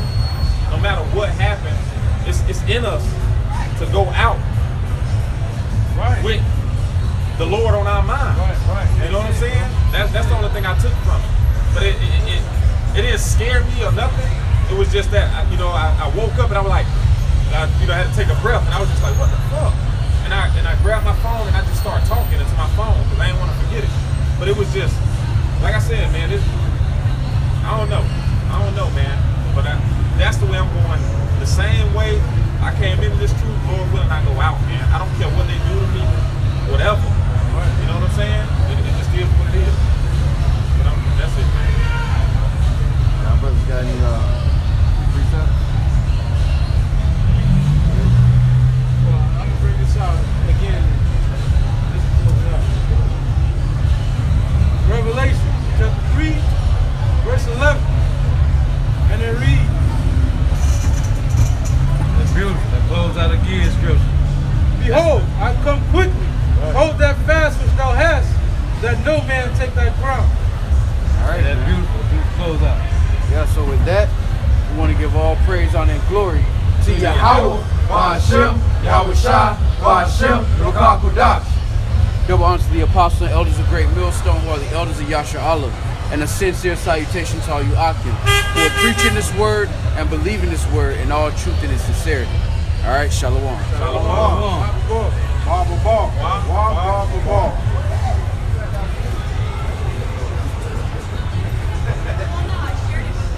no matter what happens, it's in us to go out with the Lord on our mind. Right. You know what I'm saying? That's the only thing I took from it. But it didn't scare me or nothing. It was just that I woke up and I was like, I had to take a breath, and I was just like, what the fuck? And I grabbed my phone and I just started talking into my phone because I didn't want to forget it. But it was just, like I said, man, I don't know, man. But that's the way I'm going. The same way I came into this truth, Lord willing, I go out, man. I don't care what they do to me, whatever. You know what I'm saying? It just is what it is. But that's it, man. Y'all brothers got any precepts? Well, I'm gonna bring this out again. This is close out. Revelation chapter 3, verse 11. And it reads. That's beautiful. That close out again, scripture. Behold, I come quickly. Hold that fast which thou hast, that no man take thy crown. All right, That's beautiful. Beautiful close out. Yeah, so with that, we want to give all praise, honor, and glory to Yahweh, Hashem, Yahweh Shah, Hashem, Rukah Kodash. Double honor to the apostles and elders of Great Millstone, who are the elders of Yasher Allah, and a sincere salutation to all you Akim, who are preaching this word and believing this word in all truth and in sincerity. All right, Shalom. Shalom.